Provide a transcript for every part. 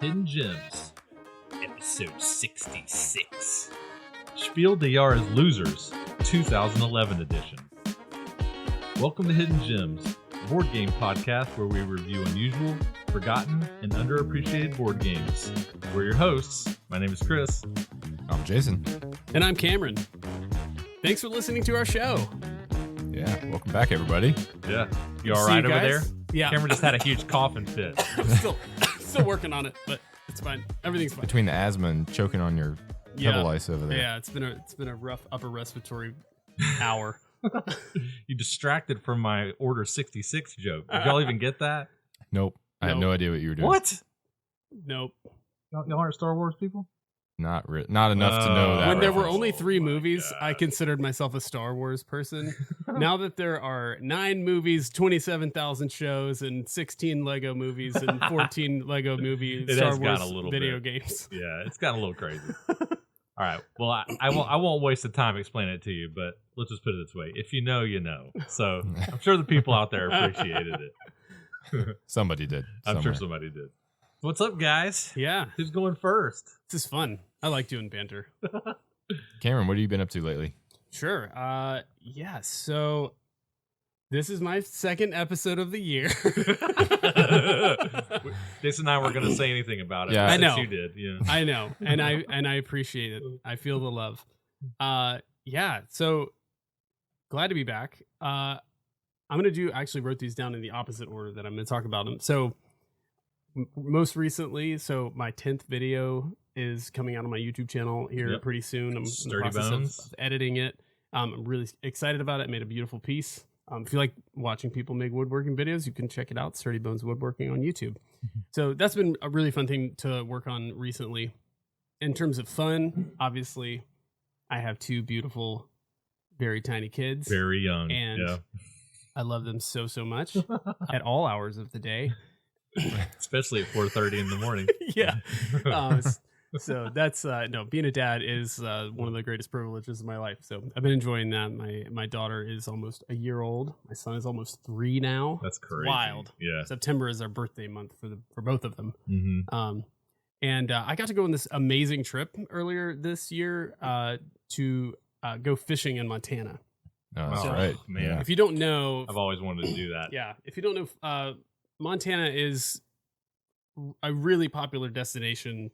Hidden Gems, episode 66. Spiel the Jahres Losers, 2011 edition. Welcome to Hidden Gems, a board game podcast where we review unusual, forgotten, and underappreciated board games. We're your hosts. My name is Chris. I'm Jason. And I'm Cameron. Thanks for listening to our show. Yeah, welcome back, everybody. Yeah. You all right over there? Yeah. Cameron just had a huge coughing fit. I'm still working on it, but it's fine. Everything's fine. Between the asthma and choking on your pebble ice over there. Yeah, it's been a rough upper respiratory hour. You distracted from my Order 66 joke. Did y'all even get that? Nope. I had no idea what you were doing. What? Nope. Y'all aren't Star Wars people? Not enough to know that. When there were reference. only 3 movies, I considered myself a Star Wars person. Now that there are 9 movies, 27,000 shows, and 16 Lego movies, and 14 Lego movies, It Star has Wars got a little video bit. games. Yeah, it's gotten a little crazy. All right. Well, I won't waste the time explaining it to you, but let's just put it this way. If you know, you know. So I'm sure the people out there appreciated it. Somebody did. I'm sure somebody did. What's up, guys? Yeah. Who's going first? This is fun. I like doing banter. Cameron, what have you been up to lately? Sure. Yeah. So this is my second episode of the year. Jason and I weren't going to say anything about it. Yeah. I know. You did. Yeah. I know, and I appreciate it. I feel the love. Yeah. So glad to be back. I'm gonna I actually wrote these down in the opposite order that I'm gonna talk about them. So most recently, my 10th video is coming out on my YouTube channel here pretty soon. I'm in the process of editing it. I'm really excited about it. I made a beautiful piece. If you like watching people make woodworking videos, you can check it out. Sturdy Bones Woodworking on YouTube. So that's been a really fun thing to work on recently. In terms of fun, obviously, I have 2 beautiful, very tiny kids. Very young. And I love them so much at all hours of the day. Especially at 4:30 in the morning. Yeah. So that's being a dad is one of the greatest privileges of my life. So I've been enjoying that. My daughter is almost a year old. My son is almost 3 now. That's crazy. Wild. Yeah. September is our birthday month for both of them. Mm-hmm. And I got to go on this amazing trip earlier this year to go fishing in Montana. Oh, that's Oh, right. man. Yeah. If you don't know, I've always wanted to do that. yeah, if you don't know, Montana is a really popular destination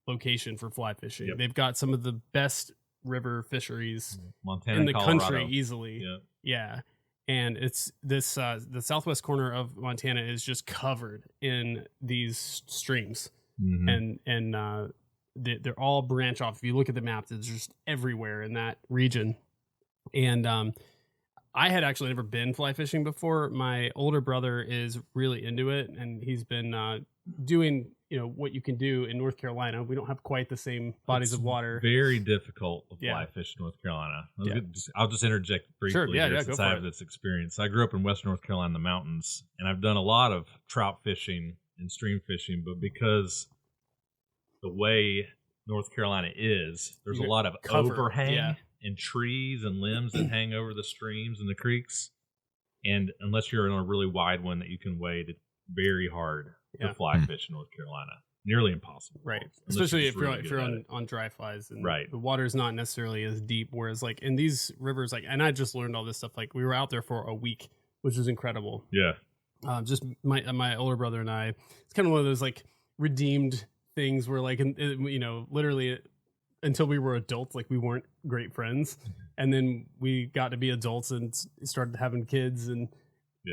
location for fly fishing. Yep. They've got some of the best river fisheries Montana, in the Colorado. country easily. Yeah. Yeah. And it's this the southwest corner of Montana is just covered in these streams. Mm-hmm. And they're all branch off. If you look at the map, it's just everywhere in that region. And I had actually never been fly fishing before. My older brother is really into it, and he's been doing what you can do in North Carolina. We don't have quite the same bodies of water. Very difficult to fly fish in North Carolina. I'll just interject briefly Sure, yeah, here go since for I have it. this experience. I grew up in Western North Carolina in the mountains, and I've done a lot of trout fishing and stream fishing, but because the way North Carolina is, there's a lot of overhang and trees and limbs that hang over the streams and the creeks. And unless you're in a really wide one that you can wade, it's very hard to fly fish in North Carolina. Nearly impossible. Right. Unless Especially if really you're on dry flies. And right. The water's not necessarily as deep. Whereas like in these rivers, and I just learned all this stuff. Like we were out there for a week, which was incredible. Yeah. Just my older brother and I, it's kind of one of those like redeemed things where like, literally until we were adults, like we weren't great friends. And then we got to be adults and started having kids and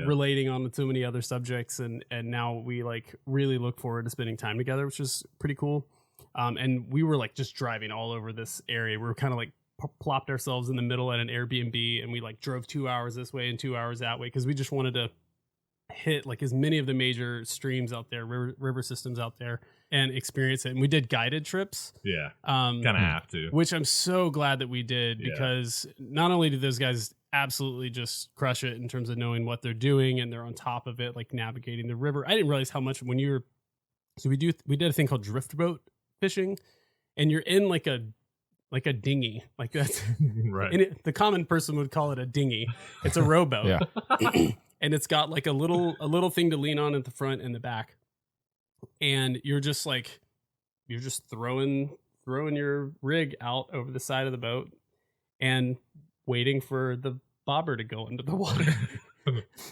relating on so many other subjects. And now we like really look forward to spending time together, which is pretty cool. And we were like just driving all over this area. We were kind of like plopped ourselves in the middle at an Airbnb, and we like drove 2 hours this way and 2 hours that way, because we just wanted to hit like as many of the major streams out there, river systems out there, and experience it. And we did guided trips. Yeah. Kind of have to. Which I'm so glad that we did, because not only did those guys absolutely just crush it in terms of knowing what they're doing, and they're on top of it, like navigating the river. I didn't realize how much we did a thing called drift boat fishing, and you're in like a dinghy, like that's right. And the common person would call it a dinghy. It's a rowboat. Yeah. And it's got like a little thing to lean on at the front and the back. And you're just like you're just throwing your rig out over the side of the boat and waiting for the bobber to go into the water.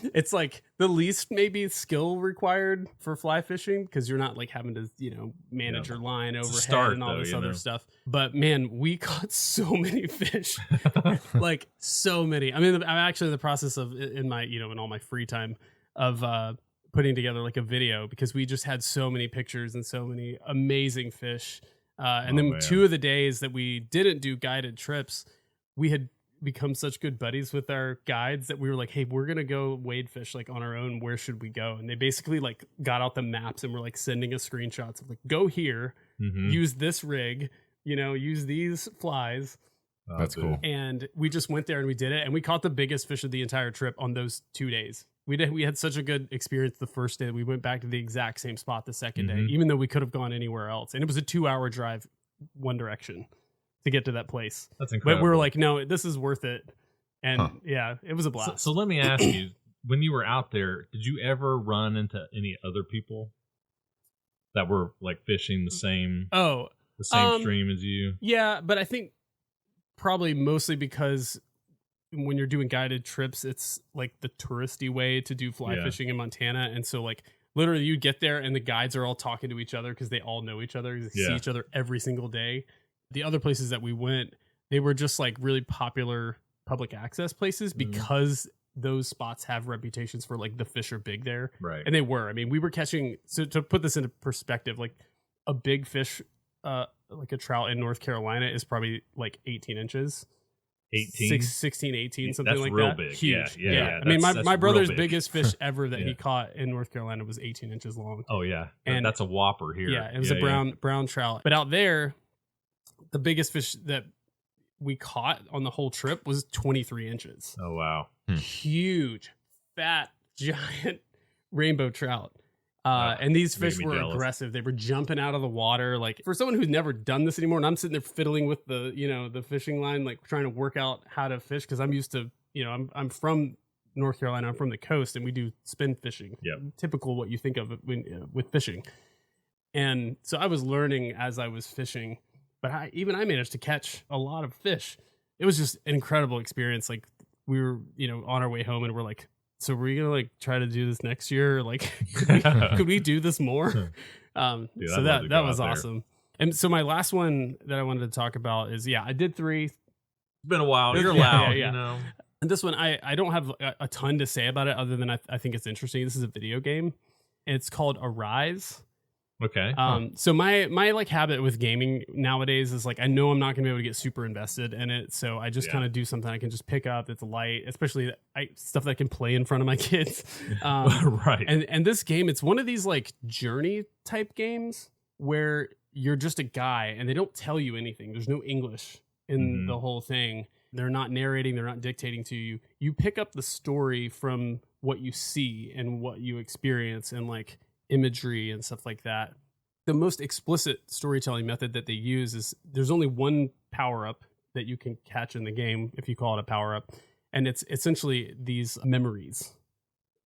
It's like the least maybe skill required for fly fishing because you're not like having to, manage your line overhead and all this other stuff. But man, we caught so many fish, like so many. I mean, I'm actually in the process of in my, in all my free time of putting together like a video because we just had so many pictures and so many amazing fish. And then 2 of the days that we didn't do guided trips, we had become such good buddies with our guides that we were like, hey, we're gonna go wade fish like on our own. Where should we go? And they basically like got out the maps and were like sending us screenshots of like, go here, use this rig, use these flies. That's cool. And we just went there and we did it, and we caught the biggest fish of the entire trip on those 2 days. We had such a good experience the first day that we went back to the exact same spot the second day, even though we could have gone anywhere else. And it was a 2-hour drive one direction to get to that place. That's incredible. But we were like, no, this is worth it. And yeah, it was a blast. So let me ask you, when you were out there, did you ever run into any other people that were like fishing the same stream as you? Yeah, but I think probably mostly because when you're doing guided trips, it's like the touristy way to do fly fishing in Montana. And so like literally you get there and the guides are all talking to each other because they all know each other. They see each other every single day. The other places that we went, they were just like really popular public access places because those spots have reputations for like the fish are big there. Right. And they were. I mean, we were catching, so to put this into perspective, like a big fish, like a trout in North Carolina is probably like 18 inches. 16, 18, something that's like real that. Big. Huge. Yeah. I mean, my brother's biggest fish ever that he caught in North Carolina was 18 inches long. Oh yeah. And that's a whopper here. Yeah. It was a brown trout. But out there, the biggest fish that we caught on the whole trip was 23 inches. Oh, wow. Huge, fat, giant rainbow trout. And these fish were aggressive. They were jumping out of the water. Like for someone who's never done this anymore, and I'm sitting there fiddling with the fishing line, like trying to work out how to fish. Cause I'm used to, I'm from North Carolina. I'm from the coast and we do spin fishing. Yep. Typical what you think of with fishing. And so I was learning as I was fishing. But I managed to catch a lot of fish. It was just an incredible experience. Like we were, on our way home and we're like, so we're going to like try to do this next year? Like, could we do this more? Dude, so that was awesome. And so my last one that I wanted to talk about is, I did 3. It's been a while. You're loud, And this one, I don't have a ton to say about it other than I think it's interesting. This is a video game. It's called Arise. Okay. So my like habit with gaming nowadays is like I know I'm not gonna be able to get super invested in it, so I just kind of do something I can just pick up that's light, especially stuff that I can play in front of my kids. Right. And this game, it's one of these like journey type games where you're just a guy and they don't tell you anything. There's no English in the whole thing. They're not narrating. They're not dictating to you. You pick up the story from what you see and what you experience and like imagery and stuff like that. The most explicit storytelling method that they use is there's only one power up that you can catch in the game, if you call it a power up, and it's essentially these memories,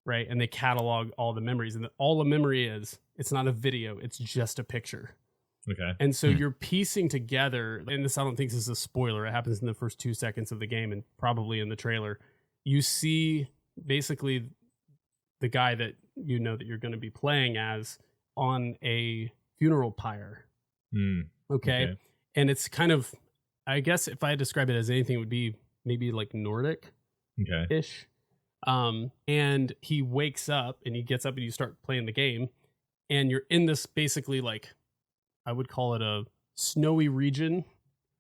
right? And they catalog all the memories, and all a memory is, it's not a video, it's just a picture. Okay. And so you're piecing together, and this I don't think this is a spoiler, it happens in the first 2 seconds of the game and probably in the trailer. You see basically the guy that that you're going to be playing as on a funeral pyre. Okay. And it's kind of, I guess if I describe it as anything, it would be maybe like Nordic ish. And he wakes up and he gets up and you start playing the game and you're in this basically like, I would call it a snowy region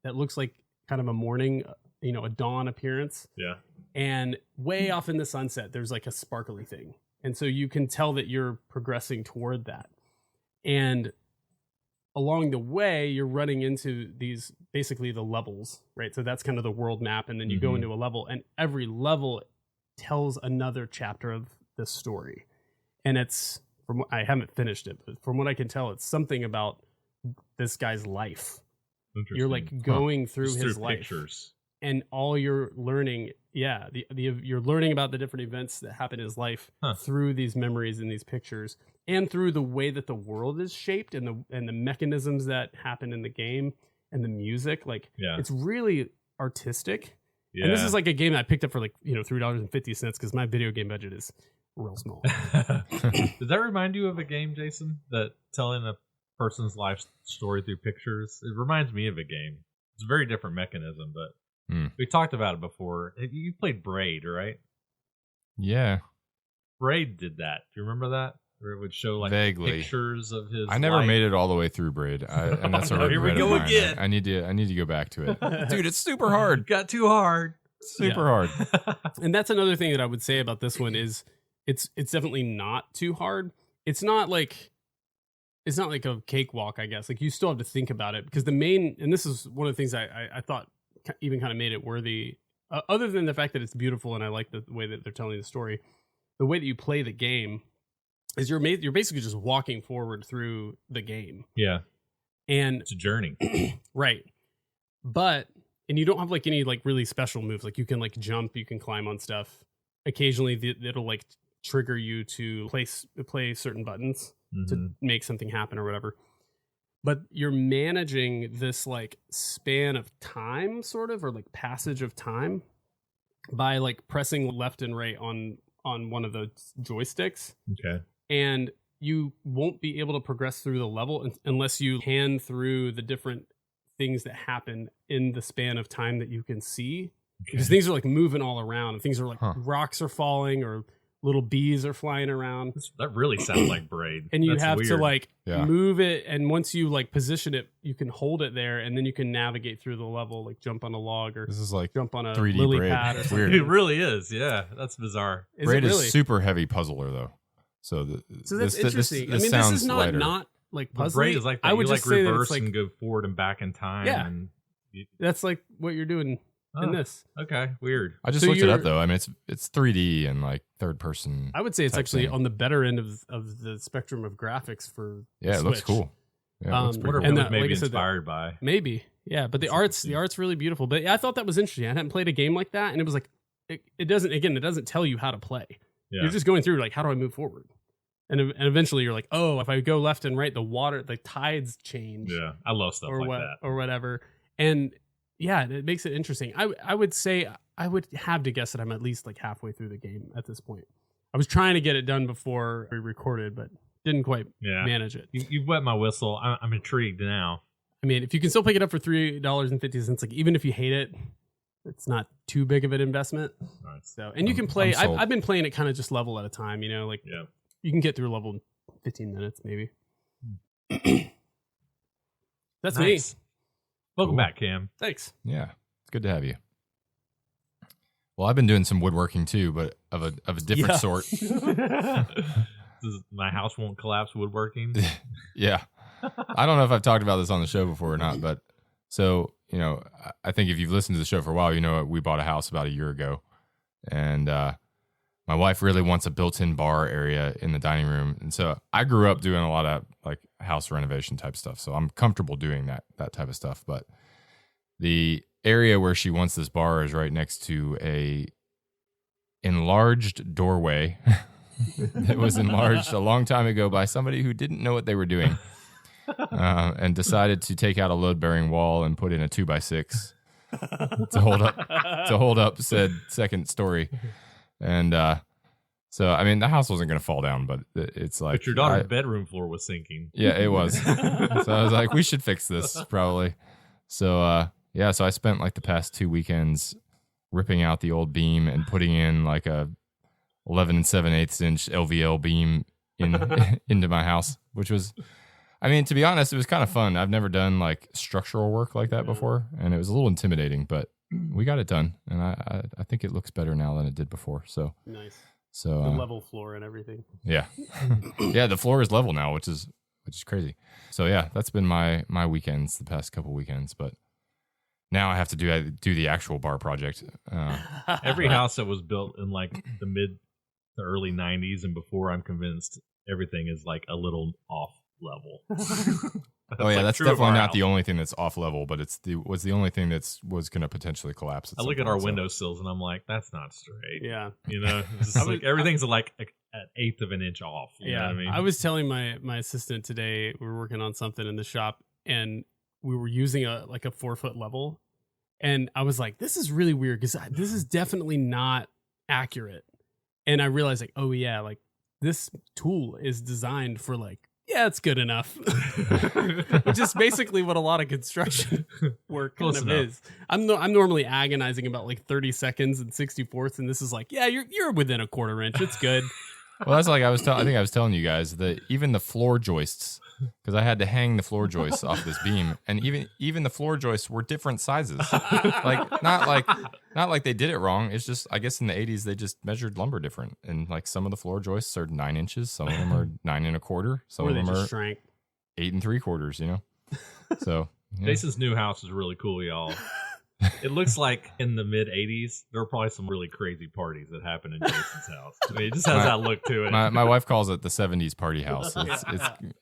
that looks like kind of a morning, a dawn appearance. Yeah. And way off in the sunset, there's like a sparkly thing. And so you can tell that you're progressing toward that. And along the way, you're running into these, basically the levels, right? So that's kind of the world map. And then you go into a level and every level tells another chapter of the story. And it's, I haven't finished it, but from what I can tell, it's something about this guy's life. You're like going through his life. Pictures. and all you're learning, you're learning about the different events that happen in his life through these memories and these pictures, and through the way that the world is shaped and the mechanisms that happen in the game and the music. Like, it's really artistic. Yeah. And this is like a game that I picked up for like, $3.50 because my video game budget is real small. Does that remind you of a game, Jason? That telling a person's life story through pictures? It reminds me of a game. It's a very different mechanism, but we talked about it before. You played Braid, right? Yeah. Braid did that. Do you remember that? Where it would show like vaguely pictures of his. I never life. made it all the way through Braid, and that's a regret. Here we go of mine. again. I need to go back to it, dude. It's super hard. Got too hard. Super hard. And that's another thing that I would say about this one is it's definitely not too hard. It's not like a cakewalk, I guess. Like, you still have to think about it, because and this is one of the things I thought even kind of made it worthy, other than the fact that it's beautiful and I like the way that they're telling the story. The way that you play the game is you're basically just walking forward through the game. Yeah. And it's a journey. Right. And you don't have like any like really special moves. Like, you can like jump, you can climb on stuff. Occasionally it'll like trigger you to play certain buttons to make something happen or whatever. But you're managing this like span of time, sort of, or like passage of time, by like pressing left and right on one of those joysticks. Okay. And you won't be able to progress through the level unless you hand through the different things that happen in the span of time that you can see. Okay. Because things are like moving all around, and things are like rocks are falling, or little bees are flying around. That really sounds like Braid. And you have weird. to like move it, and once you like position it, you can hold it there, and then you can navigate through the level, like jump on a log, or this is like jump on a 3D lily Braid. pad or something. Weird. It really is. Yeah, that's bizarre. Braid really? is super heavy puzzler though. So that's interesting. This this is lighter. not like puzzling. Braid is like that. I would you just like say that reverse it's like, and go forward and back in time. Yeah. And that's like what you're doing in this. Okay, weird. I just looked it up though. I mean, it's 3D and like third person. I would say it's actually thing. On the better end of the spectrum of graphics for Yeah, it Switch. looks cool. Yeah, it looks pretty Wonder cool. if it And was maybe like I said, inspired by. Maybe, yeah. But the art's really beautiful. But yeah, I thought that was interesting. I hadn't played a game like that, and it was like it doesn't tell you how to play. Yeah. You're just going through like, how do I move forward? And eventually you're like, oh, if I go left and right, the tides change. Yeah, I love stuff like that. Or whatever. And yeah, it makes it interesting. I would say I would have to guess that I'm at least like halfway through the game at this point. I was trying to get it done before we recorded, but didn't quite manage it. You've wet my whistle. I'm intrigued now. I mean, if you can still pick it up for $3.50, like even if you hate it, it's not too big of an investment. Nice. So, and you can play. I've been playing it kind of just level at a time. Like you can get through level in 15 minutes maybe. That's nice. me. Welcome back, Cam. Thanks. Yeah, it's good to have you. Well, I've been doing some woodworking too, but of a different sort. My house won't collapse woodworking. Yeah. I don't know if I've talked about this on the show before or not, but so, I think if you've listened to the show for a while, we bought a house about a year ago, and my wife really wants a built-in bar area in the dining room. And so I grew up doing a lot of like house renovation type stuff. So I'm comfortable doing that type of stuff. But the area where she wants this bar is right next to a enlarged doorway. It was enlarged a long time ago by somebody who didn't know what they were doing, and decided to take out a load-bearing wall and put in a 2x6 to hold up said second story. And so I mean the house wasn't going to fall down, but it's like, but your daughter's bedroom floor was sinking. Yeah, it was. So I was like, we should fix this probably. So so I spent like the past 2 weekends ripping out the old beam and putting in like a 11 7/8 inch LVL beam into my house, which was, I mean, to be honest, it was kind of fun. I've never done like structural work like that before, and it was a little intimidating, but we got it done, and I think it looks better now than it did before. So nice. So the level floor and everything. Yeah, yeah. The floor is level now, which is crazy. So yeah, that's been my weekends the past couple weekends, but now I have to do the actual bar project. Every house that was built in like the early 90s and before, I'm convinced everything is like a little off. level. Oh yeah, like that's true of definitely our not house. the only thing that's off level, but was the only thing was going to potentially collapse. I look at our windowsills and I'm like, that's not straight. Yeah. You know, it's just like everything's like an eighth of an inch off. You know what I mean? I was telling my assistant today, we were working on something in the shop and we were using a 4-foot level. And I was like, this is really weird because this is definitely not accurate. And I realized like, oh yeah, like this tool is designed for like, yeah, it's good enough. Which is basically what a lot of construction work kind of is. I'm normally agonizing about like 30 seconds and 64ths, and this is like, yeah, you're within a quarter inch. It's good. Well, that's like I think I was telling you guys that even the floor joists, because I had to hang the floor joists off this beam, and even the floor joists were different sizes. Like not like they did it wrong. It's just I guess in the 80s they just measured lumber different, and like some of the floor joists are 9 inches, some of them are 9 1/4, some or of they them just are shrank. 8 3/4. You know, so yeah. Jason's new house is really cool, y'all. It looks like in the mid 80s, there were probably some really crazy parties that happened in Jason's house. I mean, it just has that look to it. My wife calls it the 70s party house.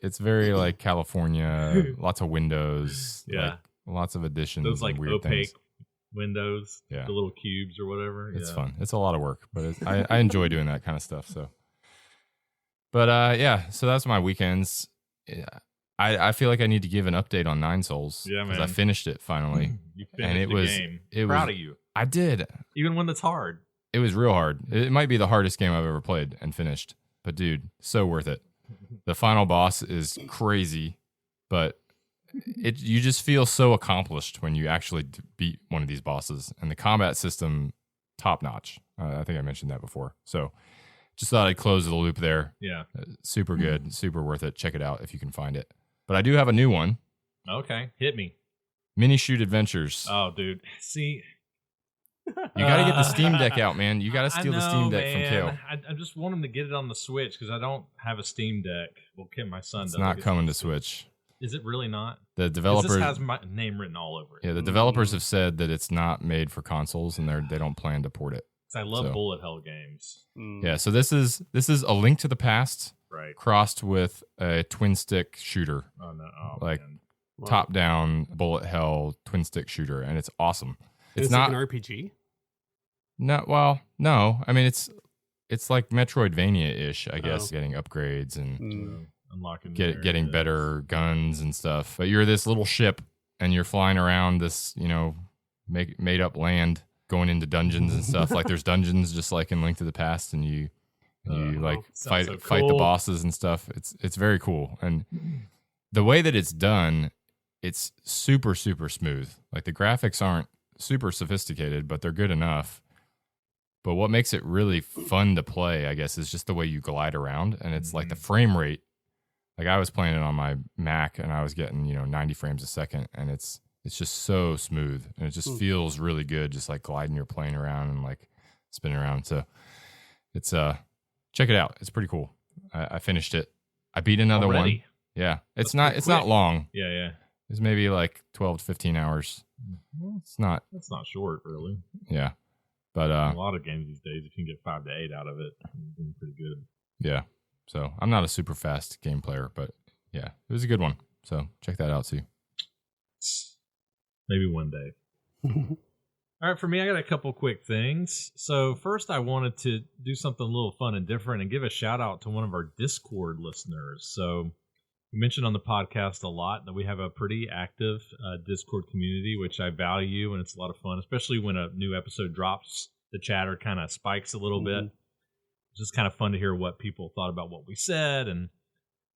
It's very like California, lots of windows, like, lots of additions. Those like and weird opaque things. windows, the little cubes or whatever. It's fun. It's a lot of work, but I enjoy doing that kind of stuff. So, but so that's my weekends. Yeah. I feel like I need to give an update on Nine Souls. Yeah, man. Because I finished it finally. You finished the game. Proud of you. I did. Even when it's hard. It was real hard. It might be the hardest game I've ever played and finished. But dude, so worth it. The final boss is crazy, but you just feel so accomplished when you actually beat one of these bosses. And the combat system, top notch. I think I mentioned that before. So just thought I'd close the loop there. Yeah. Super good. Super worth it. Check it out if you can find it. But I do have a new one. Okay, hit me. Mini Shoot Adventures. Oh, dude. See, you got to get the Steam Deck out, man. You got to steal the Steam Deck from Kale. I just want him to get it on the Switch because I don't have a Steam Deck. Well, my son does. It's not coming to Switch. Is it really not? The developers this has my name written all over it. Yeah, the developers have said that it's not made for consoles, and they don't plan to port it. I love bullet hell games. Yeah, so this is A Link to the Past, right? Crossed with a twin stick shooter. Oh no! Man. Top down bullet hell twin stick shooter, and it's awesome. It's not like an RPG. No. I mean, it's like Metroidvania ish, I guess. Getting upgrades and unlocking, getting better guns and stuff. But you're this little ship, and you're flying around this made up land, going into dungeons and stuff. Like there's dungeons just like in Link to the Past, and you fight the bosses and stuff. It's very cool, and the way that it's done, it's super super smooth. Like the graphics aren't super sophisticated, but they're good enough. But what makes it really fun to play, I guess, is just the way you glide around, and it's like the frame rate. Like I was playing it on my Mac, and I was getting 90 frames a second, and it's just so smooth, and it just feels really good, just like gliding your plane around and like spinning around. So it's check it out. It's pretty cool. I finished it. I beat another one. Yeah, it's not long. Yeah. It's maybe like 12 to 15 hours. It's not. That's not short, really. Yeah, but a lot of games these days, if you can get 5 to 8 out of it, it's been pretty good. Yeah. So I'm not a super fast game player, but yeah, it was a good one. So check that out too. Maybe one day. All right, for me, I got a couple quick things. So first, I wanted to do something a little fun and different and give a shout out to one of our Discord listeners. So we mentioned on the podcast a lot that we have a pretty active Discord community, which I value, and it's a lot of fun, especially when a new episode drops. The chatter kind of spikes a little bit. It's just kind of fun to hear what people thought about what we said and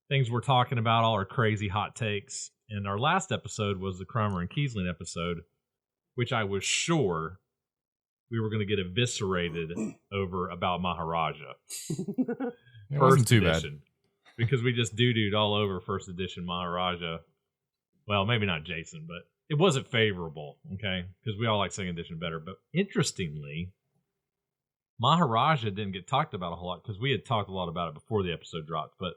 things we're talking about, all our crazy hot takes. And our last episode was the Cromer and Kiesling episode, which I was sure we were going to get eviscerated over about Maharaja. It wasn't too bad. Because we just doo-dooed all over first edition Maharaja. Well, maybe not Jason, but it wasn't favorable, okay? Because we all like second edition better. But interestingly, Maharaja didn't get talked about a whole lot because we had talked a lot about it before the episode dropped. But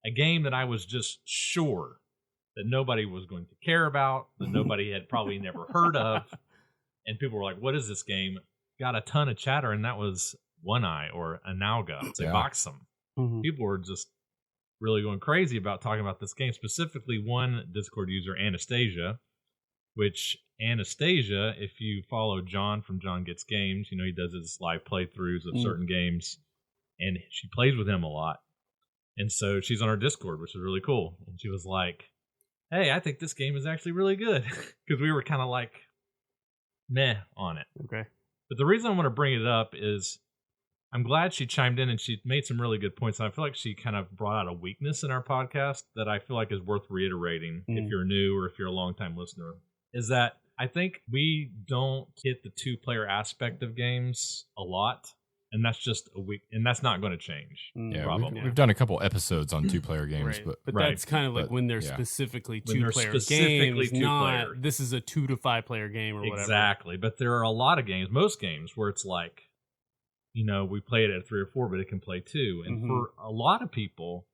a game that I was just sure that nobody was going to care about, that nobody had probably never heard of, and people were like, what is this game? Got a ton of chatter, and that was One Eye or Anauga. It's a Boxum. People were just really going crazy about talking about this game, specifically one Discord user, Anastasia, which Anastasia, if you follow John from John Gets Games, he does his live playthroughs of certain games, and she plays with him a lot. And so she's on our Discord, which is really cool. And she was like, hey, I think this game is actually really good. Because we were kind of like meh on it. Okay. But the reason I want to bring it up is I'm glad she chimed in and she made some really good points. And I feel like she kind of brought out a weakness in our podcast that I feel like is worth reiterating if you're new or if you're a longtime listener, is that I think we don't hit the 2-player aspect of games a lot. And that's just and that's not going to change. Yeah, we've done a couple episodes on 2-player games, right. but that's kind of like when they're specifically 2-player games, not this is a 2 to 5 player game or whatever. Exactly, but there are a lot of games, most games, where it's like, we play it at 3 or 4, but it can play 2. And for a lot of people,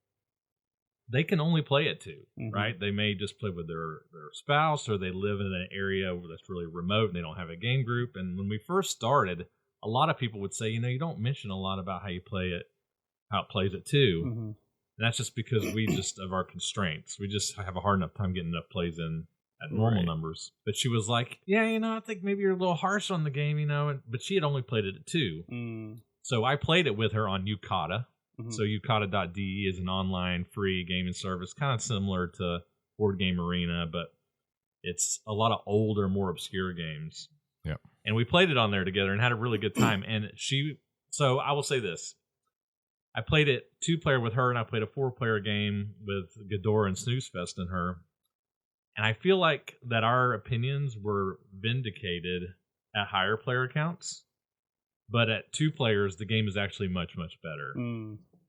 they can only play at 2, right? They may just play with their spouse, or they live in an area that's really remote and they don't have a game group. And when we first started, a lot of people would say, you don't mention a lot about how you play it, how it plays at 2. And that's just because of our constraints. We just have a hard enough time getting enough plays in at normal numbers. But she was like, yeah, I think maybe you're a little harsh on the game, but she had only played it at 2. So I played it with her on Yukata. So Yukata.de is an online free gaming service, kind of similar to Board Game Arena, but it's a lot of older, more obscure games. Yeah. And we played it on there together and had a really good time. And so I will say this. I played it 2-player with her, and I played a 4-player game with Ghidorah and Snoozefest and her. And I feel like that our opinions were vindicated at higher player counts. But at 2 players, the game is actually much, much better.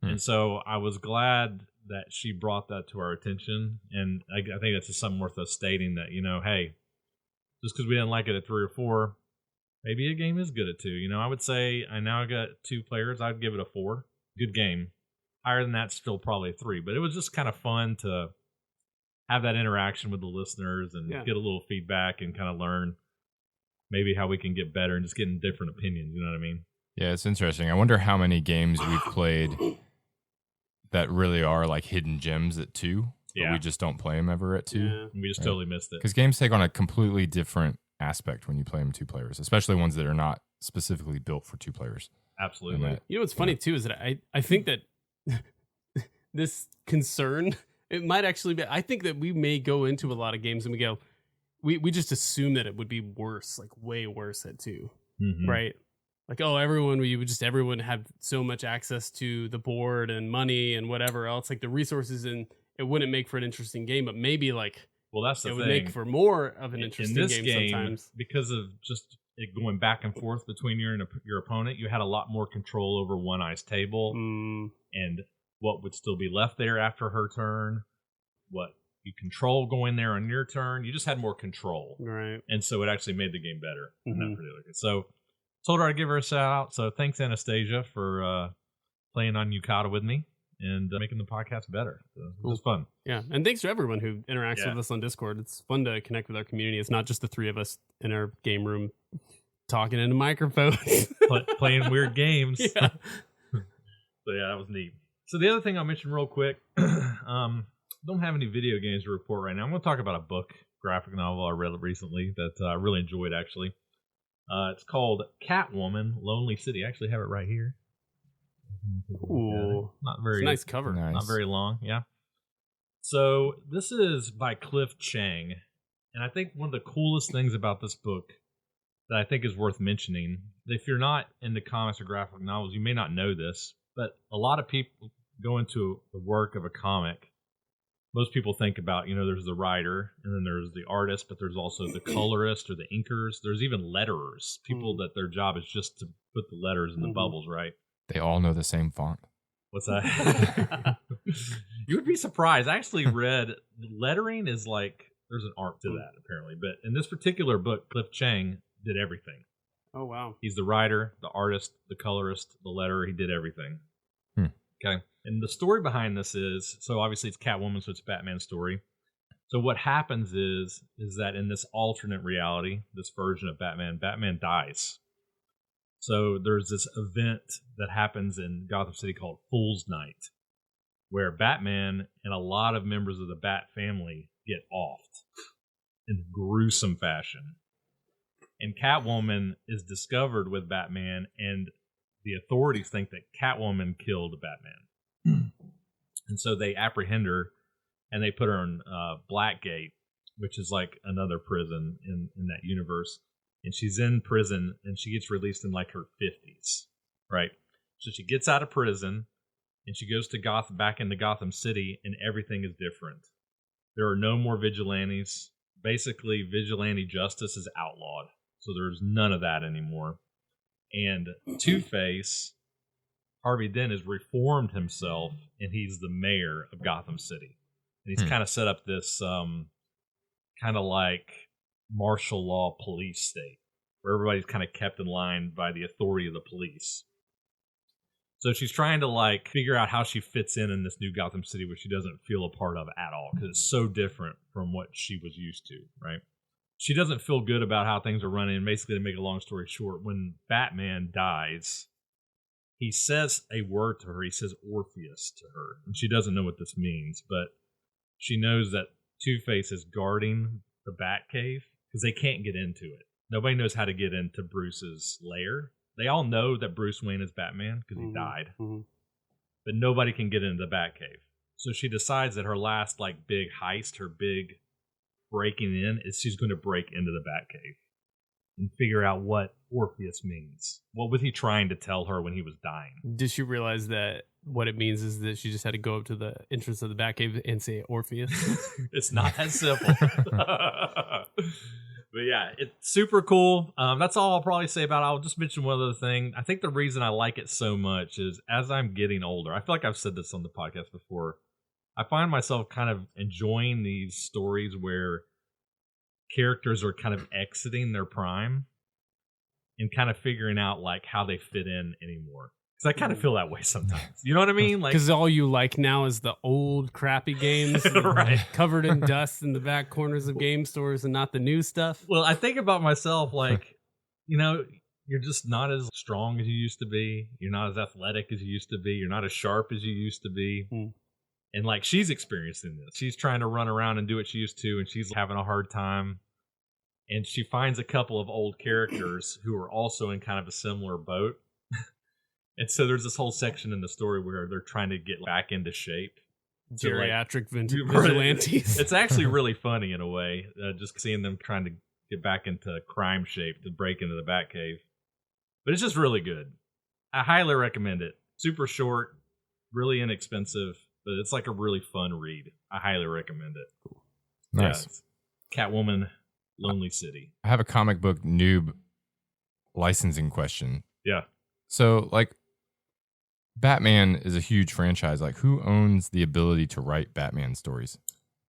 And so I was glad that she brought that to our attention. And I think that's just something worth us stating that, hey, just because we didn't like it at 3 or 4, maybe a game is good at 2. I would say I now got 2 players. I'd give it a 4. Good game. Higher than that, still probably a 3. But it was just kind of fun to have that interaction with the listeners and get a little feedback and kind of learn maybe how we can get better and just getting different opinions. You know what I mean? Yeah, it's interesting. I wonder how many games we've played that really are like hidden gems at 2. But we just don't play them ever at 2. Yeah. We just totally missed it. Because games take on a completely different aspect when you play them 2 players, especially ones that are not specifically built for 2 players. Absolutely. What's funny too is that I think that this concern, it might actually be, I think that we may go into a lot of games and we go, we just assume that it would be worse, like way worse at 2, right? Like, everyone have so much access to the board and money and whatever else, like the resources, and it wouldn't make for an interesting game, but maybe like, well, that's the it thing. would make for more of an interesting in this game sometimes. Because of just it going back and forth between you and your opponent, you had a lot more control over one eye's table and what would still be left there after her turn, what you control going there on your turn. You just had more control. Right. And so it actually made the game better in that particular case. So told her I'd give her a shout out. So thanks, Anastasia, for playing on Yukata with me and making the podcast better. So it was fun. Yeah. And thanks to everyone who interacts with us on Discord. It's fun to connect with our community. It's not just the 3 of us in our game room talking into microphones. Playing weird games. Yeah. So yeah, that was neat. So the other thing I'll mention real quick, don't have any video games to report right now. I'm going to talk about a book, graphic novel I read recently that I really enjoyed, actually. It's called Catwoman, Lonely City. I actually have it right here. Ooh. Not very, it's a nice cover. Nice. Not very long, yeah. So this is by Cliff Chang. And I think one of the coolest things about this book that I think is worth mentioning, if you're not into comics or graphic novels, you may not know this, but a lot of people go into the work of a comic. Most people think about, there's the writer and then there's the artist, but there's also the colorist or the inkers. There's even letterers, people that their job is just to put the letters in the bubbles, right? They all know the same font. What's that? You would be surprised. I actually read lettering is like, there's an art to that apparently. But in this particular book, Cliff Chang did everything. Oh, wow. He's the writer, the artist, the colorist, the letterer. He did everything. Okay. And the story behind this is, so obviously it's Catwoman, so it's Batman's story. So what happens is that in this alternate reality, this version of Batman dies. So there's this event that happens in Gotham City called Fool's Night. where Batman and a lot of members of the Bat family get offed in gruesome fashion. And Catwoman is discovered with Batman, and the authorities think that Catwoman killed Batman. And so they apprehend her, and they put her in Blackgate, which is like another prison in that universe. And she's in prison, and she gets released in like her 50s, right? So she gets out of prison, and she goes to back into Gotham City, and everything is different. There are no more vigilantes. Basically, vigilante justice is outlawed. So there's none of that anymore. And Two-Face, Harvey Dent, has reformed himself, and he's the mayor of Gotham City. And he's kind of set up this kind of like martial law police state, where everybody's kind of kept in line by the authority of the police. So she's trying to like figure out how she fits in this new Gotham City, which she doesn't feel a part of at all, because it's so different from what she was used to, right? She doesn't feel good about how things are running. And basically, to make a long story short, when Batman dies, he says a word to her. He says Orpheus to her. And she doesn't know what this means, but she knows that Two-Face is guarding the Batcave because they can't get into it. Nobody knows how to get into Bruce's lair. They all know that Bruce Wayne is Batman because he died. But nobody can get into the Batcave. So she decides that her last like big heist, her big breaking in, is she's going to break into the Batcave and figure out what Orpheus means. What was he trying to tell her when he was dying? Did she realize that what it means is that she just had to go up to the entrance of the Batcave and say Orpheus? It's not that simple. But yeah, it's super cool. That's all I'll probably say about it. I'll just mention one other thing. I think the reason I like it so much is as I'm getting older, I feel like I've said this on the podcast before, I find myself kind of enjoying these stories where characters are kind of exiting their prime and kind of figuring out like how they fit in anymore. Because I kind of feel that way sometimes. You know what I mean? Like, because all you like now is the old crappy games right, covered in dust in the back corners of game stores and not the new stuff. Well, I think about myself like, you know, you're just not as strong as you used to be. You're not as athletic as you used to be. You're not as sharp as you used to be. And like, she's experiencing this. She's trying to run around and do what she used to, and she's having a hard time. And she finds a couple of old characters who are also in kind of a similar boat. And so there's this whole section in the story where they're trying to get back into shape. Geriatric vigilantes. It's actually really funny in a way, just seeing them trying to get back into crime shape to break into the Batcave. But it's just really good. I highly recommend it. Super short, really inexpensive, but it's like a really fun read. I highly recommend it. Cool. Nice. Yeah, Catwoman, Lonely City. I have a comic book noob licensing question. Yeah. So, like, Batman is a huge franchise. Like, who owns the ability to write Batman stories?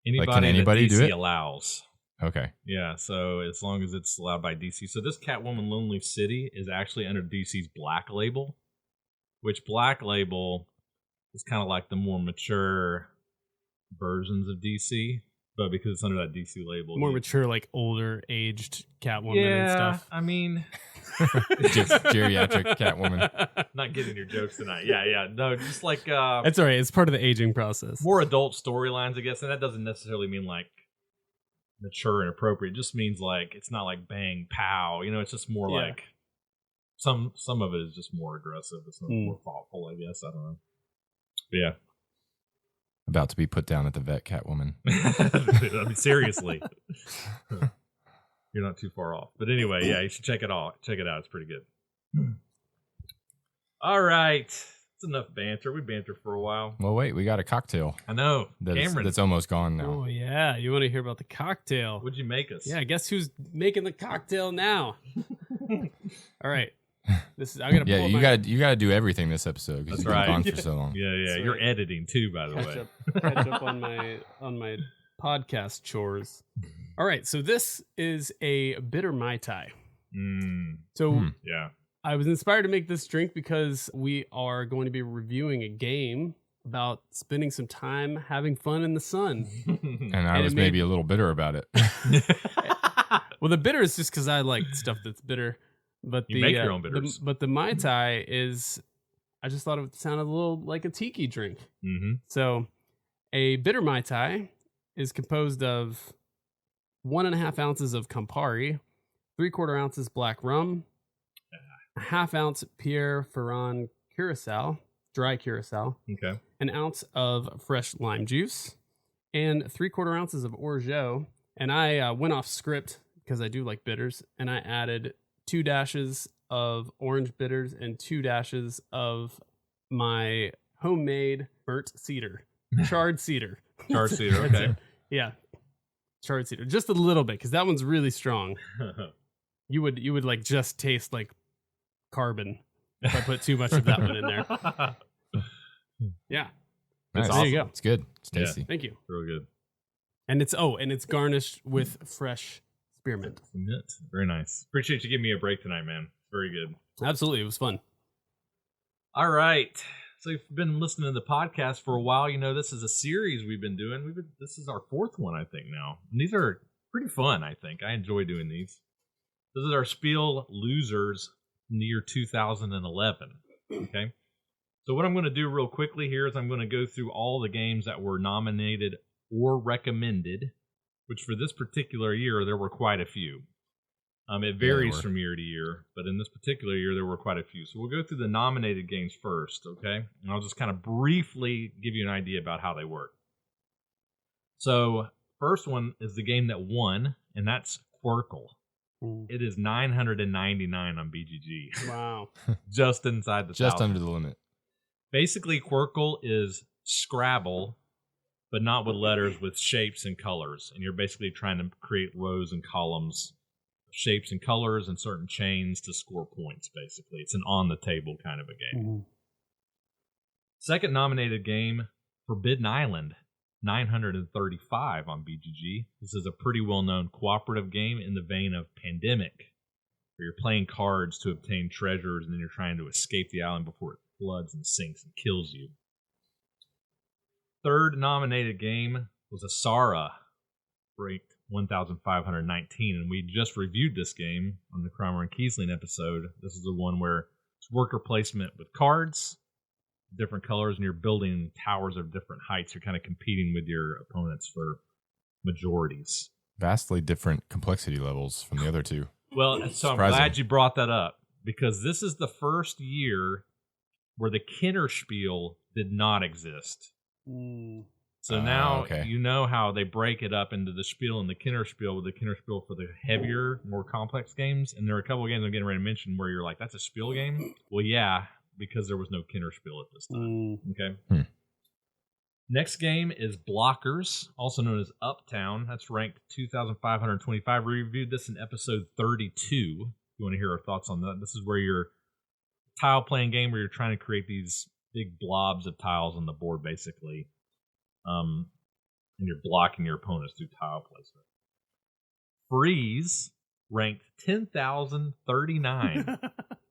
Anybody, like, can anybody that DC do it? Allows. Okay. Yeah, so as long as it's allowed by DC. So this Catwoman Lonely City is actually under DC's Black Label, which Black Label is kind of like the more mature versions of DC, but because it's under that DC label. More mature, like older, aged Catwoman and stuff. I mean... Geriatric Catwoman. Not getting your jokes tonight. Yeah. No, just like... That's all right. It's part of the aging process. More adult storylines, I guess, and that doesn't necessarily mean like mature and appropriate. It just means like it's not like bang, pow. You know, it's just more like some of it is just more aggressive. It's more thoughtful, I guess. I don't know. But yeah. About to be put down at the vet, Catwoman. I mean, seriously. You're not too far off. But anyway, yeah, you should check it out. Check it out. It's pretty good. All right. It's enough banter. We banter for a while. Well, wait. We got a cocktail. I know. Cameron. That's almost gone now. Oh, yeah. You want to hear about the cocktail? What'd you make us? Yeah, guess who's making the cocktail now? All right. This is. I'm gonna. Yeah, you got to do everything this episode because you've been gone for so long. Yeah. That's You're right. editing too, by the way. Catch up on my podcast chores. All right, so this is a bitter Mai Tai. Yeah. I was inspired to make this drink because we are going to be reviewing a game about spending some time having fun in the sun. And I was maybe a little bitter about it. Well, the bitter is just because I like stuff that's bitter. But you make your own bitters. But the Mai Tai is I just thought it sounded a little like a tiki drink. Mm-hmm. So a bitter Mai Tai is composed of 1.5 ounces of Campari, 3/4 ounces black rum, a 1/2 ounce Pierre Ferrand Curacao, dry Curacao, Okay. an ounce of fresh lime juice, and 3/4 ounces of orgeat. And I went off script because I do like bitters, and I added 2 dashes of orange bitters and 2 dashes of my homemade burnt cedar, charred cedar. Charred cedar, That's okay. it. Yeah, charred cedar, just a little bit because that one's really strong. You would like just taste like carbon if I put too much of that one in there. Yeah, Nice. there you go. It's good. It's Yeah. tasty. Thank you. Real good. And it's garnished with fresh spearmint. Very nice. Appreciate you giving me a break tonight, man. Very good. Absolutely, it was fun. All right. So if you've been listening to the podcast for a while, you know this is a series we've been doing. This is our 4th one, I think, now. And these are pretty fun, I think. I enjoy doing these. This is our Spiel losers from the year 2011. Okay. So what I'm going to do real quickly here is I'm going to go through all the games that were nominated or recommended, which for this particular year, there were quite a few. It varies from year to year, but in this particular year, there were quite a few. So we'll go through the nominated games first, okay? And I'll just kind of briefly give you an idea about how they work. So first one is the game that won, and that's Quirkle. It is 999 on BGG. Wow. Just inside the Just 1,000. under the limit. Basically, Quirkle is Scrabble, but not with letters, with shapes and colors. And you're basically trying to create rows and columns, shapes and colors, and certain chains to score points, basically. It's an on-the-table kind of a game. Mm-hmm. Second nominated game, Forbidden Island, 935 on BGG. This is a pretty well-known cooperative game in the vein of Pandemic, where you're playing cards to obtain treasures, and then you're trying to escape the island before it floods and sinks and kills you. Third nominated game was a Saira, ranked 1,519, and we just reviewed this game on the Cromer and Kiesling episode. This is the one where it's worker placement with cards, different colors, and you're building towers of different heights. You're kind of competing with your opponents for majorities. Vastly different complexity levels from the other two. Well, so I'm Surprising. glad you brought that up, because this is the first year where the Kinderspiel did not exist. So now okay. you know how they break it up into the Spiel and the Kinderspiel, with the Kinderspiel for the heavier, more complex games. And there are a couple of games I'm getting ready to mention where you're like, that's a Spiel game? Well, yeah, because there was no Kinderspiel at this time. Okay. Next game is Blockers, also known as Uptown. That's ranked 2,525. We reviewed this in episode 32. If you want to hear our thoughts on that, this is where you're tile playing game where you're trying to create these big blobs of tiles on the board, basically. And you're blocking your opponents through tile placement. Freeze, ranked 10,039.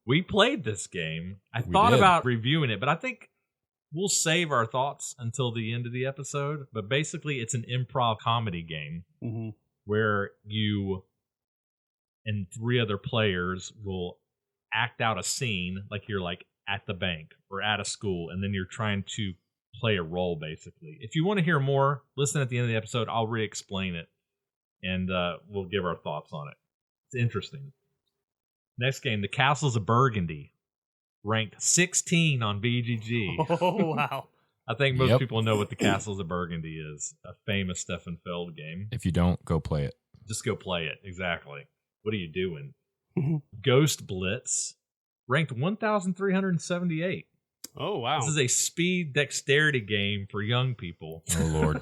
We played this game. I thought about reviewing it, but I think we'll save our thoughts until the end of the episode. But basically, it's an improv comedy game where you and 3 other players will act out a scene like you're like at the bank or at a school, and then you're trying to play a role, basically. If you want to hear more, listen at the end of the episode. I'll re-explain it, and we'll give our thoughts on it. It's interesting. Next game, the Castles of Burgundy, ranked 16 on BGG. Oh, wow. I think most people know what the Castles of Burgundy is, a famous Stefan Feld game. If you don't, go play it. Just go play it, exactly. What are you doing? Ghost Blitz, ranked 1,378. Oh, wow. This is a speed dexterity game for young people. Oh, Lord.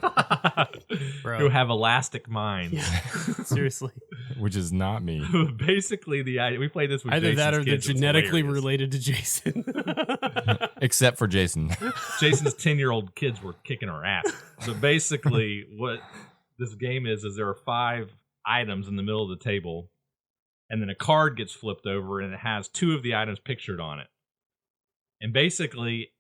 Who have elastic minds. Yeah. Seriously. Which is not me. Basically, the idea, we played this with Either Jason's that or they're kids. It's genetically hilarious. related to Jason. Except for Jason. Jason's 10-year-old kids were kicking our ass. So basically, what this game is there are 5 items in the middle of the table, and then a card gets flipped over, and it has 2 of the items pictured on it. And basically,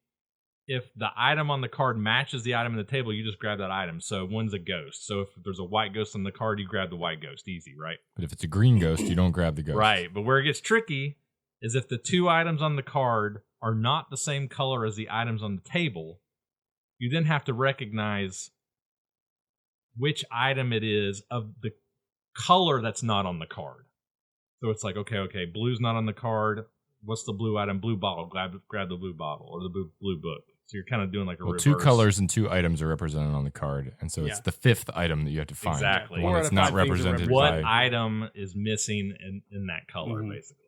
if the item on the card matches the item on the table, you just grab that item. So one's a ghost. So if there's a white ghost on the card, you grab the white ghost. Easy, right? But if it's a green ghost, you don't grab the ghost. Right. But where it gets tricky is if the 2 items on the card are not the same color as the items on the table, you then have to recognize which item it is of the color that's not on the card. So it's like, okay, blue's not on the card. What's the blue item? Blue bottle. Grab the blue bottle or the blue book. So you're kind of doing like a reverse. 2 colors and 2 items are represented on the card, and so it's the 5th item that you have to find. Exactly. The one that's not represented. What item is missing in that color, basically.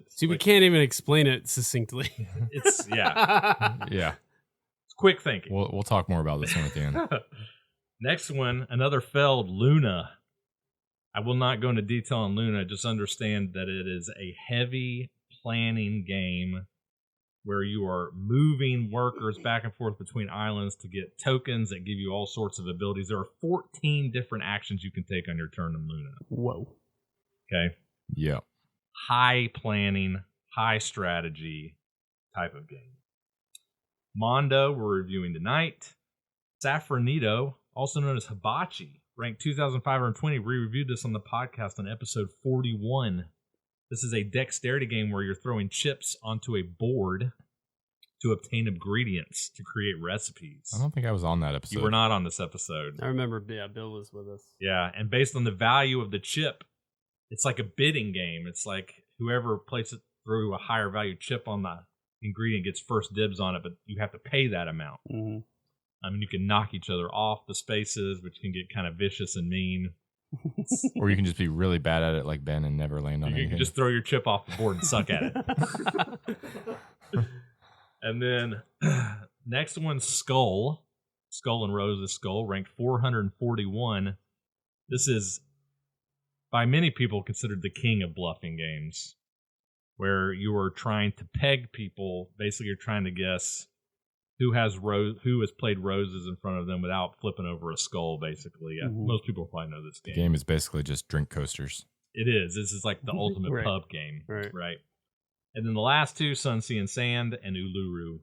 See, we can't even explain it succinctly. It's yeah. It's quick thinking. We'll talk more about this one at the end. Next one, another failed, Luna. I will not go into detail on Luna. Just understand that it is a heavy planning game where you are moving workers back and forth between islands to get tokens that give you all sorts of abilities. There are 14 different actions you can take on your turn in Luna. Whoa. Okay. Yeah. High planning, high strategy type of game. Mondo, we're reviewing tonight. Safranito, also known as Hibachi, ranked 2,520. We reviewed this on the podcast on episode 41. This is a dexterity game where you're throwing chips onto a board to obtain ingredients to create recipes. I don't think I was on that episode. You were not on this episode. I remember, Bill was with us. Yeah, and based on the value of the chip, it's like a bidding game. It's like whoever places through a higher value chip on the ingredient gets first dibs on it, but you have to pay that amount. Mm-hmm. I mean, you can knock each other off the spaces, which can get kind of vicious and mean. Or you can just be really bad at it like Ben and never land on anything. You can just throw your chip off the board and suck at it. And then next one, Skull and Rose's Skull, ranked 441. This is, by many people, considered the king of bluffing games, where you are trying to peg people. Basically, you're trying to guess who has played roses in front of them without flipping over a skull, basically. Mm-hmm. Most people probably know this game. The game is basically just drink coasters. It is. This is like the ultimate pub game. Right. And then the last two, Sun, Sea, and Sand, and Uluru,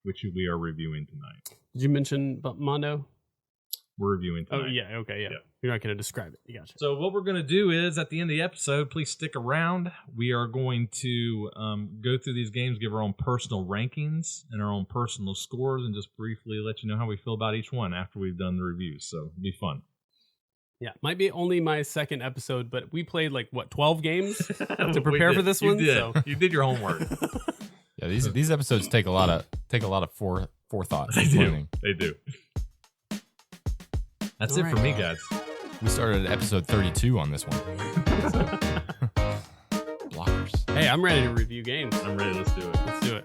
which we are reviewing tonight. Did you mention Mondo? We're reviewing tonight. Oh, yeah. Okay, yeah. You're not going to describe it. You gotcha. So what we're going to do is, at the end of the episode, please stick around. We are going to go through these games, give our own personal rankings and our own personal scores, and just briefly let you know how we feel about each one after we've done the reviews. So it'll be fun. Yeah, might be only my second episode, but we played 12 games to prepare for this one. Did. So. You did your homework. Yeah, these episodes take a lot of forethought. They do. That's all it for me, guys. We started at episode 32 on this one. Blockers. Hey, I'm ready to review games. I'm ready. Let's do it.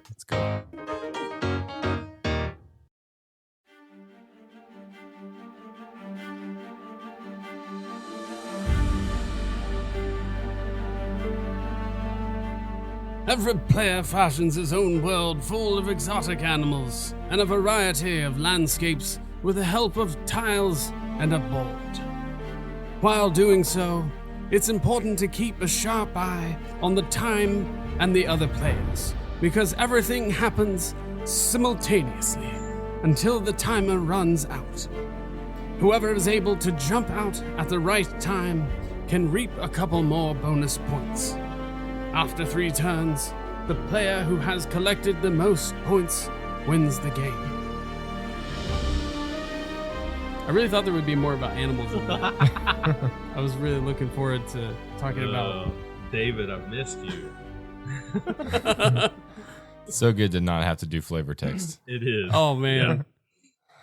Let's go. Every player fashions his own world full of exotic animals and a variety of landscapes with the help of tiles and a board. While doing so, it's important to keep a sharp eye on the time and the other players, because everything happens simultaneously until the timer runs out. Whoever is able to jump out at the right time can reap a couple more bonus points. After 3 turns, the player who has collected the most points wins the game. I really thought there would be more about animals in that. I was really looking forward to talking about... David, I've missed you. So good to not have to do flavor text. It is. Oh, man. Yeah.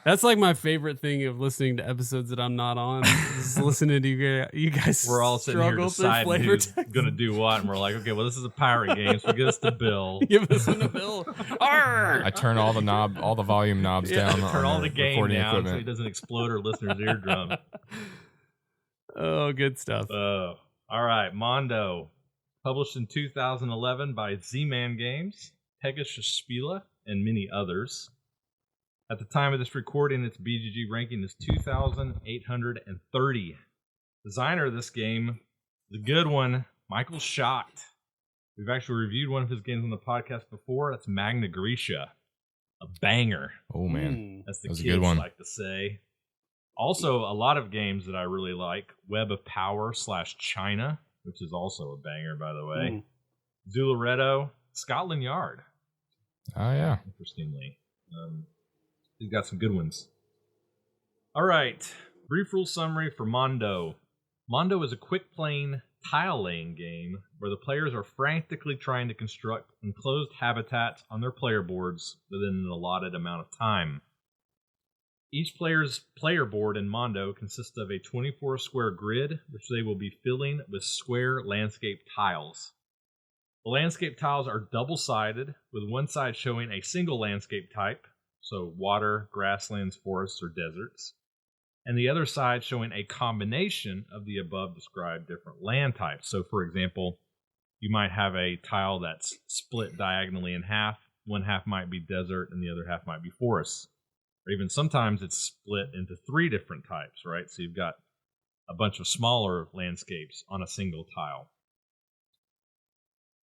That's like my favorite thing of listening to episodes that I'm not on. Is listening to you guys. We're all sitting here deciding who's going to do what, and we're like, okay, well, this is a pirate game, so give us the bill. Give us the bill. I turn all the volume knobs down. Turn all the game down equipment. so it doesn't explode our listeners' eardrum. Oh, good stuff. All right, Mondo, published in 2011 by Z-Man Games, Pegasus Spiel, and many others. At the time of this recording, its BGG ranking is 2,830. Designer of this game, the good one, Michael Schott. We've actually reviewed one of his games on the podcast before. That's Magna Graecia, a banger. Oh, man. That's the kids a good one. Like to say. Also, a lot of games that I really like. Web of Power / China, which is also a banger, by the way. Zularetto, Scotland Yard. Oh, yeah. Interestingly. You've got some good ones. All right. Brief rule summary for Mondo. Mondo is a quick-playing tile-laying game where the players are frantically trying to construct enclosed habitats on their player boards within an allotted amount of time. Each player's player board in Mondo consists of a 24-square grid, which they will be filling with square landscape tiles. The landscape tiles are double-sided, with one side showing a single landscape type, so water, grasslands, forests, or deserts, and the other side showing a combination of the above-described different land types. So, for example, you might have a tile that's split diagonally in half. One half might be desert, and the other half might be forests. Or even sometimes it's split into 3 different types, right? So you've got a bunch of smaller landscapes on a single tile.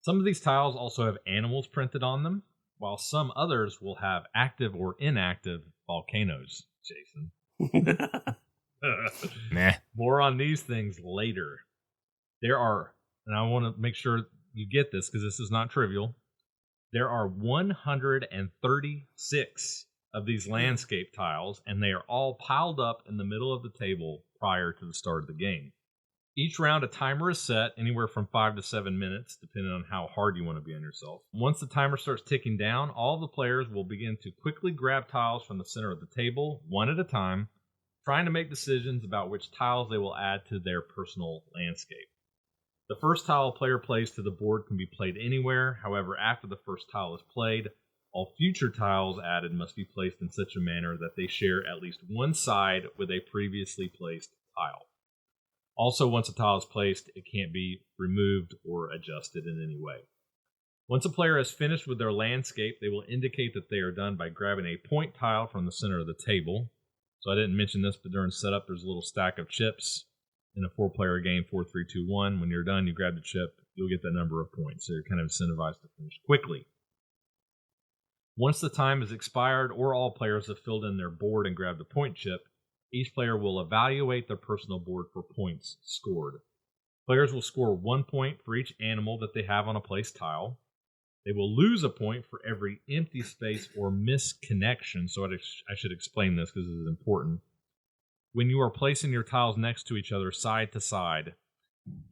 Some of these tiles also have animals printed on them, while some others will have active or inactive volcanoes, Jason. Nah. More on these things later. There are, and I want to make sure you get this because this is not trivial, there are 136 of these landscape tiles, and they are all piled up in the middle of the table prior to the start of the game. Each round, a timer is set, anywhere from 5 to 7 minutes, depending on how hard you want to be on yourself. Once the timer starts ticking down, all the players will begin to quickly grab tiles from the center of the table, one at a time, trying to make decisions about which tiles they will add to their personal landscape. The first tile a player plays to the board can be played anywhere. However, after the first tile is played, all future tiles added must be placed in such a manner that they share at least one side with a previously placed tile. Also, once a tile is placed, it can't be removed or adjusted in any way. Once a player has finished with their landscape, they will indicate that they are done by grabbing a point tile from the center of the table. So I didn't mention this, but during setup, there's a little stack of chips in a 4-player game, 4, 3, 2, 1. When you're done, you grab the chip, you'll get that number of points. So you're kind of incentivized to finish quickly. Once the time is expired or all players have filled in their board and grabbed the point chip, each player will evaluate their personal board for points scored. Players will score 1 point for each animal that they have on a placed tile. They will lose a point for every empty space or misconnection. So I should explain this because this is important. When you are placing your tiles next to each other, side to side,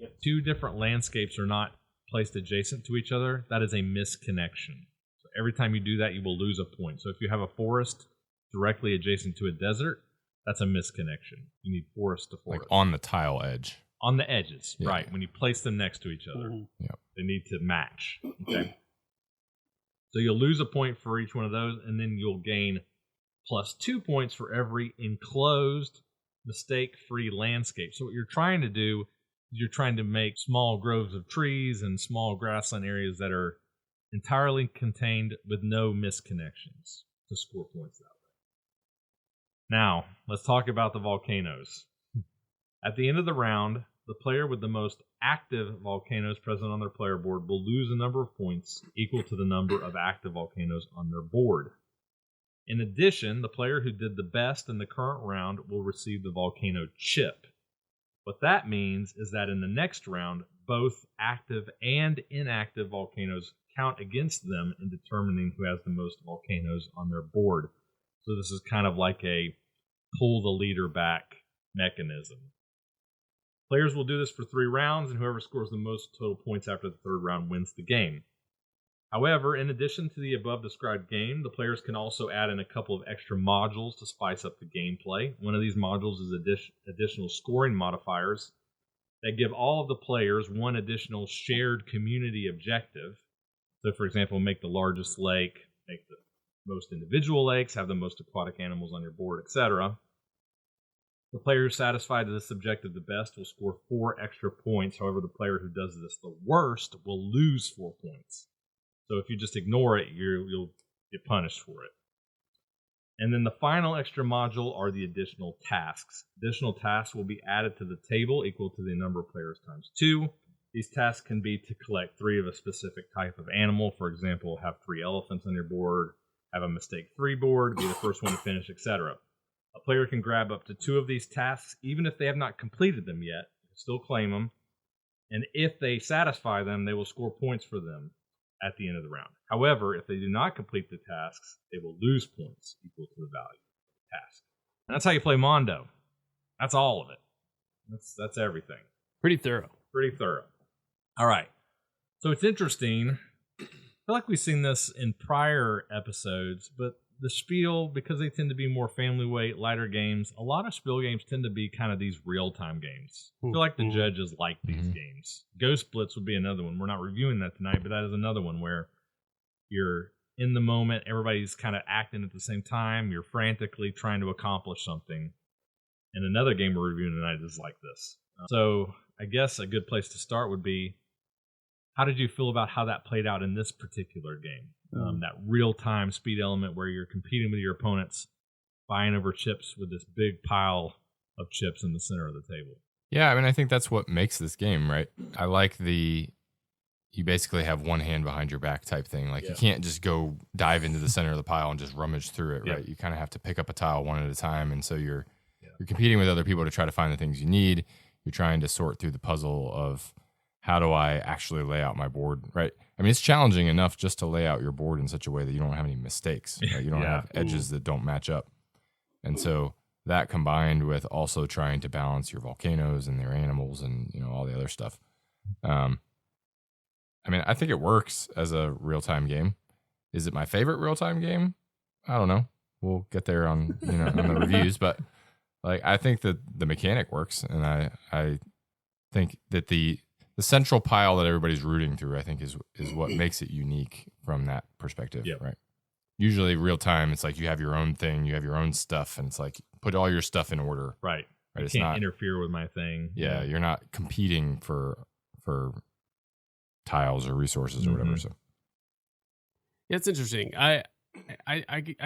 if 2 different landscapes are not placed adjacent to each other, that is a misconnection. So every time you do that, you will lose a point. So if you have a forest directly adjacent to a desert, that's a misconnection. You need forest to forest. Like on the tile edge. On the edges, Yeah. right. When you place them next to each other, Yep. they need to match. Okay. So you'll lose a point for each one of those, and then you'll gain plus 2 points for every enclosed, mistake-free landscape. So what you're trying to do is you're trying to make small groves of trees and small grassland areas that are entirely contained with no misconnections to score points that way. Now, let's talk about the volcanoes. At the end of the round, the player with the most active volcanoes present on their player board will lose a number of points equal to the number of active volcanoes on their board. In addition, the player who did the best in the current round will receive the volcano chip. What that means is that in the next round, both active and inactive volcanoes count against them in determining who has the most volcanoes on their board. So this is kind of like a pull the leader back mechanism. Players will do this for 3 rounds, and whoever scores the most total points after the 3rd round wins the game. However, in addition to the above-described game, the players can also add in a couple of extra modules to spice up the gameplay. One of these modules is additional scoring modifiers that give all of the players one additional shared community objective. So, for example, make the largest lake, make the most individual lakes, have the most aquatic animals on your board, etc. The player who's satisfied with this objective the best will score 4 extra points. However, the player who does this the worst will lose 4 points. So if you just ignore it, you'll get punished for it. And then the final extra module are the additional tasks. Additional tasks will be added to the table equal to the number of players times 2. These tasks can be to collect 3 of a specific type of animal. For example, have 3 elephants on your board, have a mistake-free board, be the first one to finish, etc. A player can grab up to 2 of these tasks, even if they have not completed them yet. Still claim them. And if they satisfy them, they will score points for them. at the end of the round. However, if they do not complete the tasks, they will lose points equal to the value of the task. And that's how you play Mondo. That's all of it. That's everything. Pretty thorough. Pretty thorough. All right. So it's interesting. I feel like we've seen this in prior episodes, but the Spiel, because they tend to be more family weight, lighter games, a lot of Spiel games tend to be kind of these real-time games. I feel like the judges like these games. Ghost Blitz would be another one. We're not reviewing that tonight, but that is another one where you're in the moment, everybody's kind of acting at the same time, you're frantically trying to accomplish something. And another game we're reviewing tonight is like this. So I guess a good place to start would be, how did you feel about how that played out in this particular game? That real-time speed element where you're competing with your opponents, buying over chips with this big pile of chips in the center of the table. Yeah, I mean, I think that's what makes this game, right? I like you basically have one hand behind your back type thing. Like, you can't just go dive into the center of the pile and just rummage through it, right? You kind of have to pick up a tile one at a time, and so you're competing with other people to try to find the things you need. You're trying to sort through the puzzle of, how do I actually lay out my board, right? I mean, it's challenging enough just to lay out your board in such a way that you don't have any mistakes, right? You don't have edges that don't match up. And so that combined with also trying to balance your volcanoes and their animals and, all the other stuff. I mean, I think it works as a real-time game. Is it my favorite real-time game? I don't know. We'll get there on, on the reviews, but like, I think that the mechanic works, and I think that the central pile that everybody's rooting through, I think, is what makes it unique from that perspective, right? Usually real time, it's like you have your own thing, you have your own stuff, and it's like, put all your stuff in order. Right. You can't interfere with my thing. Yeah, you're not competing for tiles or resources or whatever. So yeah, it's interesting. I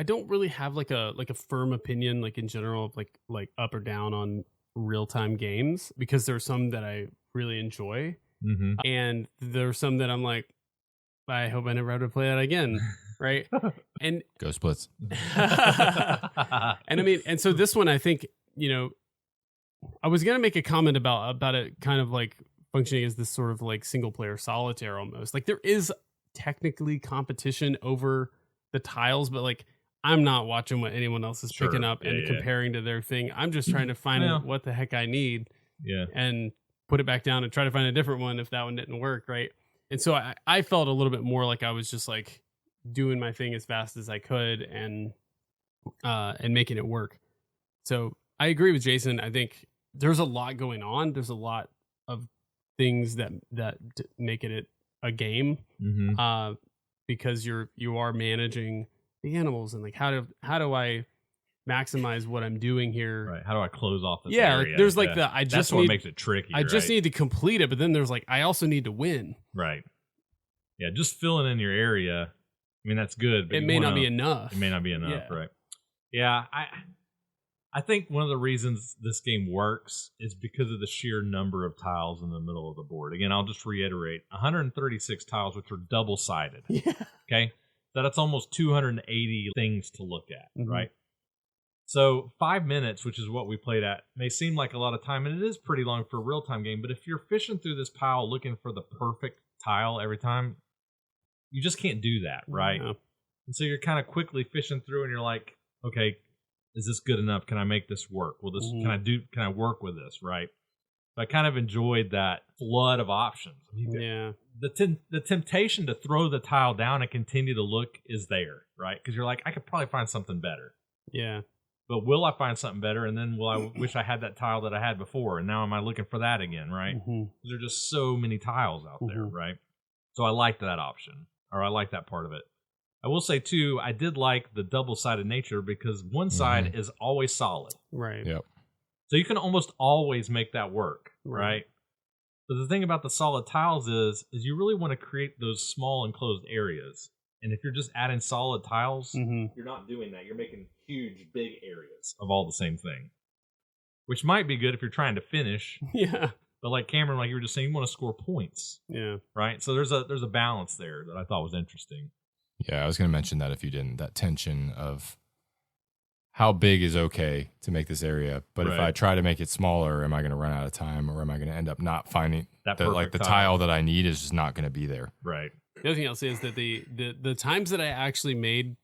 don't really have like a firm opinion, like in general, of like up or down on real time games, because there are some that I really enjoy. And there's some that I'm like, I hope I never have to play that again, right? And Ghost Blitz. And I mean, and so this one, I think, I was gonna make a comment about it kind of like functioning as this sort of like single player solitaire almost. Like, there is technically competition over the tiles, but like, I'm not watching what anyone else is picking up and comparing to their thing. I'm just trying to find what the heck I need. And put it back down and try to find a different one if that one didn't work, right? And so I felt a little bit more like I was just like doing my thing as fast as I could and making it work. So I agree with Jason. I think there's a lot going on. There's a lot of things that make it a game, because you are managing the animals and like how do I maximize what I'm doing here. Right. How do I close off this area? area? Like, there's like that's what makes it tricky. I just need to complete it, but then there's like, I also need to win. Right. Yeah. Just filling in your area. I mean, that's good, but it may not be enough. It may not be enough. Right. Yeah. I think one of the reasons this game works is because of the sheer number of tiles in the middle of the board. Again, I'll just reiterate, 136 tiles, which are double-sided. Yeah. Okay. That's almost 280 things to look at. Right. So 5 minutes, which is what we played at, may seem like a lot of time, and it is pretty long for a real-time game, but if you're fishing through this pile looking for the perfect tile every time, you just can't do that, right? Yeah. And so you're kind of quickly fishing through, and you're like, okay, is this good enough? Can I make this work? Can I work with this, right? So I kind of enjoyed that flood of options. The temptation to throw the tile down and continue to look is there, right? Because you're like, I could probably find something better. Yeah. But will I find something better? And then will I wish I had that tile that I had before? And now am I looking for that again, right? There are just so many tiles out there, right? So I liked that option, or I like that part of it. I will say, too, I did like the double-sided nature because one side is always solid. Right. Yep. So you can almost always make that work, right? But the thing about the solid tiles is you really want to create those small enclosed areas. And if you're just adding solid tiles, you're not doing that. You're making huge, big areas of all the same thing, which might be good if you're trying to finish. Yeah. But like Cameron, like you were just saying, you want to score points. Yeah. Right? So there's a balance there that I thought was interesting. Yeah, I was going to mention that if you didn't, that tension of how big is okay to make this area, but if I try to make it smaller, am I going to run out of time, or am I going to end up not finding that like the tile that I need is just not going to be there. Right. The other thing I'll say is that the times that I actually made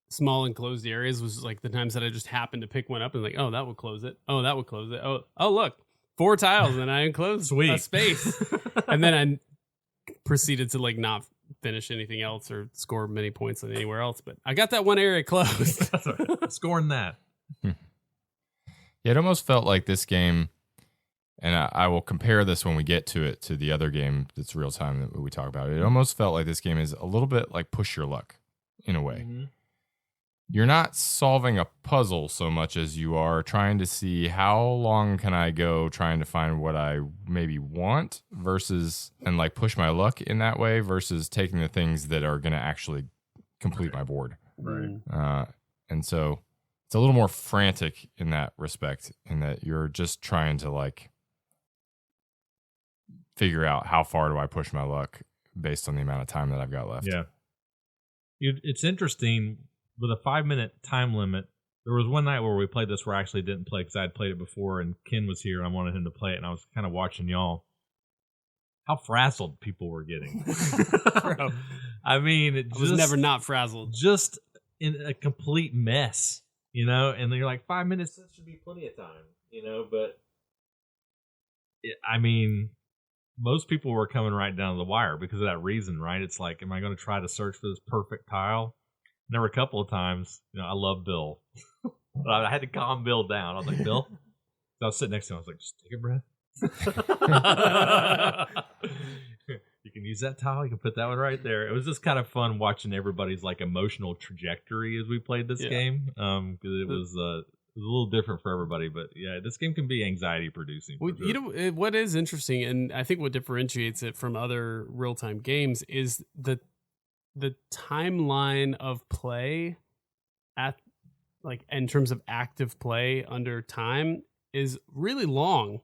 small enclosed areas was like the times that I just happened to pick one up and like, oh, that would close it. Oh, that would close it. Oh, look, 4 tiles, and I enclosed a space. And then I proceeded to like not finish anything else or score many points on anywhere else. But I got that one area closed. That's right. Scoring that. Yeah, it almost felt like this game, and I will compare this when we get to it to the other game that's real time that we talk about. It almost felt like this game is a little bit like Push Your Luck in a way. Mm-hmm. You're not solving a puzzle so much as you are trying to see how long can I go trying to find what I maybe want versus, and like push my luck in that way versus taking the things that are going to actually complete my board. Right. And so it's a little more frantic in that respect, in that you're just trying to like figure out how far do I push my luck based on the amount of time that I've got left. Yeah. It's interesting. With a 5-minute time limit, there was one night where we played this where I actually didn't play because I had played it before and Ken was here and I wanted him to play it, and I was kind of watching y'all. How frazzled people were getting. Bro, I mean, it was never not frazzled. Just in a complete mess, you know? And then you're like, 5 minutes, that should be plenty of time, you know? But, I mean, most people were coming right down to the wire because of that reason, right? It's like, am I going to try to search for this perfect tile? And there were a couple of times, you know, I love Bill. But I had to calm Bill down. I was like, Bill? So I was sitting next to him. I was like, just take a breath. You can use that tile. You can put that one right there. It was just kind of fun watching everybody's like emotional trajectory as we played this game. Because it was a little different for everybody. But yeah, this game can be anxiety producing. Well, sure. You know, what is interesting, and I think what differentiates it from other real-time games is the timeline of play at like in terms of active play under time is really long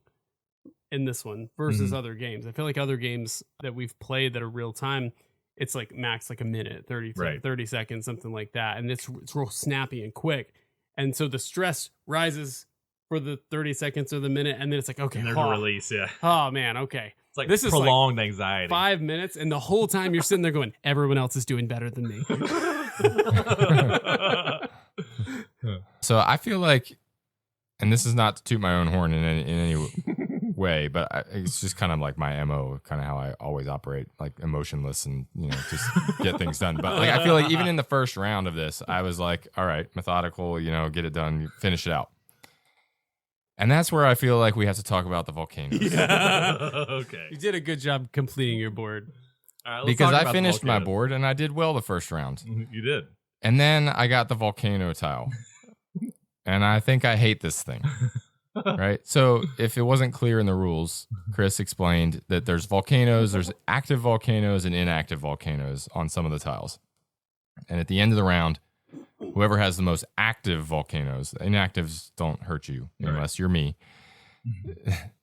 in this one versus other games. I feel like other games that we've played that are real time, it's like max like a minute, 30 seconds, something like that. And it's real snappy and quick. And so the stress rises for the 30 seconds or the minute. And then it's like, okay, and there's a release. Yeah. Oh man. Okay. It's like this prolonged is like anxiety. 5 minutes, and the whole time you're sitting there going, everyone else is doing better than me. So I feel like, and this is not to toot my own horn in any way, but it's just kind of like my MO, kind of how I always operate, like emotionless and, you know, just get things done. But like, I feel like even in the first round of this, I was like, all right, methodical, you know, get it done, finish it out. And that's where I feel like we have to talk about the volcanoes. Yeah. Okay. You did a good job completing your board. All right, because I finished my board and I did well the first round. You did. And then I got the volcano tile. And I think I hate this thing. Right? So if it wasn't clear in the rules, Chris explained that there's volcanoes, there's active volcanoes and inactive volcanoes on some of the tiles. And at the end of the round, whoever has the most active volcanoes, inactives don't hurt you unless you're me.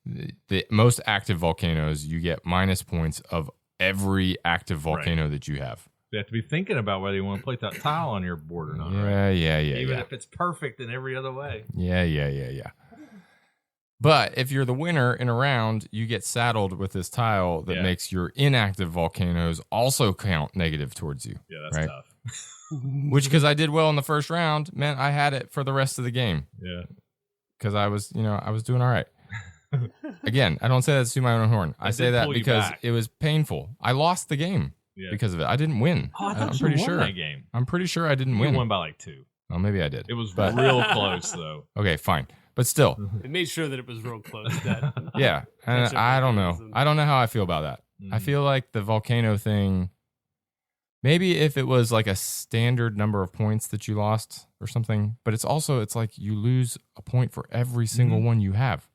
The most active volcanoes, you get minus points of every active volcano that you have. You have to be thinking about whether you want to play that tile on your board or not. Yeah. Even if it's perfect in every other way. Yeah. But if you're the winner in a round, you get saddled with this tile that makes your inactive volcanoes also count negative towards you. Yeah, that's tough. Which, because I did well in the first round, meant I had it for the rest of the game. Yeah. Because I was doing all right. Again, I don't say that to my own horn. I say that because it was painful. I lost the game because of it. I didn't win. Oh, I'm pretty sure that game. I'm pretty sure I didn't win. You won by like 2. Well, maybe I did. It was real close, though. Okay, fine. But still. It made sure that it was real close. Yeah. And I don't know. I don't know how I feel about that. I feel like the volcano thing, maybe if it was like a standard number of points that you lost or something, but it's like you lose a point for every single one you have.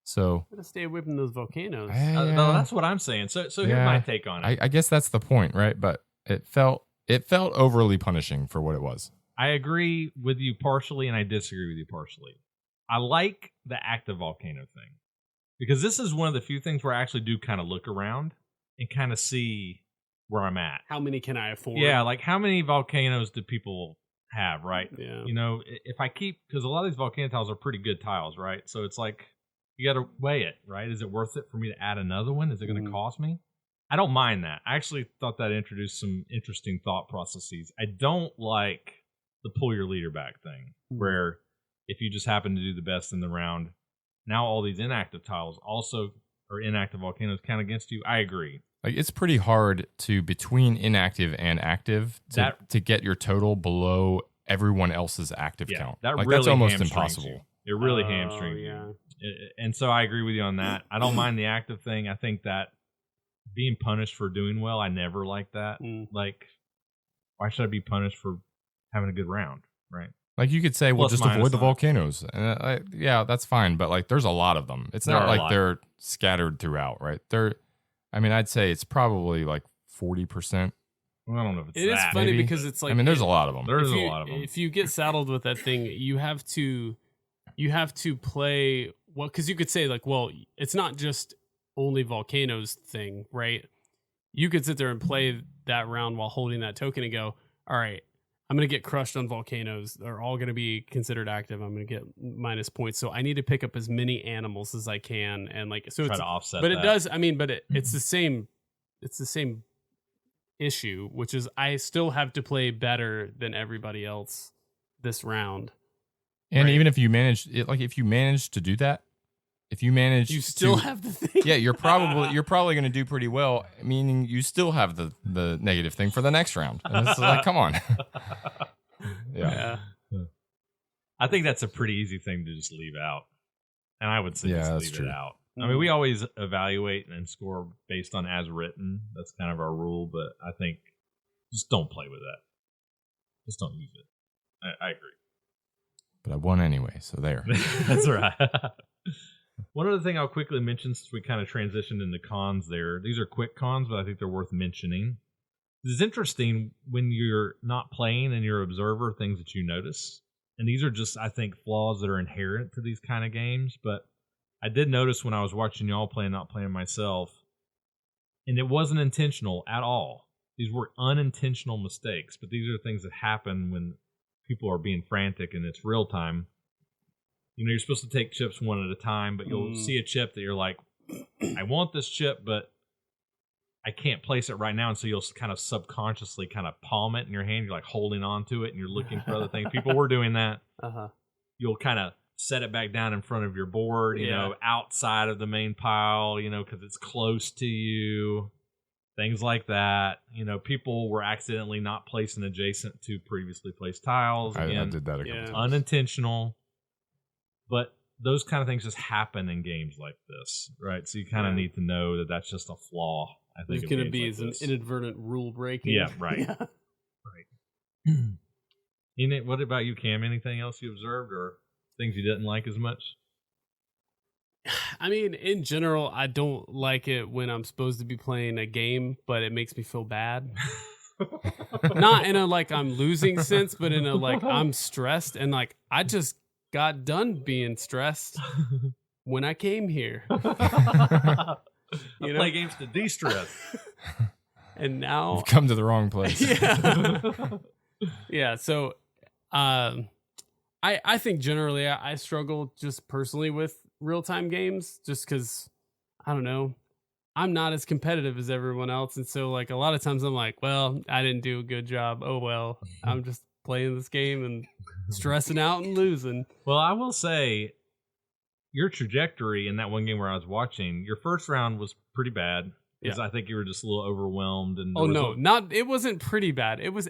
So gotta stay away from those volcanoes. No, that's what I'm saying. So here's my take on it. I guess that's the point, right? But it felt overly punishing for what it was. I agree with you partially, and I disagree with you partially. I like the active volcano thing because this is one of the few things where I actually do kind of look around and kind of see where I'm at. How many can I afford? Yeah, like how many volcanoes do people have, right? Yeah. You know, if I keep, because a lot of these volcano tiles are pretty good tiles, right? So it's like, you got to weigh it, right? Is it worth it for me to add another one? Is it going to cost me? I don't mind that. I actually thought that introduced some interesting thought processes. I don't like the pull your leader back thing, where if you just happen to do the best in the round, now all these inactive tiles also, or inactive volcanoes, count against you. I agree. Like, it's pretty hard to, between inactive and active, to get your total below everyone else's active count. That like, really that's almost impossible. It really hamstrings you. And so I agree with you on that. I don't mind the active thing. I think that being punished for doing well, I never like that. Like, why should I be punished for having a good round, right? Like, you could say, well, just avoid the volcanoes. And yeah, that's fine. But like, there's a lot of them. It's not like they're scattered throughout, right? I'd say it's probably like 40%. Well, I don't know if it's It is funny maybe. because it's like, I mean, there's a lot of them. There's a lot of them. If you get saddled with that thing, you have to play, well, because you could say like, well, it's not just only volcanoes thing, right? You could sit there and play that round while holding that token and go, all right, I'm going to get crushed on volcanoes. They're all going to be considered active. I'm going to get minus points. So I need to pick up as many animals as I can. And like, so try to offset but that. it does, I mean, but it's the same issue, which is I still have to play better than everybody else this round. And even if you manage to do that, you still have the thing. Yeah, you're probably going to do pretty well, meaning you still have the negative thing for the next round. And it's like, come on. Yeah. I think that's a pretty easy thing to just leave out. And I would say just leave it out. Mm-hmm. I mean, we always evaluate and score based on as written. That's kind of our rule, but I think just don't play with that. Just don't use it. I agree. But I won anyway, so there. That's right. One other thing I'll quickly mention, since we kind of transitioned into cons there. These are quick cons, but I think they're worth mentioning. This is interesting when you're not playing and you're an observer, things that you notice. And these are just, I think, flaws that are inherent to these kind of games. But I did notice when I was watching y'all play and not playing myself, and it wasn't intentional at all. These were unintentional mistakes, but these are things that happen when people are being frantic and it's real time. You know, you're supposed to take chips one at a time, but you'll see a chip that you're like, I want this chip, but I can't place it right now. And so you'll kind of subconsciously kind of palm it in your hand. You're like holding on to it and you're looking for other things. People were doing that. You'll kind of set it back down in front of your board, you know, outside of the main pile, you know, because it's close to you. Things like that. You know, people were accidentally not placing adjacent to previously placed tiles. I did that a couple times. Unintentional. But those kind of things just happen in games like this, right? So you kind of need to know that that's just a flaw. I think it's going to be an inadvertent rule breaking. Yeah, right. Right. What about you, Cam? Anything else you observed or things you didn't like as much? I mean, in general, I don't like it when I'm supposed to be playing a game, but it makes me feel bad. Not in a like I'm losing sense, but in a like I'm stressed and like I just got done being stressed when I came here. I play games to de-stress. And now you've come to the wrong place. Yeah. So I think generally I struggle just personally with real-time games just because, I don't know, I'm not as competitive as everyone else. And so like a lot of times I'm like, well, I didn't do a good job. Oh, well, I'm just playing this game and stressing out and losing. Well, I will say your trajectory in that one game where I was watching, your first round was pretty bad because I think you were just a little overwhelmed. And it wasn't pretty bad. It was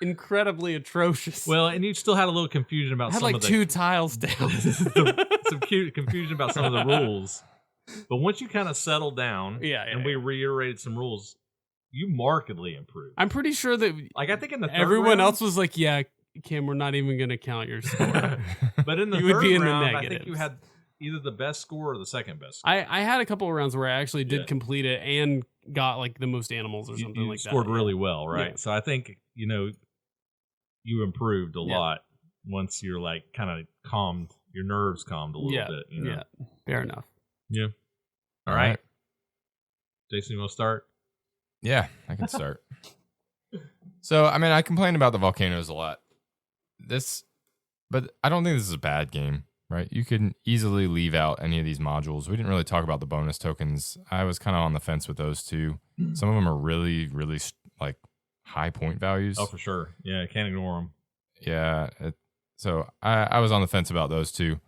incredibly atrocious. Well, and you still had a little confusion about some of the 2 tiles down. some confusion about some of the rules. But once you kind of settled down and we reiterated some rules, you markedly improved. I'm pretty sure that like I think in the third everyone round, else was like, yeah, Kim, we're not even going to count your score. But in the you third would be in round, the I think you had either the best score or the second best score. I had a couple of rounds where I actually did complete it and got like the most animals or something like that. You scored really well, right? Yeah. So I think, you improved a lot once you're like kind of calmed, your nerves calmed a little bit. Yeah, fair enough. Yeah. All right. Jason, you want to start? Yeah, I can start. So, I mean, I complained about the volcanoes a lot. But I don't think this is a bad game. right? You can easily leave out any of these modules. We didn't really talk about the bonus tokens. I was kind of on the fence with those too. Some of them are really, really like high point values. Oh, for sure. Yeah, can't ignore them. Yeah. So I was on the fence about those too.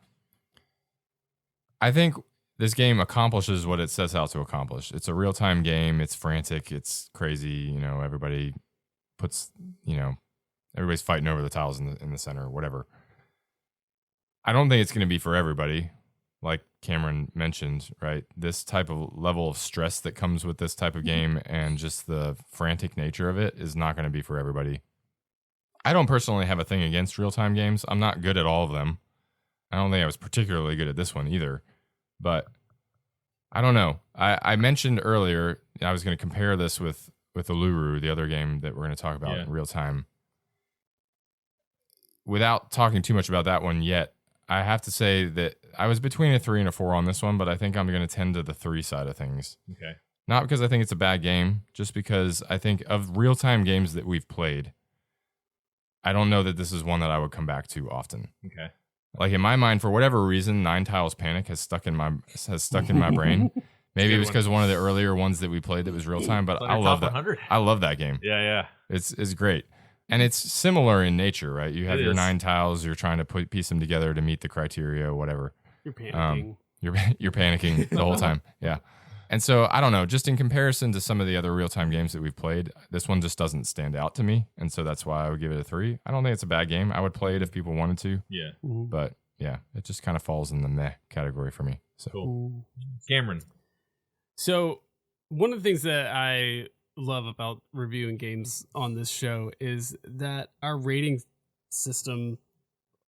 I think this game accomplishes what it sets out to accomplish. It's a real-time game. It's frantic. It's crazy. Everybody everybody's fighting over the tiles in the center, whatever. I don't think it's going to be for everybody, like Cameron mentioned, right? This type of level of stress that comes with this type of game and just the frantic nature of it is not going to be for everybody. I don't personally have a thing against real-time games. I'm not good at all of them. I don't think I was particularly good at this one either. But I don't know. I mentioned earlier I was going to compare this with Uluru, the other game that we're going to talk about in real time. Without talking too much about that one yet, I have to say that I was between a 3 and a 4 on this one, but I think I'm going to tend to the 3 side of things. Okay. Not because I think it's a bad game, just because I think of real-time games that we've played, I don't know that this is one that I would come back to often. Okay. Like in my mind, for whatever reason, 9 Tiles Panic has stuck in my brain. Maybe it was because one of the earlier ones that we played that was real time, but I love that. 100. I love that game. Yeah. It's great, and it's similar in nature, right? You have your 9 tiles. You're trying to piece them together to meet the criteria, whatever. You're panicking. You're panicking the whole time. Yeah. And so I don't know, just in comparison to some of the other real-time games that we've played, this one just doesn't stand out to me. And so that's why I would give it a 3. I don't think it's a bad game. I would play it if people wanted to. Yeah. But yeah, it just kind of falls in the meh category for me. So cool. Cameron. So one of the things that I love about reviewing games on this show is that our rating system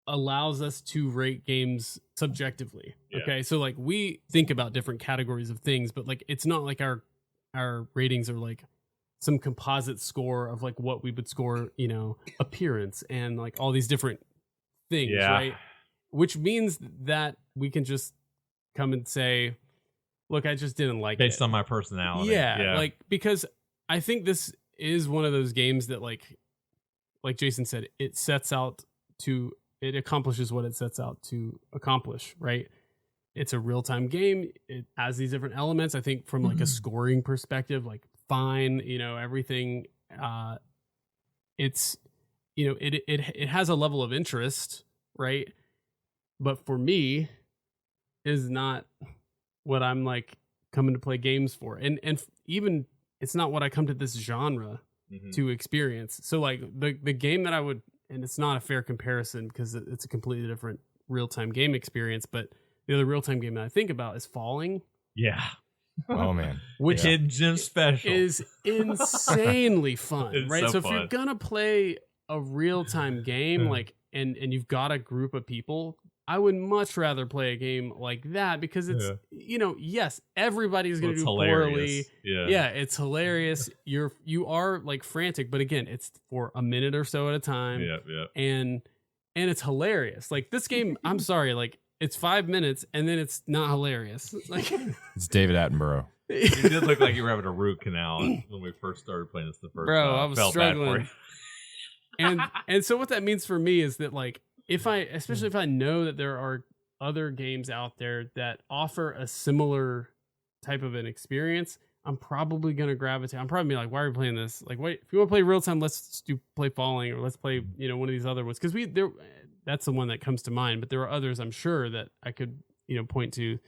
allows us to rate games subjectively. Yeah. Okay. So like we think about different categories of things, but like it's not like our ratings are like some composite score of like what we would score, appearance and like all these different things, right? Which means that we can just come and say, look, I just didn't like it. Based on my personality. Yeah. Like, because I think this is one of those games that like Jason said, it accomplishes what it sets out to accomplish, right? It's a real-time game. It has these different elements. I think from like a scoring perspective, like fine, everything. It's, it has a level of interest, right? But for me, is not what I'm like coming to play games for, and even it's not what I come to this genre to experience. So like the game that I would. And it's not a fair comparison because it's a completely different real-time game experience. But the other real-time game that I think about is Falling. Yeah. Oh, man. Which Gym special is insanely fun, It's right? So fun. if you're going to play a real-time game, like, and you've got a group of people, I would much rather play a game like that because it's, yes, everybody's going to do poorly. Yeah, it's hilarious. You are like frantic, but again, it's for a minute or so at a time. Yeah. And it's hilarious. Like this game, I'm sorry, like it's 5 minutes and then it's not hilarious. Like it's David Attenborough. You did look like you were having a root canal when we first started playing this the first time. I was struggling. And so what that means for me is that like, especially if I know that there are other games out there that offer a similar type of an experience, I'm probably going to gravitate. I'm probably like, why are we playing this? Like, wait, if you want to play real time, let's play Falling or let's play, one of these other ones. Cause that's the one that comes to mind, but there are others I'm sure that I could, point to,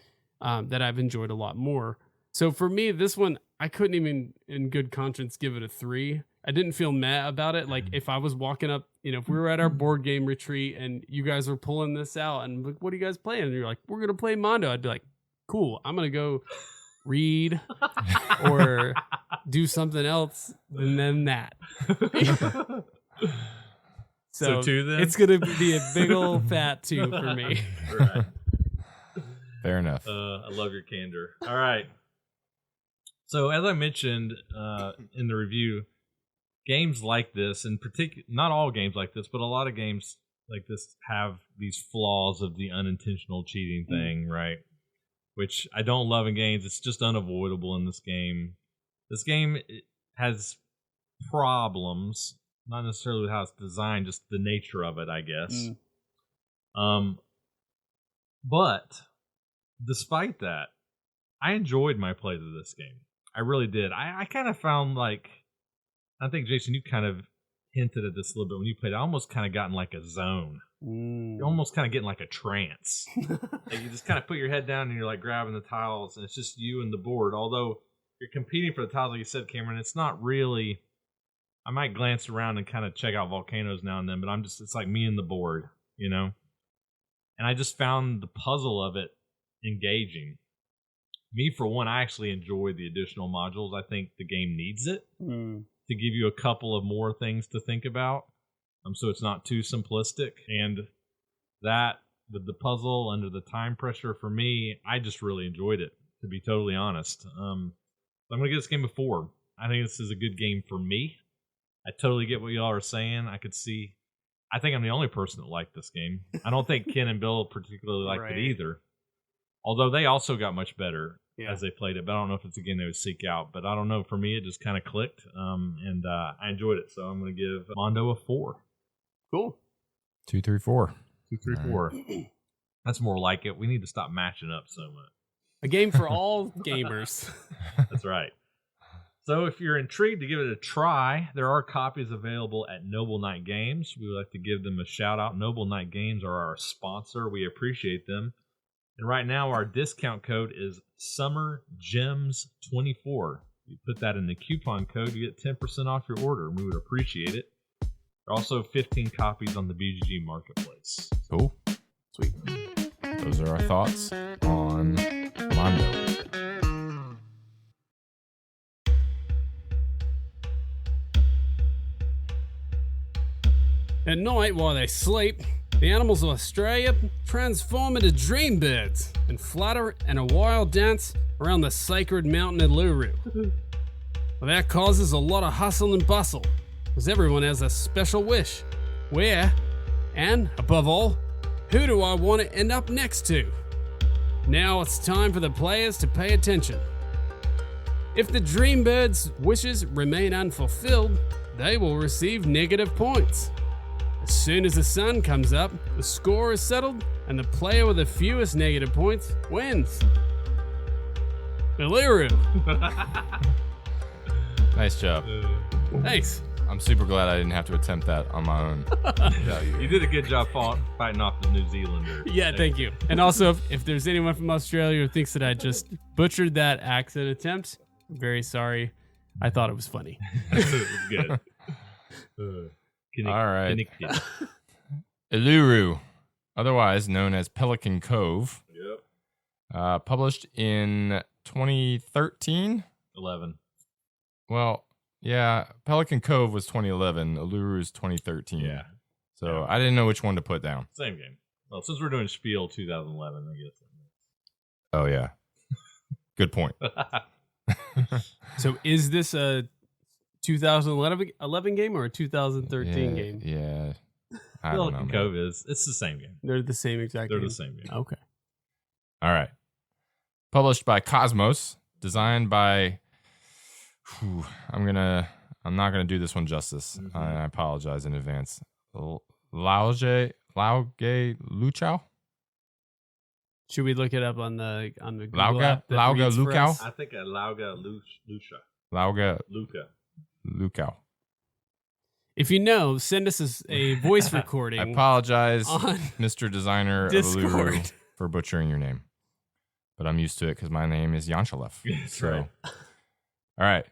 that I've enjoyed a lot more. So for me, this one, I couldn't even in good conscience give it a 3. I didn't feel meh about it. Like if I was walking up, if we were at our board game retreat and you guys were pulling this out and like, what are you guys playing? And you're like, we're going to play Mondo. I'd be like, cool. I'm going to go read or do something else and then that. So 2 then? It's going to be a big old fat 2 for me. Right. Fair enough. I love your candor. All right. So as I mentioned in the review, games like this, in particular, not all games like this, but a lot of games like this have these flaws of the unintentional cheating thing, right? Which I don't love in games. It's just unavoidable in this game. This game has problems, not necessarily with how it's designed, just the nature of it, I guess. But despite that, I enjoyed my plays of this game. I really did. I kind of found like, I think, Jason, you kind of hinted at this a little bit when you played. I almost kind of got in like a zone. You're almost kind of getting like a trance. Like you just kind of put your head down and you're like grabbing the tiles, and it's just you and the board. Although you're competing for the tiles, like you said, Cameron, it's not really. I might glance around and kind of check out volcanoes now and then, but it's like me and the board, you know? And I just found the puzzle of it engaging. Me, for one, I actually enjoy the additional modules. I think the game needs it to give you a couple of more things to think about. So it's not too simplistic. And that, with the puzzle under the time pressure, for me, I just really enjoyed it, to be totally honest. So I'm going to give this game a 4. I think this is a good game for me. I totally get what y'all are saying. I think I'm the only person that liked this game. I don't think Ken and Bill particularly liked it either. Although they also got much better as they played it. But I don't know if it's a game they would seek out. But I don't know. For me, it just kind of clicked. And I enjoyed it. So I'm going to give Mondo a 4. Cool. 2, 3, 4. 2, 3, 4. That's more like it. We need to stop matching up so much. A game for all gamers. That's right. So if you're intrigued to give it a try, there are copies available at Noble Knight Games. We would like to give them a shout out. Noble Knight Games are our sponsor. We appreciate them. And right now our discount code is SummerGems24. You put that in the coupon code, you get 10% off your order, and we would appreciate it. There are also 15 copies on the BGG Marketplace. Cool. Sweet. Those are our thoughts on Mondo. At night, while they sleep, the animals of Australia transform into dream birds and flutter in a wild dance around the sacred mountain at Uluru. Well, that causes a lot of hustle and bustle, because everyone has a special wish. Where, and above all, who do I want to end up next to? Now it's time for the players to pay attention. If the dream bird's wishes remain unfulfilled, they will receive negative points. As soon as the sun comes up, the score is settled, and the player with the fewest negative points wins. Uluru. Nice job. Thanks. I'm super glad I didn't have to attempt that on my own. You did a good job fighting off the New Zealander. Yeah, thank you. And also, if there's anyone from Australia who thinks that I just butchered that accent attempt, I'm very sorry. I thought it was funny. It was good. All right. Uluru, otherwise known as Pelican Cove. Yep. Published in 2013? 11. Well, yeah, Pelican Cove was 2011. Uluru is 2013. Yeah. So I didn't know which one to put down. Same game. Well, since we're doing Spiel 2011, I guess. Oh, yeah. Good point. So is this a 2011 game or a 2013 game? Yeah. I don't know. Pelican Cove is. It's the same game. They're the same exact They're game? the same game. Okay. All right. Published by Cosmos. Designed by... I'm not gonna do this one justice. Mm-hmm. I apologize in advance. Lauge Luchao? Should we look it up on the Google Lauga app that reads for Lukau? us? I think Lauga Lucha. Lauga Luca. Lukau. If you know, send us a voice recording. I apologize, on Mr. Designer Discord. of Uluru, for butchering your name. But I'm used to it because my name is Yanchuleff. That's right. All right.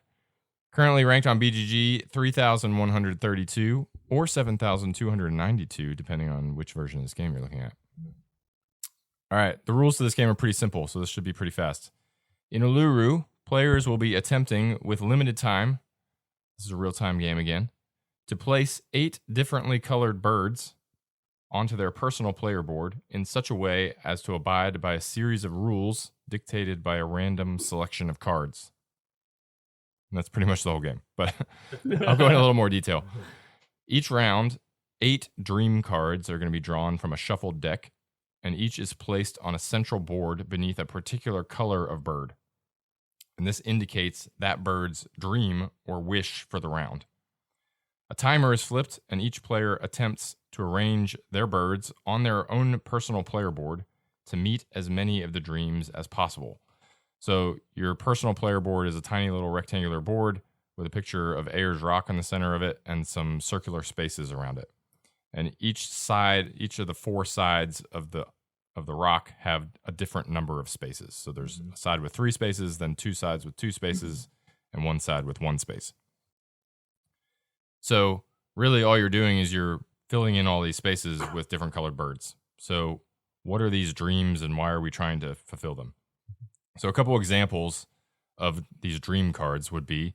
Currently ranked on BGG 3,132 or 7,292, depending on which version of this game you're looking at. All right. The rules to this game are pretty simple, so this should be pretty fast. In Uluru, players will be attempting, with limited time, this is a real-time game again, to place 8 differently colored birds onto their personal player board in such a way as to abide by a series of rules dictated by a random selection of cards. And that's pretty much the whole game, but I'll go into a little more detail. Each round, 8 dream cards are going to be drawn from a shuffled deck, and each is placed on a central board beneath a particular color of bird. And this indicates that bird's dream or wish for the round. A timer is flipped, and each player attempts to arrange their birds on their own personal player board to meet as many of the dreams as possible. So your personal player board is a tiny little rectangular board with a picture of Ayers Rock in the center of it and some circular spaces around it. And each of the 4 sides of the rock have a different number of spaces. So there's a side with 3 spaces, then 2 sides with 2 spaces, and 1 side with 1 space. So really all you're doing is you're filling in all these spaces with different colored birds. So what are these dreams and why are we trying to fulfill them? So a couple examples of these dream cards would be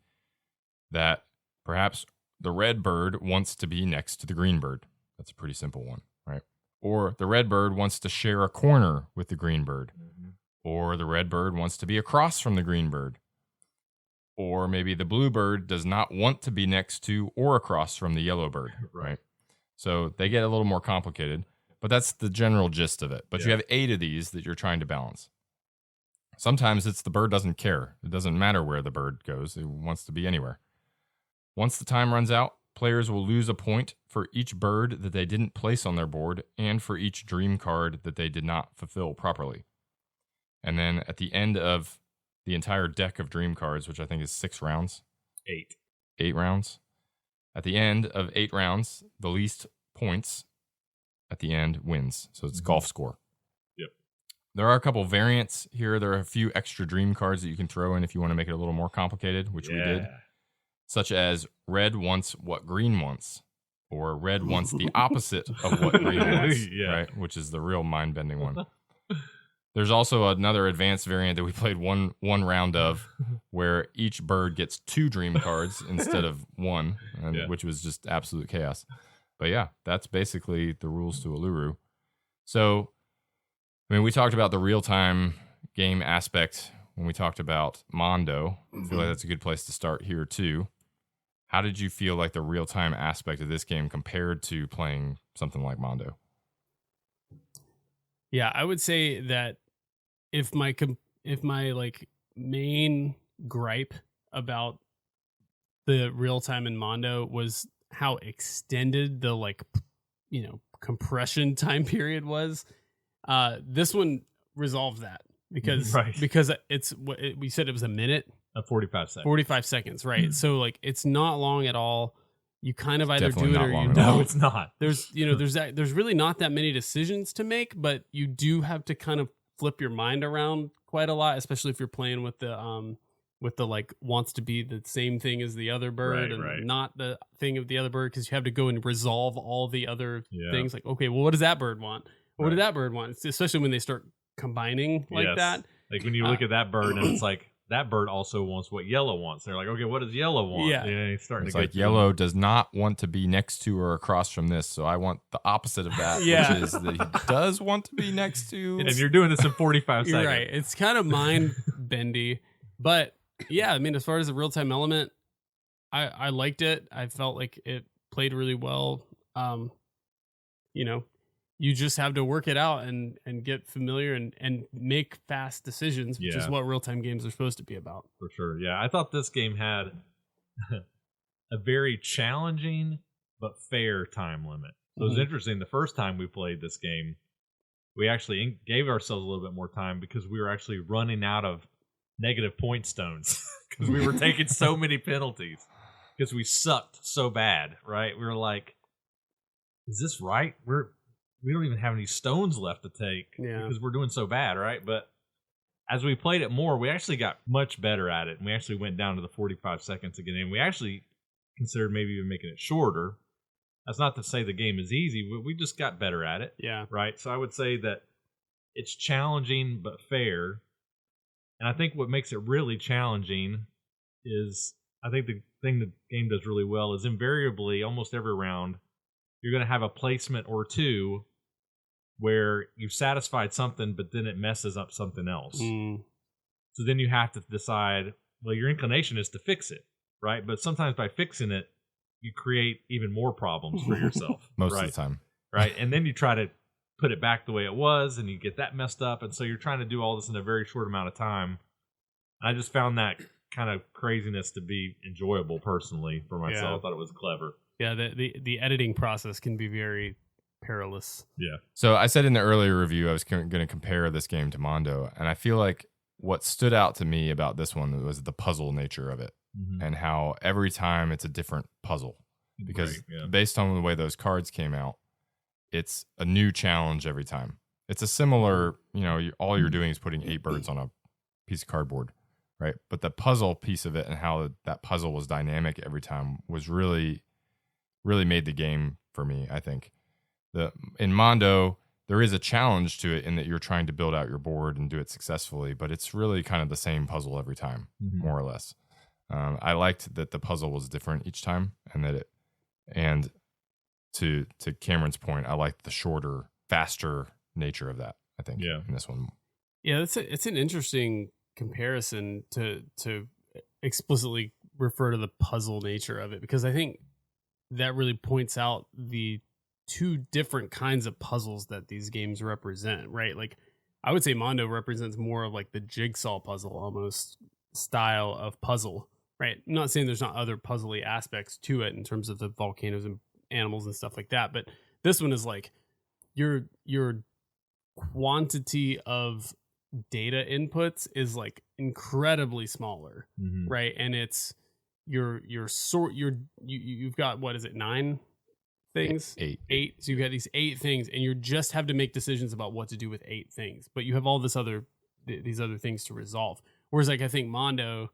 that perhaps the red bird wants to be next to the green bird. That's a pretty simple one, right? Or the red bird wants to share a corner with the green bird. Or the red bird wants to be across from the green bird. Or maybe the blue bird does not want to be next to or across from the yellow bird, right? So they get a little more complicated, but that's the general gist of it. But you have 8 of these that you're trying to balance. Sometimes it's the bird doesn't care. It doesn't matter where the bird goes. It wants to be anywhere. Once the time runs out, players will lose a point for each bird that they didn't place on their board and for each dream card that they did not fulfill properly. And then at the end of the entire deck of dream cards, which I think is 6 rounds. 8 rounds. At the end of 8 rounds, the least points at the end wins. So it's golf score. Yep. There are a couple variants here. There are a few extra dream cards that you can throw in if you want to make it a little more complicated, which we did. Such as red wants what green wants, or red wants the opposite of what green wants, right? Which is the real mind-bending one. There's also another advanced variant that we played one round of, where each bird gets 2 dream cards instead of 1, which was just absolute chaos. But yeah, that's basically the rules to Uluru. So, I mean, we talked about the real-time game aspect when we talked about Mondo. I feel like that's a good place to start here too. How did you feel like the real-time aspect of this game compared to playing something like Mondo? Yeah, I would say that if my like main gripe about the real-time in Mondo was how extended the compression time period was, this one resolved that because we said it was a minute. 45 seconds. 45 seconds, right? So like it's not long at all. You kind of either do it or you don't. No, it's not. There's really not that many decisions to make, but you do have to kind of flip your mind around quite a lot, especially if you're playing with the like wants to be the same thing as the other bird not the thing of the other bird, because you have to go and resolve all the other things. Like, okay, well, what does that bird want? What did that bird want? It's especially when they start combining like that. Like when you look at that bird and it's like, that bird also wants what yellow wants. They're like, okay, what does yellow want? Yeah, it's starting it's to like yellow does not want to be next to or across from this, so I want the opposite of that, which is that he does want to be next to. And you're doing this in 45 seconds. You're right. It's kind of mind bendy, but yeah, I mean, as far as the real time element, I liked it. I felt like it played really well. You just have to work it out and get familiar and make fast decisions, which is what real-time games are supposed to be about. For sure. Yeah, I thought this game had a very challenging but fair time limit. So it was interesting. The first time we played this game, we actually gave ourselves a little bit more time because we were actually running out of negative point stones because we were taking so many penalties because we sucked so bad, right? We were like, is this right? We don't even have any stones left to take because we're doing so bad, right? But as we played it more, we actually got much better at it. And we actually went down to the 45 seconds again. And we actually considered maybe even making it shorter. That's not to say the game is easy, but we just got better at it. Yeah. Right? So I would say that it's challenging but fair. And I think what makes it really challenging is, I think the thing the game does really well is invariably, almost every round, you're going to have a placement or two where you've satisfied something, but then it messes up something else. So then you have to decide, well, your inclination is to fix it, right? But sometimes by fixing it, you create even more problems for yourself. Most of the time. Right? And then you try to put it back the way it was, and you get that messed up. And so you're trying to do all this in a very short amount of time. I just found that kind of craziness to be enjoyable personally for myself. I thought it was clever. Yeah, the editing process can be very perilous. Yeah. So I said in the earlier review I was going to compare this game to Mondo, and I feel like what stood out to me about this one was the puzzle nature of it, and how every time it's a different puzzle. Because based on the way those cards came out, it's a new challenge every time. It's a similar, all you're doing is putting 8 birds on a piece of cardboard, right? But the puzzle piece of it and how that puzzle was dynamic every time was really, really made the game for me, I think. In Mondo, there is a challenge to it in that you're trying to build out your board and do it successfully, but it's really kind of the same puzzle every time, more or less. I liked that the puzzle was different each time, and to Cameron's point, I liked the shorter, faster nature of that, I think, in this one. Yeah, it's an interesting comparison to explicitly refer to the puzzle nature of it, because I think that really points out the 2 different kinds of puzzles that these games represent, right? Like, I would say Mondo represents more of like the jigsaw puzzle almost style of puzzle, right? I'm not saying there's not other puzzly aspects to it in terms of the volcanoes and animals and stuff like that, but this one is like your quantity of data inputs is like incredibly smaller, right? And it's you've got, what is it, 9 things? 8. So you've got these 8 things, and you just have to make decisions about what to do with 8 things, but you have all these other things to resolve. Whereas, like, I think Mondo,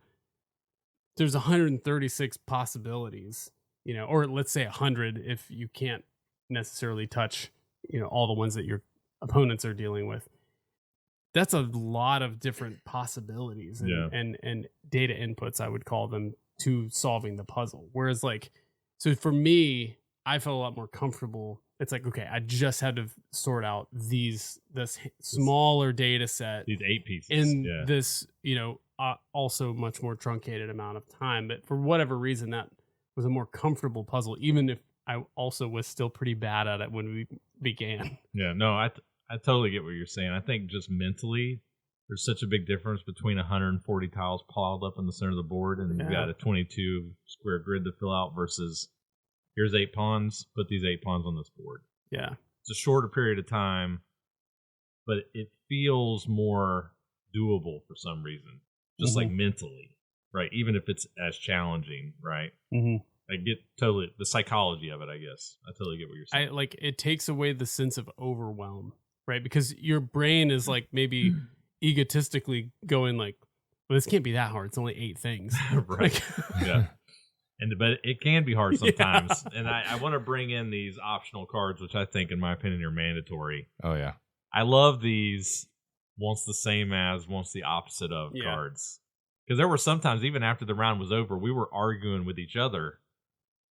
there's 136 possibilities, or let's say 100 if you can't necessarily touch, all the ones that your opponents are dealing with. That's a lot of different possibilities and data inputs, I would call them, to solving the puzzle. Whereas, like, so for me, I felt a lot more comfortable. It's like, okay, I just had to sort out this smaller data set, these 8 pieces in this, also much more truncated amount of time. But for whatever reason, that was a more comfortable puzzle, even if I also was still pretty bad at it when we began. Yeah, no, I totally get what you're saying. I think just mentally, there's such a big difference between 140 tiles piled up in the center of the board, and you've got a 22 square grid to fill out versus here's 8 pawns, put these 8 pawns on this board. Yeah. It's a shorter period of time, but it feels more doable for some reason, just like mentally, right? Even if it's as challenging, right? I get totally the psychology of it, I guess. I totally get what you're saying. It takes away the sense of overwhelm, right? Because your brain is like maybe egotistically going like, well, this can't be that hard. It's only 8 things. Right. Yeah. But it can be hard sometimes. And I want to bring in these optional cards, which I think, in my opinion, are mandatory. Oh, yeah. I love these once the same as, once the opposite of cards. Because there were sometimes, even after the round was over, we were arguing with each other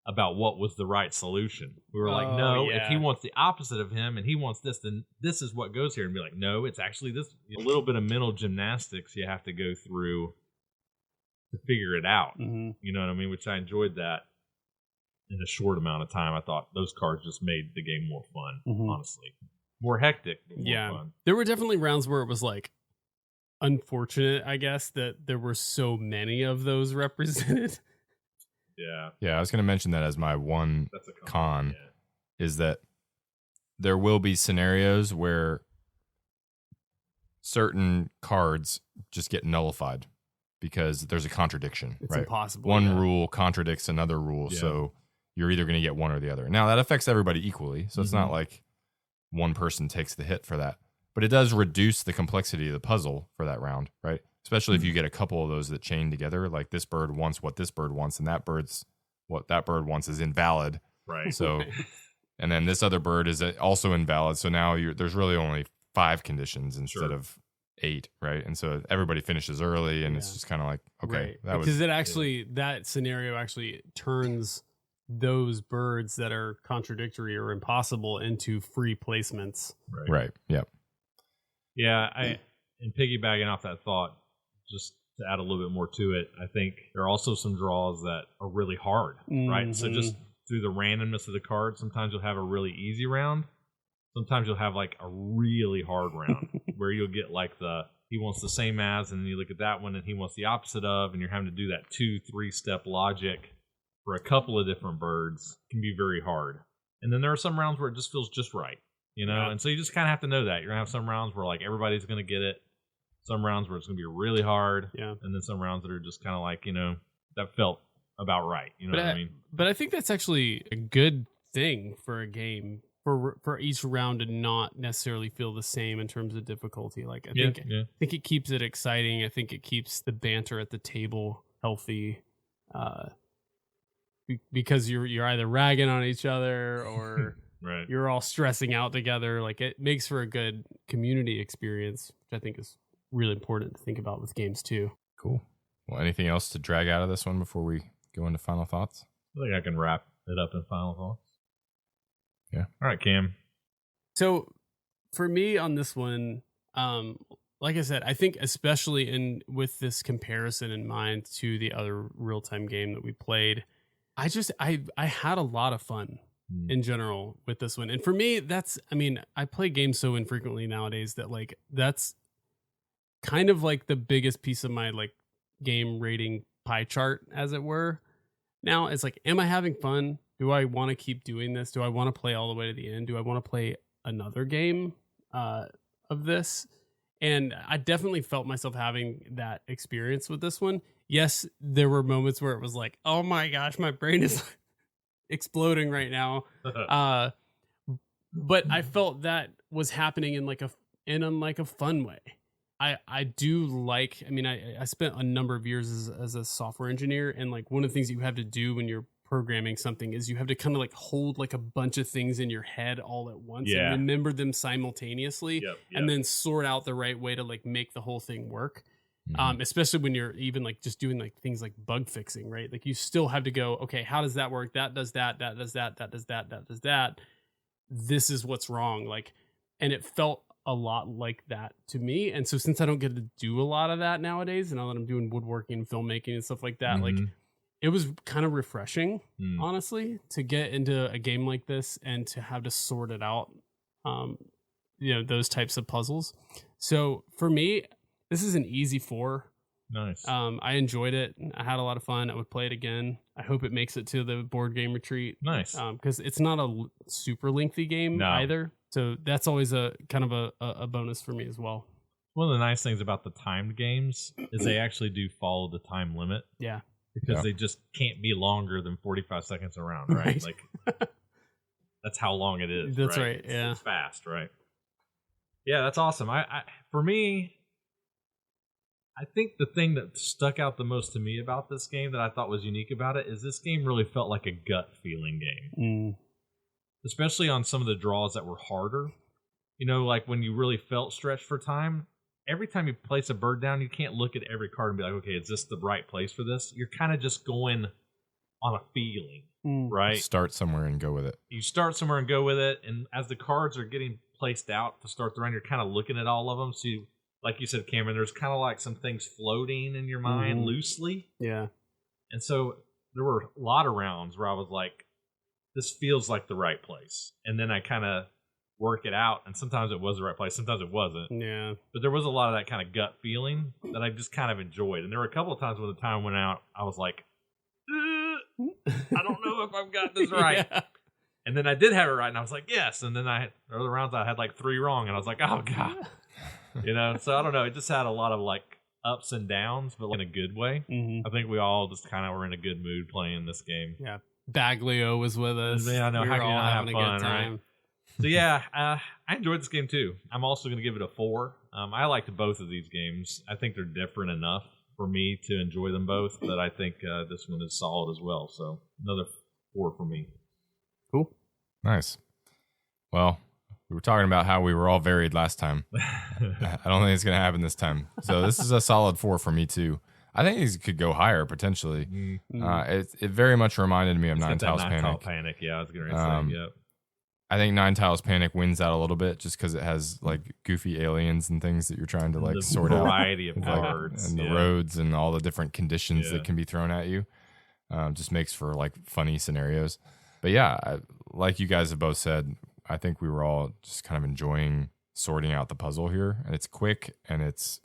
about what was the right solution. We were like, no, if he wants the opposite of him and he wants this, then this is what goes here. And be like, no, it's actually this. A little bit of mental gymnastics you have to go through to figure it out. You know what I mean? Which I enjoyed that in a short amount of time. I thought those cards just made the game more fun, honestly. More hectic, but more fun. There were definitely rounds where it was like unfortunate, I guess, that there were so many of those represented. Yeah, I was going to mention that as my one con is that there will be scenarios where certain cards just get nullified because there's a contradiction. It's impossible. One rule contradicts another rule, so you're either going to get one or the other. Now, that affects everybody equally, so it's not like one person takes the hit for that. But it does reduce the complexity of the puzzle for that round, right? Especially if you get a couple of those that chain together, like this bird wants what this bird wants, and what that bird wants is invalid. Right. So, and then this other bird is also invalid. So now there's really only 5 conditions instead of 8, right? And so everybody finishes early, and it's just kind of like, okay, because that scenario actually turns those birds that are contradictory or impossible into free placements. Right. Yep. Yeah, and piggybacking off that thought, just to add a little bit more to it, I think there are also some draws that are really hard, right? So just through the randomness of the cards, sometimes you'll have a really easy round. Sometimes you'll have like a really hard round where you'll get like he wants the same as, and then you look at that one and he wants the opposite of, and you're having to do that 2-3 step logic for a couple of different birds. It can be very hard. And then there are some rounds where it just feels just right, you know? Yeah. And so you just kind of have to know that. You're going to have some rounds where, like, everybody's going to get it. Some rounds where it's going to be really hard. Yeah. And then some rounds that are just kind of like, you know, that felt about right. You know what I mean? But I think that's actually a good thing for a game, for each round to not necessarily feel the same in terms of difficulty. Like, I think it keeps it exciting. I think it keeps the banter at the table healthy. Because you're either ragging on each other or right. You're all stressing out together. Like, it makes for a good community experience, which I think is really important to think about with games too. Cool. Well, anything else to drag out of this one before we go into final thoughts? I think I can wrap it up in final thoughts. Yeah. All right, Cam. So for me on this one, like I said, I think especially with this comparison in mind to the other real-time game that we played, I had a lot of fun in general with this one. And for me, I play games so infrequently nowadays that, like, that's kind of like the biggest piece of my, like, game rating pie chart, as it were. Now it's like, am I having fun? Do I want to keep doing this? Do I want to play all the way to the end? Do I want to play another game of this? And I definitely felt myself having that experience with this one. Yes, there were moments where it was like, oh my gosh, my brain is exploding right now. But I felt that was happening in a fun way. I do like, I spent a number of years as a software engineer, and like one of the things you have to do when you're programming something is you have to kind of like hold like a bunch of things in your head all at once and remember them simultaneously and then sort out the right way to like make the whole thing work. Especially when you're even like just doing like things like bug fixing, right? Like you still have to go, okay, how does that work? That does that, that does that, that does that, that does that. This is what's wrong. Like, and it felt a lot like that to me. And so since I don't get to do a lot of that nowadays, and now that I'm doing woodworking and filmmaking and stuff like that, like it was kind of refreshing, honestly, to get into a game like this and to have to sort it out, those types of puzzles. So for me, this is an easy 4. Nice. I enjoyed it. I had a lot of fun. I would play it again. I hope it makes it to the board game retreat. Nice. Because it's not a super lengthy game either. So that's always a kind of a bonus for me as well. One of the nice things about the timed games is they actually do follow the time limit. Yeah. Because they just can't be longer than 45 seconds around, right? Like, that's how long it is. That's right. Yeah. It's fast, right? Yeah, that's awesome. For me, I think the thing that stuck out the most to me about this game that I thought was unique about it is this game really felt like a gut feeling game. Especially on some of the draws that were harder. You know, like when you really felt stretched for time, every time you place a bird down, you can't look at every card and be like, okay, is this the right place for this? You're kind of just going on a feeling, right? Start somewhere and go with it. You start somewhere and go with it, and as the cards are getting placed out to start the round, you're kind of looking at all of them. So you, like you said, Cameron, there's kind of like some things floating in your mind loosely. Yeah. And so there were a lot of rounds where I was like, this feels like the right place. And then I kind of work it out, and sometimes it was the right place, sometimes it wasn't. Yeah. But there was a lot of that kind of gut feeling that I just kind of enjoyed. And there were a couple of times when the time went out, I was like, I don't know if I've got this right. Yeah. And then I did have it right, and I was like, yes. And then there were the rounds I had like 3 wrong, and I was like, oh God. So I don't know. It just had a lot of like ups and downs, but in a good way. I think we all just kind of were in a good mood playing this game. Yeah. Baglio was with us. I know. We How were can you all not have having fun, a good time. right? So yeah, I enjoyed this game too. I'm also going to give it a 4. I liked both of these games. I think they're different enough for me to enjoy them both, but I think this one is solid as well. So another 4 for me. Cool. Nice. Well, we were talking about how we were all varied last time. I don't think it's going to happen this time. So this is a solid 4 for me too. I think these could go higher potentially. It very much reminded me of Nine Tiles Panic. Yeah, I was going to say. Yep. I think Nine Tiles Panic wins out a little bit just because it has like goofy aliens and things that you're trying to like sort out. Variety of cards and the roads and all the different conditions that can be thrown at you. Just makes for like funny scenarios. But yeah, like you guys have both said, I think we were all just kind of enjoying sorting out the puzzle here, and it's quick and it's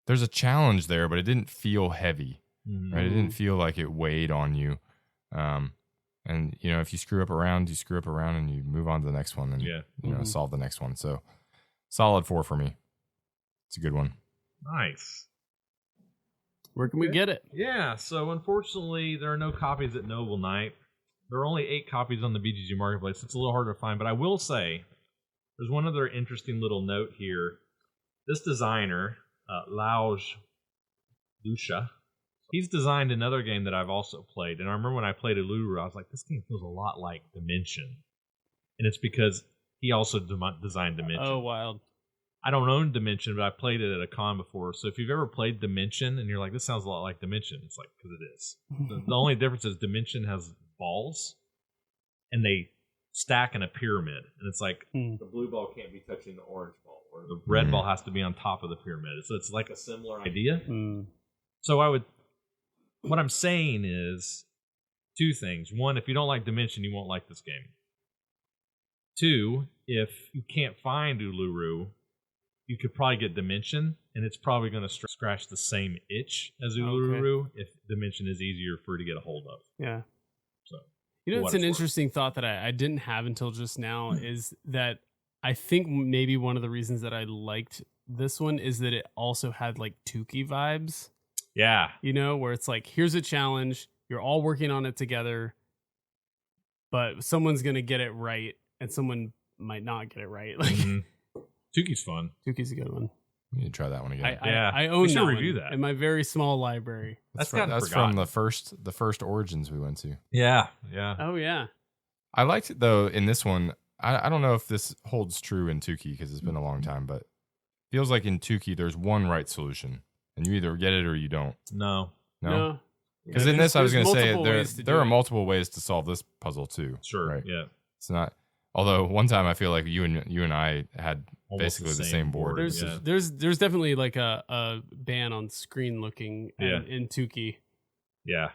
there's a challenge there, but it didn't feel heavy, right? It didn't feel like it weighed on you. And, you know, if you screw up around, and you move on to the next one and, you know, solve the next one. So solid 4 for me. It's a good one. Nice. Where can we get it? Yeah, so unfortunately, there are no copies at Noble Knight. There are only 8 copies on the BGG Marketplace. It's a little harder to find, but I will say there's one other interesting little note here. This designer, Lauge Lucia, he's designed another game that I've also played. And I remember when I played Uluru, I was like, this game feels a lot like Dimension. And it's because he also designed Dimension. Oh, wild. I don't own Dimension, but I played it at a con before. So if you've ever played Dimension and you're like, this sounds a lot like Dimension, it's like, because it is. The only difference is Dimension has balls, and they stack in a pyramid. And it's like, the blue ball can't be touching the orange ball, or the red ball has to be on top of the pyramid. So it's like a similar idea. So what I'm saying is 2 things. 1, if you don't like Dimension, you won't like this game. 2, if you can't find Uluru, you could probably get Dimension, and it's probably going to scratch the same itch as Uluru if Dimension is easier for you to get a hold of. Yeah. So, you know, it's an interesting thought that I didn't have until just now is that I think maybe one of the reasons that I liked this one is that it also had like Tukey vibes. Yeah. You know, where it's like, here's a challenge. You're all working on it together, but someone's going to get it right and someone might not get it right. Like, Tukey's fun. Tukey's a good one. You need to try that one again. I own that review that in my very small library. That's from the first Origins we went to. Yeah. Oh yeah. I liked it though in this one. I don't know if this holds true in Tukey because it's been a long time, but feels like in Tukey there's one right solution, and you either get it or you don't. No. Because in this, I was going to say there are multiple ways to solve this puzzle too. Sure. Right? Yeah. It's not. Although one time I feel like you and I had almost basically the same board. There's definitely like a ban on screen looking in Tukey. Yeah.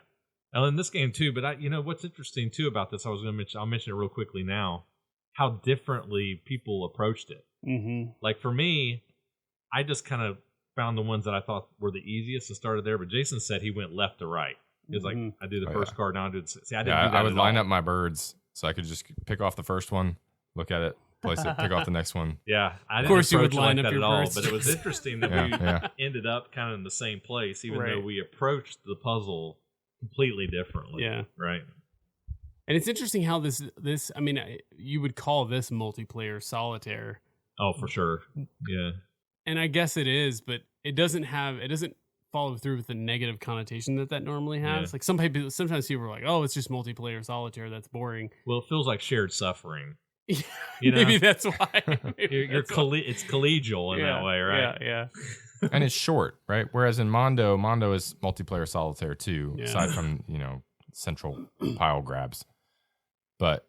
And in this game too, but what's interesting too about this, I'll mention it real quickly now, how differently people approached it. Like for me, I just kind of found the ones that I thought were the easiest and started there, but Jason said he went left to right. He was like, I do the first card, now I do the... See, I didn't do that. I would line up my birds so I could just pick off the first one, look at it, place it, pick off the next one. Yeah, I didn't approach it like that at all, but it was interesting that we ended up kind of in the same place, even though we approached the puzzle completely differently. Yeah. Right. And it's interesting how this I mean, you would call this multiplayer solitaire. Oh, for sure. Yeah. And I guess it is, but it doesn't follow through with the negative connotation that normally has. Like sometimes people are like, "Oh, it's just multiplayer solitaire. That's boring." Well, it feels like shared suffering. Maybe that's why. It's collegial in that way, right? Yeah. And it's short, right? Whereas in Mondo is multiplayer solitaire too, aside from central pile grabs. But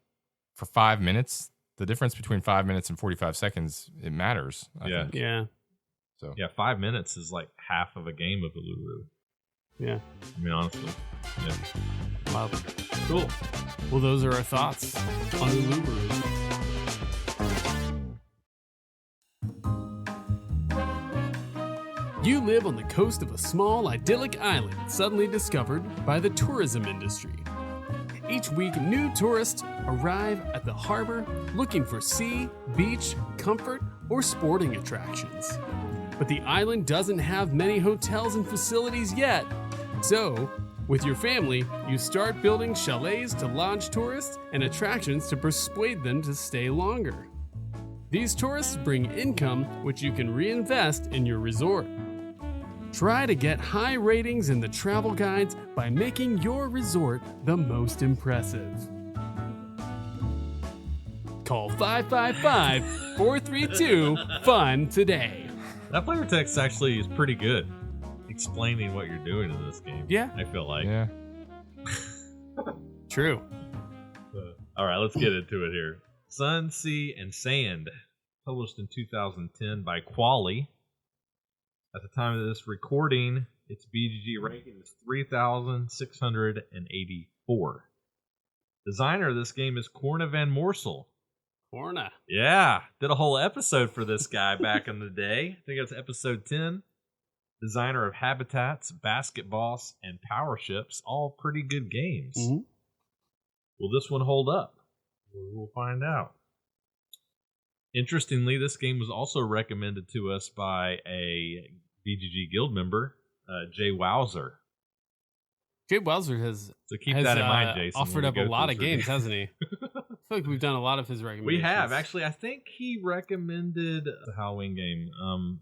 for 5 minutes, the difference between 5 minutes and 45 seconds, it matters. I think. Yeah. So 5 minutes is like half of a game of Uluru. Yeah. I mean, honestly. Yeah. Wow. Cool. Well, those are our thoughts on Uluru. You live on the coast of a small, idyllic island suddenly discovered by the tourism industry. Each week, new tourists arrive at the harbor looking for sea, beach, comfort, or sporting attractions. But the island doesn't have many hotels and facilities yet. So, with your family, you start building chalets to lodge tourists and attractions to persuade them to stay longer. These tourists bring income which you can reinvest in your resort. Try to get high ratings in the travel guides by making your resort the most impressive. Call 555-432-FUN today. That player text actually is pretty good, explaining what you're doing in this game. Yeah. I feel like. Yeah. True. All right, let's get into it here. Sun, Sea, and Sand, published in 2010 by Quali. At the time of this recording, its BGG ranking is 3,684. Designer of this game is Corna Van Moorsel. Corna. Yeah, did a whole episode for this guy back in the day. I think it's episode 10. Designer of Habitats, Basket Boss, and Power Ships, all pretty good games. Will this one hold up? We'll find out. Interestingly, this game was also recommended to us by a BGG Guild member, Jay Wowzer. Jay Wowzer has that in mind, Jason. Offered up a lot of games, hasn't he? I feel like we've done a lot of his recommendations. We have. Actually, I think he recommended the Halloween game,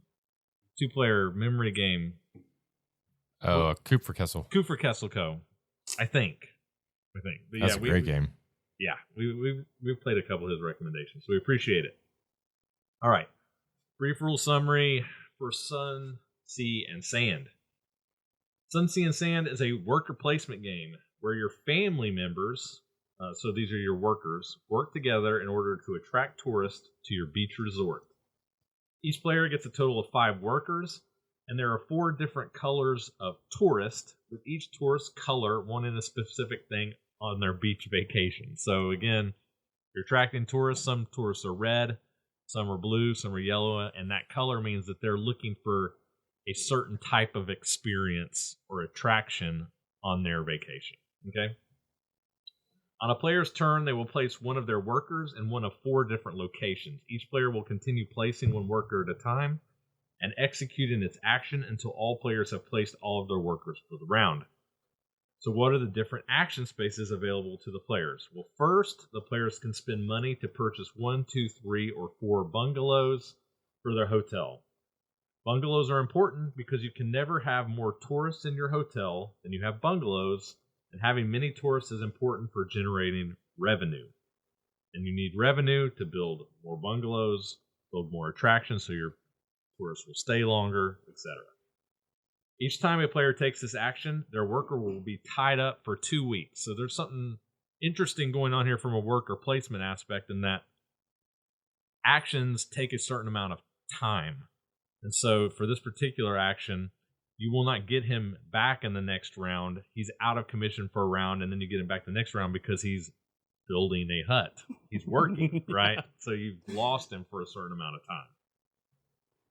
2-player memory game. Oh, Coop for Kessel. Coop for Kessel Co. I think. But that's a great game. Yeah, we've played a couple of his recommendations, so we appreciate it. All right. Brief rule summary for Sun, Sea, and Sand. Sun, Sea, and Sand is a worker placement game where your family members, so these are your workers, work together in order to attract tourists to your beach resort. Each player gets a total of 5 workers, and there are 4 different colors of tourist, with each tourist color wanting a specific thing on their beach vacation. So again, you're attracting tourists. Some tourists are red, some are blue, some are yellow, and that color means that they're looking for a certain type of experience or attraction on their vacation. Okay? On a player's turn, they will place one of their workers in one of 4 different locations. Each player will continue placing one worker at a time and executing its action until all players have placed all of their workers for the round. So what are the different action spaces available to the players? Well, first, the players can spend money to purchase 1, 2, 3, or 4 bungalows for their hotel. Bungalows are important because you can never have more tourists in your hotel than you have bungalows, and having many tourists is important for generating revenue. And you need revenue to build more bungalows, build more attractions so your tourists will stay longer, etc. Each time a player takes this action, their worker will be tied up for 2 weeks. So there's something interesting going on here from a worker placement aspect in that actions take a certain amount of time. And so for this particular action, you will not get him back in the next round. He's out of commission for a round, and then you get him back the next round because he's building a hut. He's working, right? So you've lost him for a certain amount of time.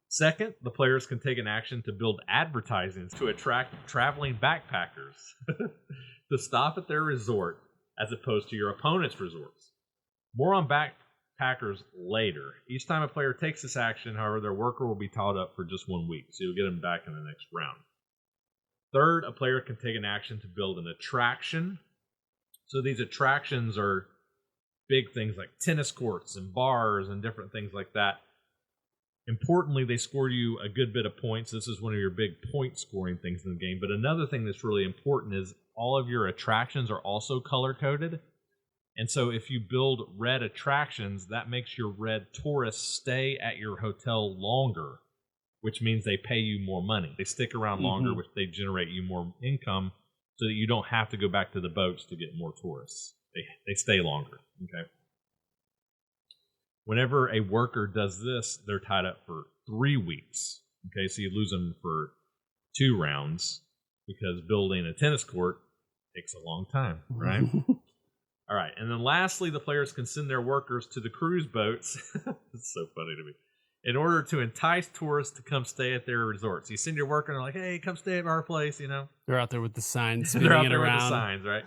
Second, the players can take an action to build advertising to attract traveling backpackers to stop at their resort as opposed to your opponent's resorts. More on backpackers later. Each time a player takes this action, however, their worker will be tied up for just 1 week, so you'll get them back in the next round. Third, a player can take an action to build an attraction. So these attractions are big things like tennis courts and bars and different things like that. Importantly, they score you a good bit of points. This is one of your big point scoring things in the game. But another thing that's really important is all of your attractions are also color coded. And so if you build red attractions, that makes your red tourists stay at your hotel longer, which means they pay you more money. They stick around longer, which they generate you more income so that you don't have to go back to the boats to get more tourists. They stay longer. Okay. Whenever a worker does this, they're tied up for 3 weeks. Okay, so you lose them for 2 rounds because building a tennis court takes a long time, right? All right, and then lastly, the players can send their workers to the cruise boats. It's so funny to me. In order to entice tourists to come stay at their resorts. You send your worker and they're like, hey, come stay at our place, you know? They're out there with the signs, spinning they're out it there around. with the signs, right?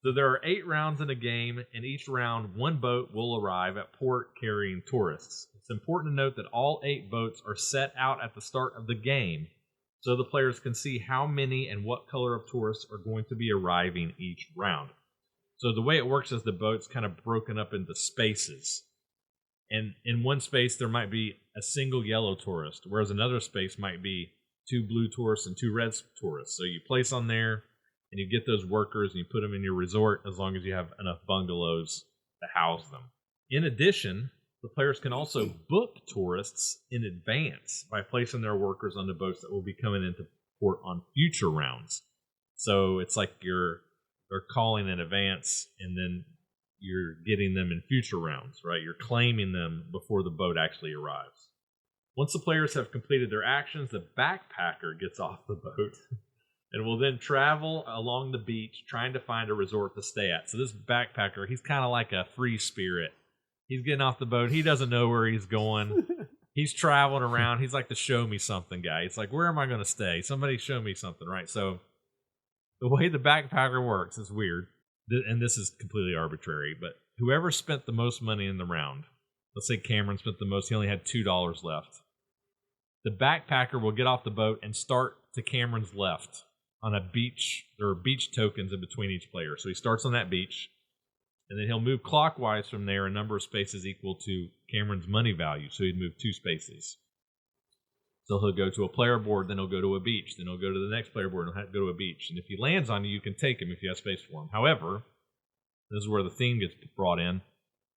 So there are 8 rounds in a game, and each round, 1 boat will arrive at port carrying tourists. It's important to note that all 8 boats are set out at the start of the game, so the players can see how many and what color of tourists are going to be arriving each round. So the way it works is the boat's kind of broken up into spaces. And in one space, there might be a single yellow tourist, whereas another space might be 2 blue tourists and 2 red tourists. So you place on there, and you get those workers and you put them in your resort as long as you have enough bungalows to house them. In addition, the players can also book tourists in advance by placing their workers on the boats that will be coming into port on future rounds. So it's like they're calling in advance and then you're getting them in future rounds, right? You're claiming them before the boat actually arrives. Once the players have completed their actions, the backpacker gets off the boat and will then travel along the beach trying to find a resort to stay at. So this backpacker, he's kind of like a free spirit. He's getting off the boat. He doesn't know where he's going. He's traveling around. He's like the show me something guy. It's like, where am I going to stay? Somebody show me something, right? So the way the backpacker works is weird. and this is completely arbitrary, but whoever spent the most money in the round, let's say Cameron spent the most, he only had $2 left. The backpacker will get off the boat and start to Cameron's left on a beach. There are beach tokens in between each player. So he starts on that beach, and then he'll move clockwise from there a number of spaces equal to Cameron's money value. So he'd move 2 spaces. So he'll go to a player board, then he'll go to a beach, then he'll go to the next player board, and he'll have to go to a beach. And if he lands on you, you can take him if you have space for him. However, this is where the theme gets brought in.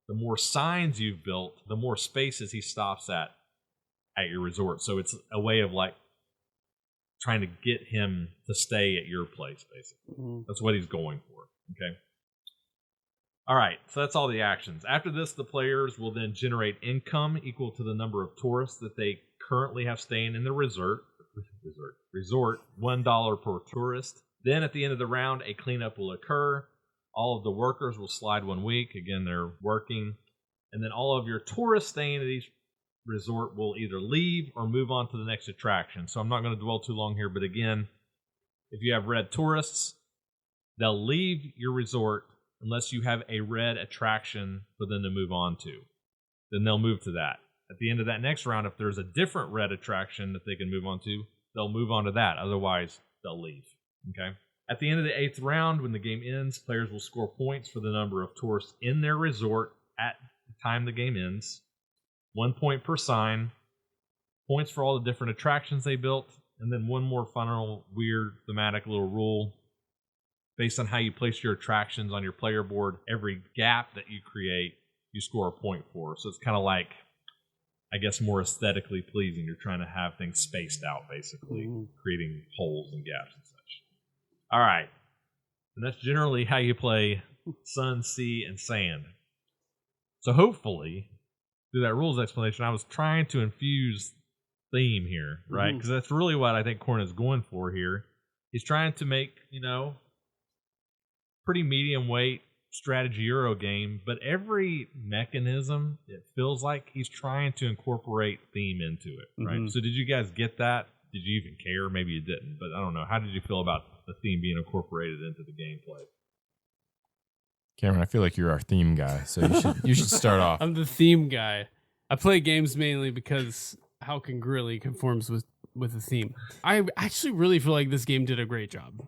The more signs you've built, the more spaces he stops at your resort. So it's a way of like trying to get him to stay at your place, basically. Mm-hmm. That's what he's going for. Okay. All right. So that's all the actions. After this, the players will then generate income equal to the number of tourists that they currently have staying in the resort, $1 per tourist. Then at the end of the round, a cleanup will occur. All of the workers will slide 1 week. Again, they're working. And then all of your tourists staying at each resort will either leave or move on to the next attraction. So I'm not going to dwell too long here, but again, if you have red tourists, they'll leave your resort unless you have a red attraction for them to move on to. Then they'll move to that. At the end of that next round, if there's a different red attraction that they can move on to, they'll move on to that. Otherwise, they'll leave. Okay. At the end of the 8th round, when the game ends, players will score points for the number of tourists in their resort at the time the game ends. 1 point per sign. Points for all the different attractions they built. And then one more final weird thematic little rule. Based on how you place your attractions on your player board, every gap that you create, you score a point for. So it's kind of like, I guess, more aesthetically pleasing. You're trying to have things spaced out, basically, creating holes and gaps and such. All right. And that's generally how you play Sun, Sea, and Sand. So hopefully, through that rules explanation, I was trying to infuse theme here, right? Because that's really what I think Corn is going for here. He's trying to make, pretty medium weight strategy Euro game, but every mechanism, it feels like he's trying to incorporate theme into it, right? So did you guys get that? Did you even care? Maybe you didn't, but I don't know. How did you feel about the theme being incorporated into the gameplay? Cameron, I feel like you're our theme guy, so you should start off. I'm the theme guy. I play games mainly because how congruently conforms with the theme. I actually really feel like this game did a great job.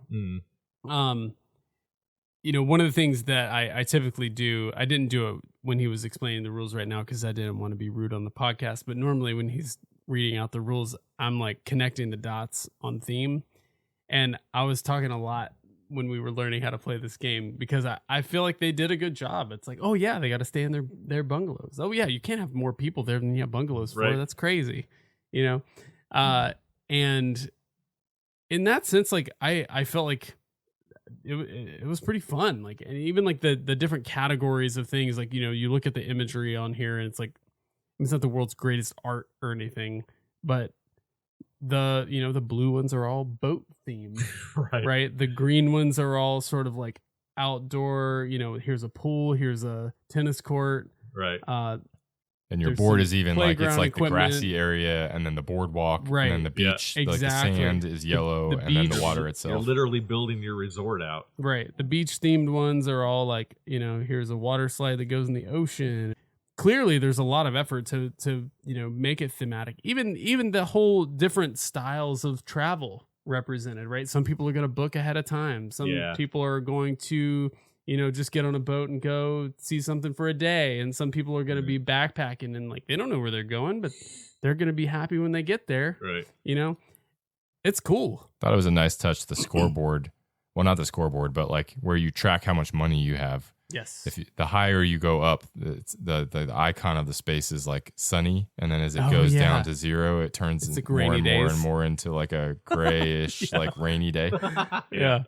One of the things that I typically do, I didn't do it when he was explaining the rules right now because I didn't want to be rude on the podcast, but normally when he's reading out the rules, I'm like connecting the dots on theme. And I was talking a lot when we were learning how to play this game because I feel like they did a good job. It's like, oh yeah, they got to stay in their bungalows. Oh yeah, you can't have more people there than you have bungalows for. Right. That's crazy, And in that sense, like I felt like it was pretty fun. Like, and even like the different categories of things, like, you look at the imagery on here and it's like, it's not the world's greatest art or anything, but the blue ones are all boat themed, right? The green ones are all sort of like outdoor, here's a pool, here's a tennis court. Right. And your board is even like, it's like the grassy area and then the boardwalk, right? And then the beach, like the sand is yellow, and then the water itself. You're literally building your resort out. Right. The beach themed ones are all like, here's a water slide that goes in the ocean. Clearly there's a lot of effort to make it thematic. Even the whole different styles of travel represented, right? Some people are going to book ahead of time. Some people are going to just get on a boat and go see something for a day. And some people are going to be backpacking and like, they don't know where they're going, but they're going to be happy when they get there. Right. It's cool. Thought it was a nice touch. The scoreboard, well, not the scoreboard, but like where you track how much money you have. Yes. The higher you go up, the icon of the space is like sunny, and then as it goes down to 0, it turns more and more and more into like a grayish, like rainy day. Yeah.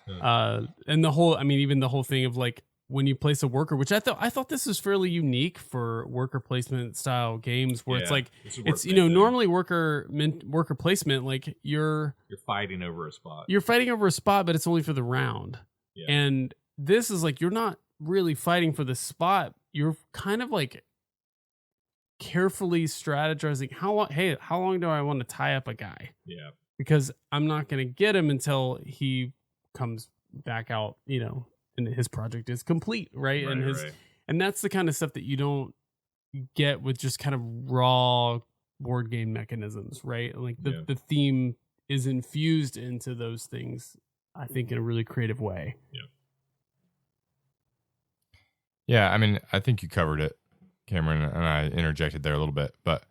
And the whole, even the whole thing of like when you place a worker, which I thought this was fairly unique for worker placement style games, where it's like it's normally worker placement, like you're fighting over a spot. You're fighting over a spot, but it's only for the round. Yeah. And this is like, you're not really fighting for the spot. You're kind of like carefully strategizing how long do I want to tie up a guy? Yeah. Because I'm not going to get him until he comes back out, and his project is complete, right? And that's the kind of stuff that you don't get with just kind of raw board game mechanisms, right? Like the theme is infused into those things, I think, in a really creative way. Yeah, I mean, I think you covered it, Cameron, and I interjected there a little bit, but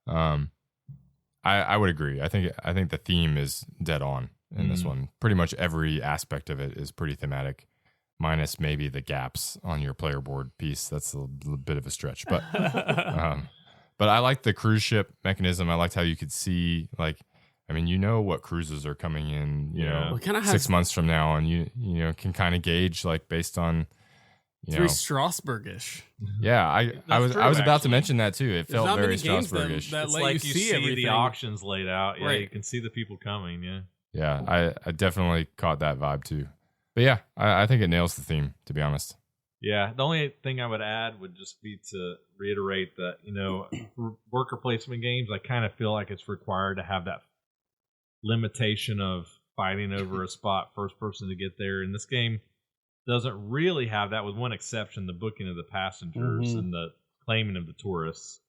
I would agree. I think the theme is dead on in this one. Pretty much every aspect of it is pretty thematic, minus maybe the gaps on your player board piece. That's a little bit of a stretch, but but I like the cruise ship mechanism. I liked how you could see, like, I mean, you know what cruises are coming in, you know, 6 months from now, and you know can kind of gauge, like, based on. It's very Strasbourgish. Yeah, I was about to mention that too. It felt very Strasbourgish. That it's let like you see everything. The auctions laid out. Yeah, right. You can see the people coming. Yeah. Yeah, I definitely caught that vibe too. But yeah, I think it nails the theme, to be honest. Yeah, the only thing I would add would just be to reiterate that, you know, for worker placement games, I kind of feel like it's required to have that limitation of fighting over a spot, first person to get there. In this game, doesn't really have that, with one exception, the booking of the passengers and the claiming of the tourists.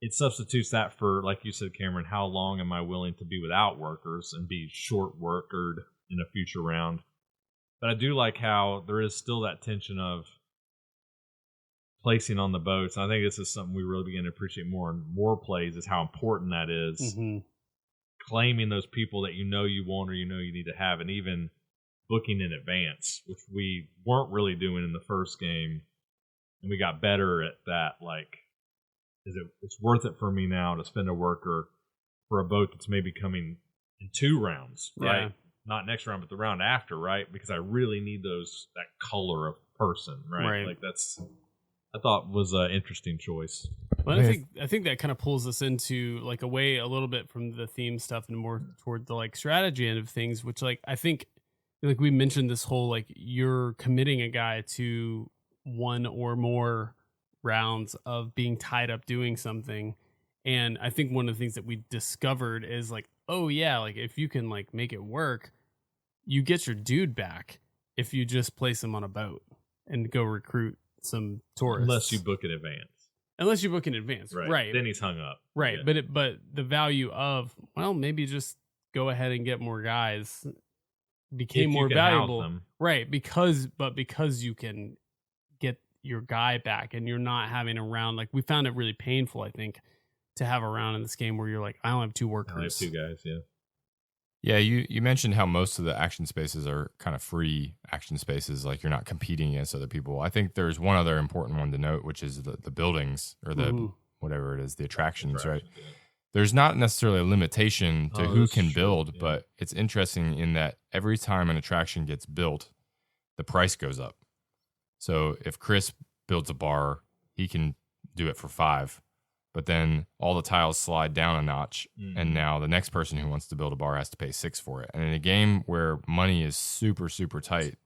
It substitutes that for, like you said, Cameron, how long am I willing to be without workers and be short workered in a future round. But I do like how there is still that tension of placing on the boats. And I think this is something we really begin to appreciate more and more plays, is how important that is. Claiming those people that you know you want or you know you need to have, and even booking in advance, which we weren't really doing in the first game, and we got better at that. Like, it's worth it for me now to spend a worker for a boat that's maybe coming in 2 rounds, right? Yeah. Not next round, but the round after, right? Because I really need that color of person, right? Like I thought was an interesting choice. Well, I think that kind of pulls us into, like, away a little bit from the theme stuff and more toward the, like, strategy end of things, which, like, I think, like, we mentioned this whole, like, you're committing a guy to 1 or more rounds of being tied up doing something. And I think one of the things that we discovered is, like, oh yeah, like, if you can, like, make it work, you get your dude back if you just place him on a boat and go recruit some tourists. Unless you book in advance. Right. Then he's hung up. Right. Yeah. But the value of, well, maybe just go ahead and get more guys became more valuable, right? Because you can get your guy back, and you're not having a round. Like, we found it really painful, I think, to have a round in this game where you're like, I only have 2 workers. I have 2 guys. Yeah, you mentioned how most of the action spaces are kind of free action spaces, like you're not competing against other people. I think there's one other important one to note, which is the buildings, or the whatever it is, the attractions, right? Yeah. There's not necessarily a limitation to who can build, but it's interesting in that every time an attraction gets built, the price goes up. So if Chris builds a bar, he can do it for 5, but then all the tiles slide down a notch, and now the next person who wants to build a bar has to pay 6 for it. And in a game where money is super, super tight,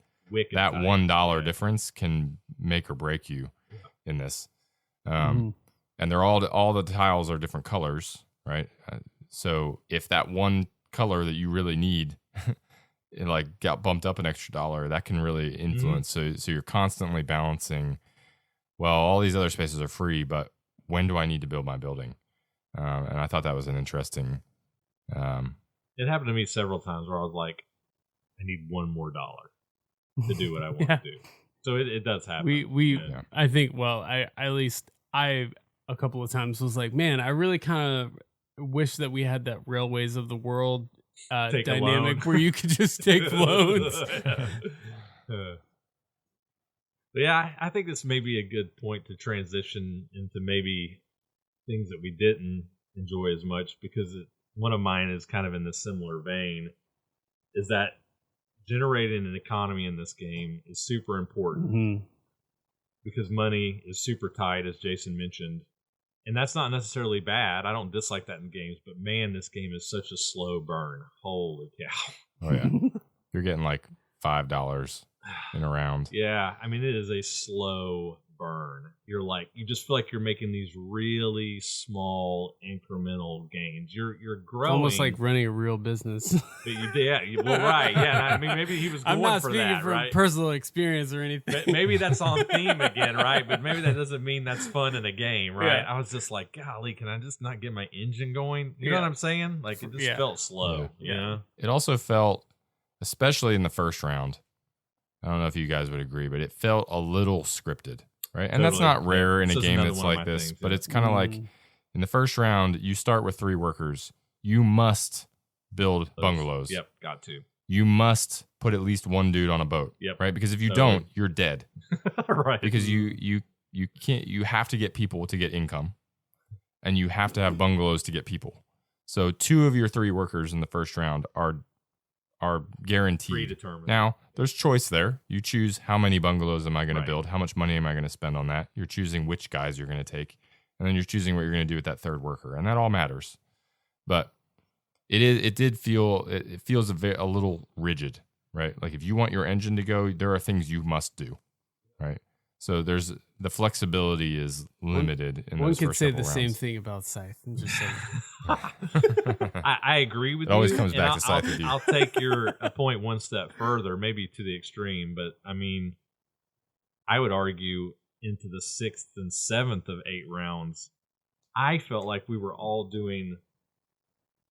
that $1 difference can make or break you in this. And they're all the tiles are different colors. Right. So if that one color that you really need, it, like, got bumped up an extra $1, that can really influence. So you're constantly balancing, well, all these other spaces are free, but when do I need to build my building? And I thought that was an interesting. It happened to me several times where I was like, I need $1 more to do what I want to do. So it does happen. I think, well, I a couple of times was like, man, I really kind of wish that we had that Railways of the World dynamic where you could just take loans. Yeah, I think this may be a good point to transition into maybe things that we didn't enjoy as much, because one of mine is kind of in the similar vein, is that generating an economy in this game is super important because money is super tight, as Jason mentioned. And that's not necessarily bad. I don't dislike that in games, but man, this game is such a slow burn. Holy cow. Oh, yeah. You're getting like $5 in a round. Yeah. I mean, it is a slow burn. You're like, you just feel like you're making these really small incremental gains. You're growing. It's almost like running a real business. Well, right, yeah. I mean, maybe he was going I'm not for speaking that, from right? personal experience or anything. But maybe that's on theme again, right? But maybe that doesn't mean that's fun in a game, right? Yeah. I was just like, golly, can I just not get my engine going? You know what I'm saying? Like, it just felt slow. Yeah. You know? It also felt, especially in the first round, I don't know if you guys would agree, but it felt a little scripted, right? And that's not rare in a game that's like this, but it's kind of like in the first round, you start with 3 workers. You must build bungalows. Yep, got to. You must put at least one dude on a boat, right? Because if you don't, you're dead. Right. Because you can't, you have to get people to get income, and you have to have bungalows to get people. So 2 of your 3 workers in the first round are guaranteed. Predetermined. Now, there's choice there. You choose how many bungalows am I going to build? How much money am I going to spend on that? You're choosing which guys you're going to take. And then you're choosing what you're going to do with that 3rd worker. And that all matters. But it feels a little rigid, right? Like if you want your engine to go, there are things you must do, right? So there's the flexibility is limited in those first couple rounds. One could say the same thing about Scythe. I'm just saying. I agree with you. It always comes back to Scythe with you. I'll take your point one step further, maybe to the extreme, but I mean, I would argue into the 6th and 7th of 8 rounds, I felt like we were all doing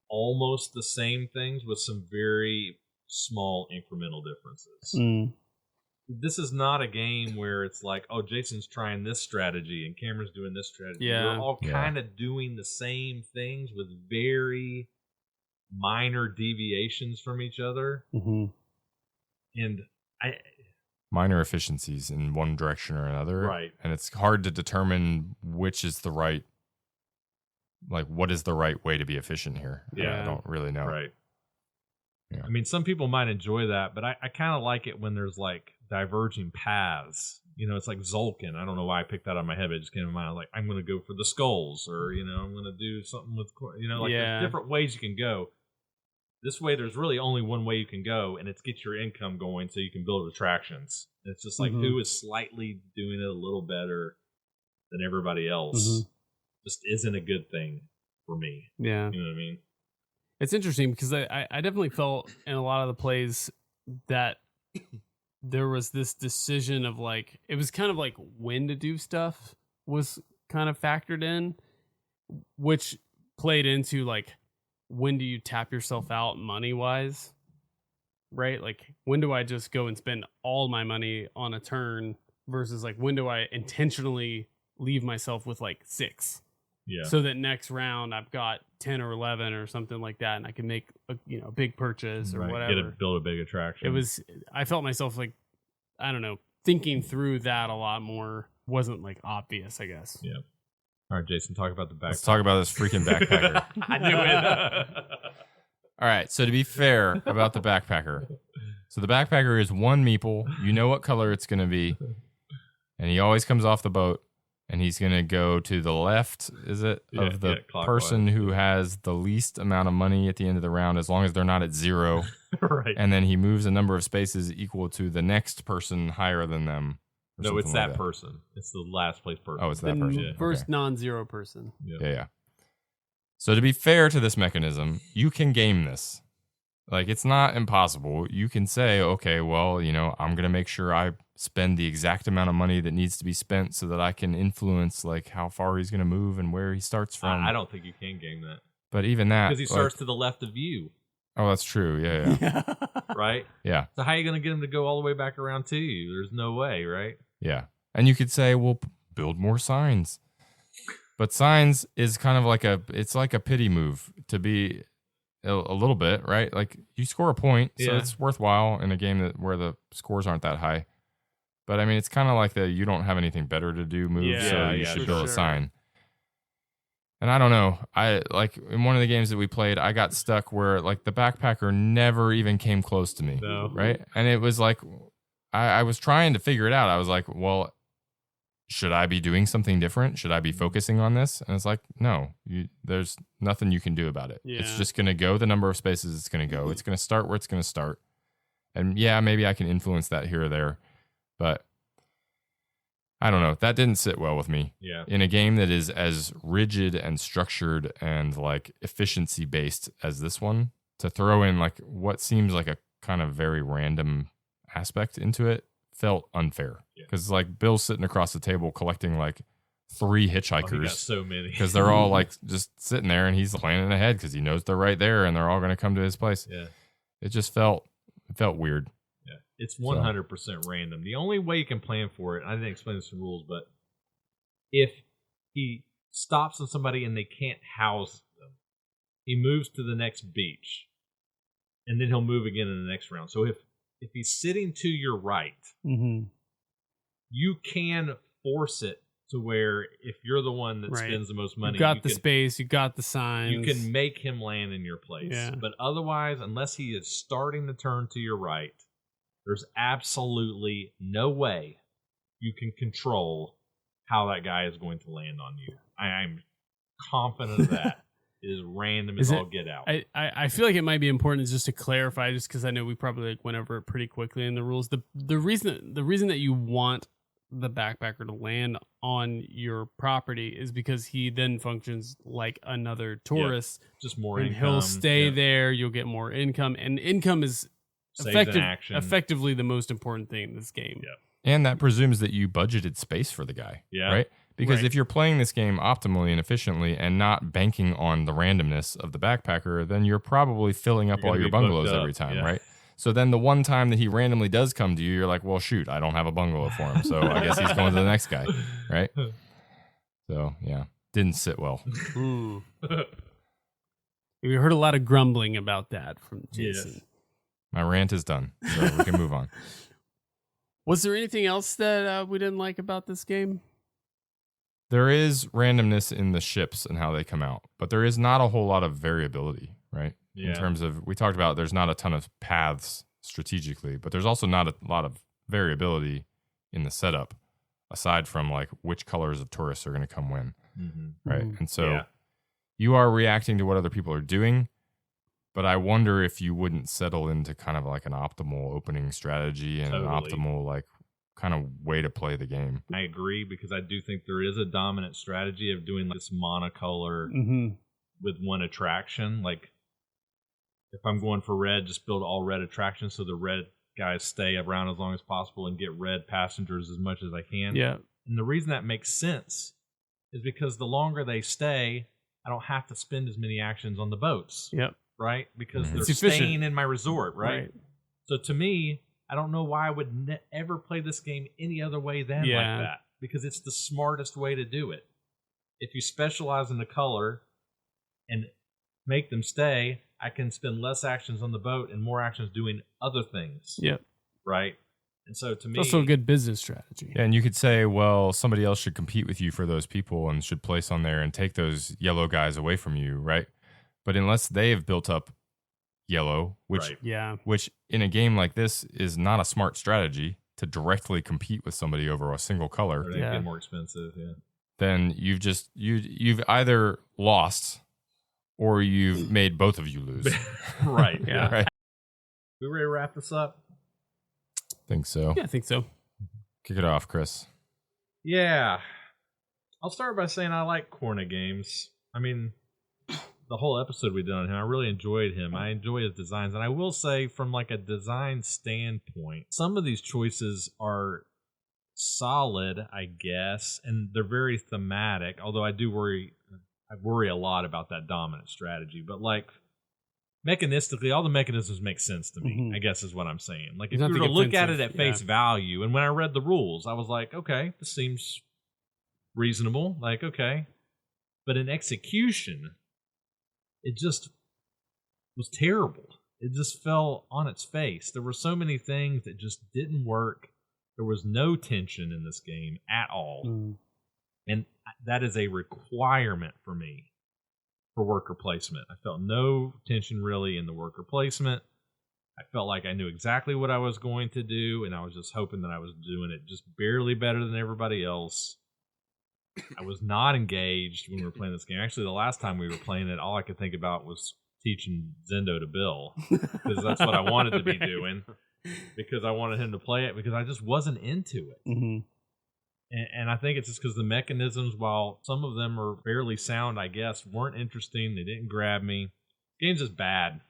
almost the same things with some very small incremental differences. This is not a game where it's like, oh, Jason's trying this strategy and Cameron's doing this strategy. Yeah. We're all kind of doing the same things with very minor deviations from each other. And minor efficiencies in one direction or another. Right. And it's hard to determine which is the right, like, what is the right way to be efficient here? Yeah. I don't really know. Right. Yeah. I mean, some people might enjoy that, but I kind of like it when there's like diverging paths. You know, it's like Zolkin. I don't know why I picked that on my head, but it just came to mind. Like, I'm going to go for the skulls, or, you know, I'm going to do something with, you know, like there's different ways you can go. This way, there's really only one way you can go, and it's get your income going so you can build attractions. And it's just like who is slightly doing it a little better than everybody else just isn't a good thing for me. Yeah. You know what I mean? It's interesting because I definitely felt in a lot of the plays that there was this decision of like, it was kind of like when to do stuff was kind of factored in, which played into like, when do you tap yourself out money wise, right? Like when do I just go and spend all my money on a turn versus like, when do I intentionally leave myself with like 6? Yeah. So that next round I've got 10 or 11 or something like that, and I can make a big purchase or whatever. Build a big attraction. I felt myself like, I don't know, thinking through that a lot more. Wasn't like obvious, I guess. Yeah. All right, Jason, talk about the backpacker. Let's talk about this freaking backpacker. I knew it. All right, so to be fair about the backpacker. So the backpacker is one meeple. You know what color it's going to be. And he always comes off the boat. And he's going to go to the left, is it, of the person who has the least amount of money at the end of the round, as long as they're not at 0. Right. And then he moves a number of spaces equal to the next person higher than them. No, it's that person. It's the last place person. Oh, it's that person. The first non-zero person. Yeah. So to be fair to this mechanism, you can game this. Like, it's not impossible. You can say, okay, well, you know, I'm going to make sure I spend the exact amount of money that needs to be spent so that I can influence, like, how far he's going to move and where he starts from. I don't think you can game that. But even that. Because he starts to the left of you. Oh, that's true. Yeah. Right? Yeah. So how are you going to get him to go all the way back around to you? There's no way, right? Yeah. And you could say, well, build more signs. But signs is kind of like it's like a pity move to be a little bit, right? Like you score a point, so it's worthwhile in a game where the scores aren't that high. But I mean, it's kind of like the you don't have anything better to do move, so you should build a sign. And I don't know. I like in one of the games that we played, I got stuck where like the backpacker never even came close to me, right? And it was like I was trying to figure it out. I was like, well, should I be doing something different? Should I be focusing on this? And it's like, no, there's nothing you can do about it. It's just going to go the number of spaces it's going to go. It's going to start where it's going to start. And yeah, maybe I can influence that here or there. But I don't know. That didn't sit well with me. Yeah. In a game that is as rigid and structured and like efficiency based as this one, to throw in like what seems like a kind of very random aspect into it felt unfair. Because like Bill's sitting across the table collecting like 3 hitchhikers. Oh, he got so many. Because they're all like just sitting there and he's planning ahead because he knows they're right there and they're all going to come to his place. Yeah. It just felt weird. Yeah. It's 100% random. The only way you can plan for it, I didn't explain this in rules, but if he stops on somebody and they can't house them, he moves to the next beach. And then he'll move again in the next round. So if he's sitting to your right, you can force it to where if you're the one that spends the most money, you got the space, you got the signs. You can make him land in your place. Yeah. But otherwise, unless he is starting the turn to your right, there's absolutely no way you can control how that guy is going to land on you. I'm confident of that. It is random as all get out. I feel like it might be important just to clarify, just because I know we probably like went over it pretty quickly in the rules. The reason that you want the backpacker to land on your property is because he then functions like another tourist. Just more and income. He'll stay there. You'll get more income, and income is effectively the most important thing in this game. And that presumes that you budgeted space for the guy. Right? Because if you're playing this game optimally and efficiently and not banking on the randomness of the backpacker, then you're probably filling up all your bungalows every time, right? So then the one time that he randomly does come to you, you're like, well, shoot, I don't have a bungalow for him. So I guess he's going to the next guy, right? So, yeah, didn't sit well. We heard a lot of grumbling about that from Jason. Yes. My rant is done, so we can move on. Was there anything else that we didn't like about this game? There is randomness in the ships and how they come out, but there is not a whole lot of variability, right? In terms of, we talked about there's not a ton of paths strategically, but there's also not a lot of variability in the setup, aside from like which colors of tourists are going to come when, right? And so you are reacting to what other people are doing, but I wonder if you wouldn't settle into kind of like an optimal opening strategy and an optimal like kind of way to play the game. I agree, because I do think there is a dominant strategy of doing this monocolor with one attraction. Like if I'm going for red, just build all red attractions so the red guys stay around as long as possible and get red passengers as much as I can. Yeah. And the reason that makes sense is because the longer they stay, I don't have to spend as many actions on the boats. Yep. Right? Because they're efficient. staying in my resort, right? So to me, I don't know why I would ever play this game any other way than like that. Because it's the smartest way to do it. If you specialize in the color and make them stay, I can spend less actions on the boat and more actions doing other things. Yep. Right? And so to me, it's also a good business strategy. Yeah, and you could say, well, somebody else should compete with you for those people and should place on there and take those yellow guys away from you, right? But unless they have built up yellow, which in a game like this is not a smart strategy to directly compete with somebody over a single color. Or they get more expensive, then you've either lost or you've made both of you lose. Right. Right. We ready to wrap this up? Think so. Yeah, I think so. Kick it off, Chris. Yeah. I'll start by saying I like corner games. I mean, the whole episode we did on him, I really enjoyed him. I enjoy his designs. And I will say, from like a design standpoint, some of these choices are solid, I guess, and they're very thematic, although I worry a lot about that dominant strategy. But like mechanistically, all the mechanisms make sense to me, I guess is what I'm saying. Like if you were to look at it at face value, and when I read the rules, I was like, okay, this seems reasonable. Like, okay. But in execution, it just was terrible. It just fell on its face. There were so many things that just didn't work. There was no tension in this game at all. And that is a requirement for me for worker placement. I felt no tension really in the worker placement. I felt like I knew exactly what I was going to do, and I was just hoping that I was doing it just barely better than everybody else. I was not engaged when we were playing this game. Actually, the last time we were playing it, all I could think about was teaching Zendo to Bill, because that's what I wanted to be doing, because I wanted him to play it, because I just wasn't into it. And I think it's just because the mechanisms, while some of them are fairly sound, I guess, weren't interesting. They didn't grab me. The game's just bad,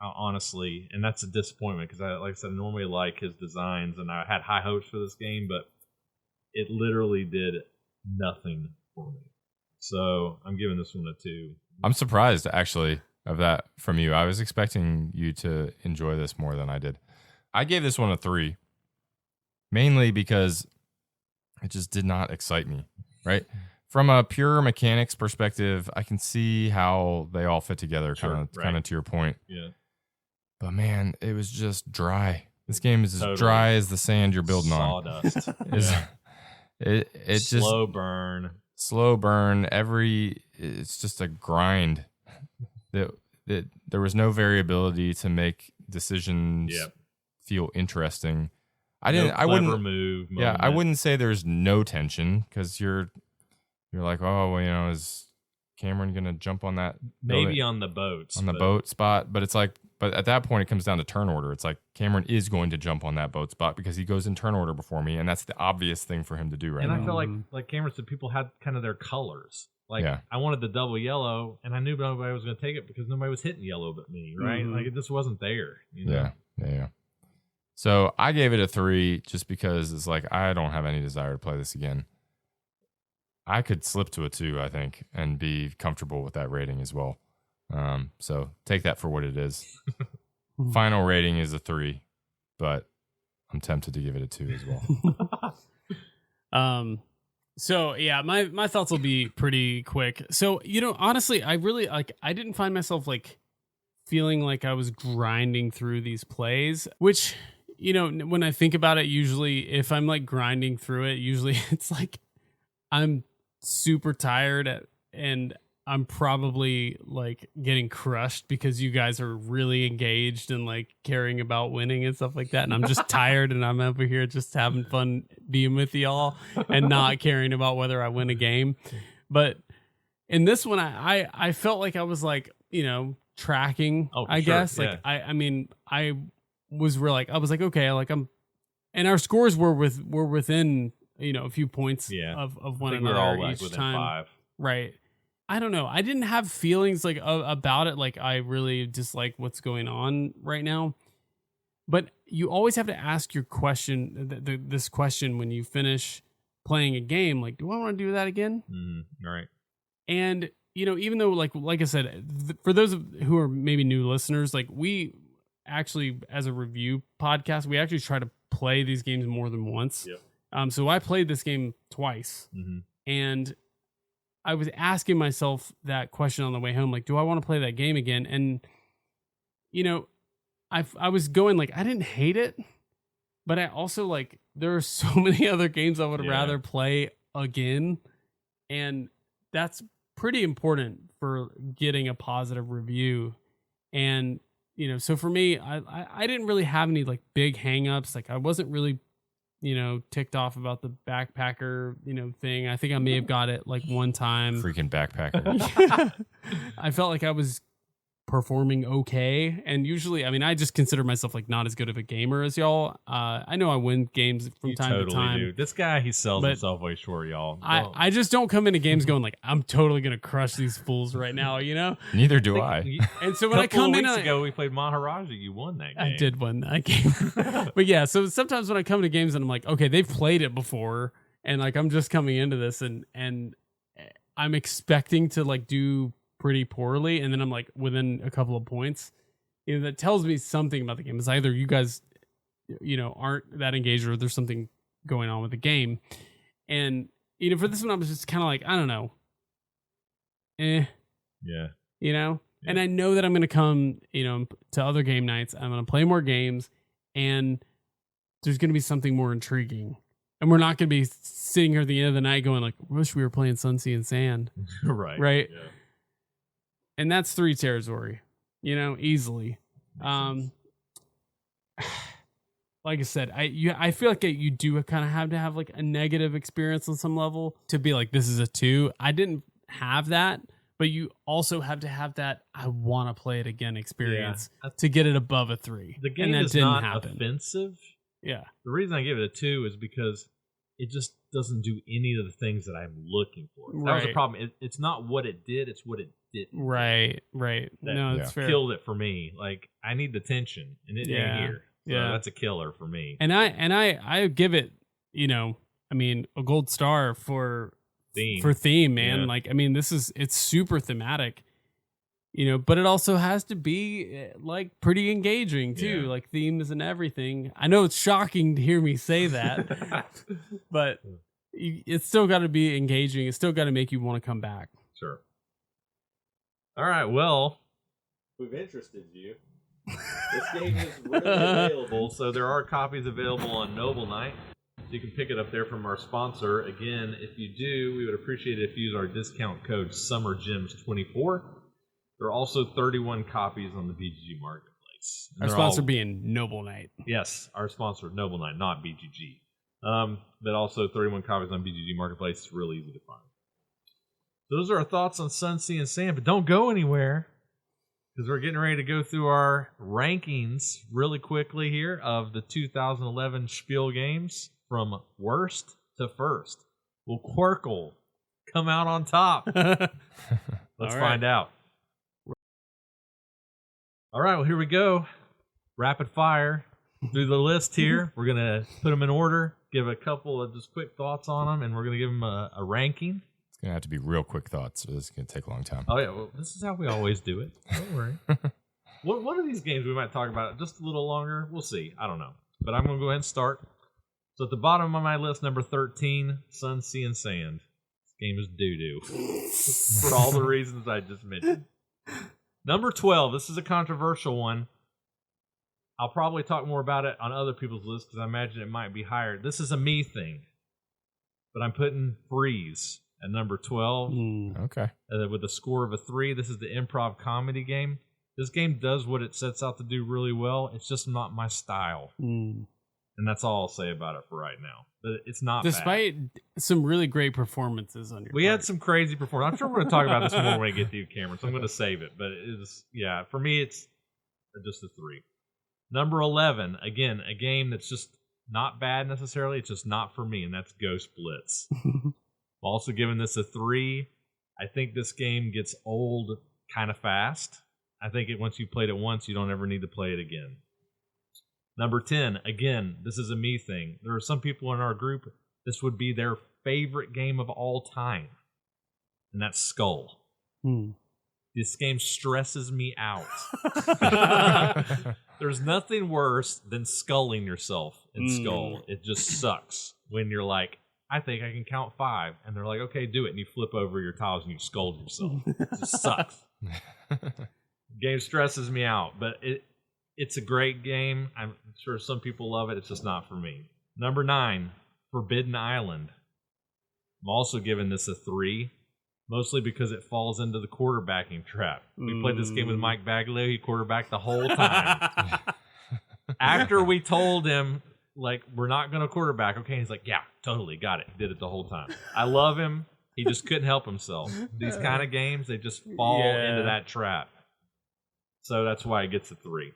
honestly, and that's a disappointment because, like I said, I normally like his designs, and I had high hopes for this game, but it literally did nothing for me. So I'm giving this one a 2. I'm surprised, actually, of that from you. I was expecting you to enjoy this more than I did. I gave this one a 3, mainly because it just did not excite me, right? From a pure mechanics perspective, I can see how they all fit together, kind of to your point. Yeah. But man, it was just dry. This game is as dry as the sand you're building Sawdust. on. It slow burn. Slow burn. It's just a grind. There was no variability to make decisions feel interesting. I wouldn't move. Yeah, I wouldn't say there's no tension because you're like, oh, well, is Cameron gonna jump on that? Maybe on the boats, boat spot, but it's like, but at that point it comes down to turn order. It's like Cameron is going to jump on that boat spot because he goes in turn order before me, and that's the obvious thing for him to do right now. And I feel like Cameron said, people had kind of their colors. Like I wanted the double yellow, and I knew nobody was going to take it because nobody was hitting yellow but me, right? Like it just wasn't there. You know? Yeah. So I gave it a 3 just because it's like I don't have any desire to play this again. I could slip to a 2, I think, and be comfortable with that rating as well. So take that for what it is. Final rating is a 3, but I'm tempted to give it a 2 as well. So yeah, my thoughts will be pretty quick. So, honestly, I really I didn't find myself feeling like I was grinding through these plays, which, when I think about it, usually if I'm grinding through it, usually it's I'm super tired and I'm probably getting crushed because you guys are really engaged and caring about winning and stuff like that. And I'm just tired and I'm over here just having fun being with y'all and not caring about whether I win a game. But in this one, I felt like I was tracking, I guess. Yeah. I was okay, and our scores were within, a few points of one another all each within time. 5. Right. I don't know. I didn't have feelings about it. I really dislike what's going on right now. But you always have to ask your question, this question when you finish playing a game, do I want to do that again? Right. And, even though like I said, for those who are maybe new listeners, we actually, as a review podcast, we actually try to play these games more than once. Yep. So I played this game twice, and I was asking myself that question on the way home, do I want to play that game again? And, I was going I didn't hate it, but I also there are so many other games I would rather play again. And that's pretty important for getting a positive review. And, so for me, I didn't really have any big hangups. I wasn't really, ticked off about the backpacker, thing. I think I may have got it one time. Freaking backpacker. I felt like I was performing okay, and usually, I just consider myself not as good of a gamer as y'all. I know I win games from time to time. Do. This guy, he sells himself way short, y'all. I just don't come into games going I'm totally gonna crush these fools right now, Neither do I. And so when I come in, ago we played Maharaja. You won that game. I did win that game. But yeah, so sometimes when I come to games and I'm okay, they've played it before, and I'm just coming into this and I'm expecting to do pretty poorly, and then I'm within a couple of points, that tells me something about the game. It's either you guys aren't that engaged, or there's something going on with the game. And for this one, I was just kind of I don't know, and I know that I'm gonna come to other game nights, I'm gonna play more games, and there's gonna be something more intriguing, and we're not gonna be sitting here at the end of the night going wish we were playing Sun, Sea, and Sand. right Yeah. And that's 3 territory, easily. Like I said, I feel like you do kind of have to have a negative experience on some level to be this is a 2. I didn't have that, but you also have to have that I want to play it again experience to get it above a 3. The game is not offensive. Yeah. The reason I give it a 2 is because it just doesn't do any of the things that I'm looking for. That was the problem. It's not what it did; it's what it didn't. Right. That It's fair. killed it for me. Like I need the tension, and it ain't here. So that's a killer for me. And I give it, a gold star for theme, man. Yeah. Like, it's super thematic, but it also has to be like pretty engaging too. Yeah. Like themes and everything. I know it's shocking to hear me say that, but it's still got to be engaging. It's still got to make you want to come back. Sure. All right. Well, we've interested you. This game is really available, so there are copies available on Noble Night. So you can pick it up there from our sponsor. Again, if you do, we would appreciate it if you use our discount code SummerGems24. There are also 31 copies on the BGG Marketplace. Our sponsor being Noble Night. Yes, our sponsor, Noble Night, not BGG. But also 31 copies on BGG Marketplace. It's really easy to find. Those are our thoughts on Sun, Sea, and Sand, but don't go anywhere, because we're getting ready to go through our rankings really quickly here of the 2011 Spiel games from worst to first. Will Quirkle come out on top? Let's find out. All right, well, here we go. Rapid fire through the list here. We're going to put them in order, give a couple of just quick thoughts on them, and we're going to give them a ranking. It's going to have to be real quick thoughts, so this is going to take a long time. Oh, yeah. Well, this is how we always do it. Don't worry. One of these games we might talk about just a little longer. We'll see. I don't know. But I'm going to go ahead and start. So at the bottom of my list, number 13, Sun, Sea, and Sand. This game is doo-doo. For all the reasons I just mentioned. Number 12, this is a controversial one. I'll probably talk more about it on other people's lists because I imagine it might be higher. This is a me thing. But I'm putting Freeze at number 12. Okay. With a score of a 3. This is the improv comedy game. This game does what it sets out to do really well. It's just not my style. And that's all I'll say about it for right now. But it's not Despite some really great performances on your We part. had some crazy performance. I'm sure we're going to talk about this more when we get to you, Cameron, so I'm going to save it. But for me, it's just a 3. Number 11, again, a game that's just not bad necessarily. It's just not for me, and that's Ghost Blitz. I'm also giving this a 3. I think this game gets old kind of fast. I think once you played it once, you don't ever need to play it again. Number 10, again, this is a me thing. There are some people in our group, this would be their favorite game of all time, and that's Skull. This game stresses me out. There's nothing worse than sculling yourself in Skull. It just sucks when you're like, I think I can count 5. And they're like, okay, do it. And you flip over your tiles and you scold yourself. It just sucks. Game stresses me out, but it's a great game. I'm sure some people love it. It's just not for me. Number 9, Forbidden Island. I'm also giving this a 3, mostly because it falls into the quarterbacking trap. We played this game with Mike Baglio. He quarterbacked the whole time. After we told him, like, we're not going to quarterback, okay? He's like, yeah, totally, got it. He did it the whole time. I love him. He just couldn't help himself. These kind of games, they just fall into that trap. So that's why it gets a 3.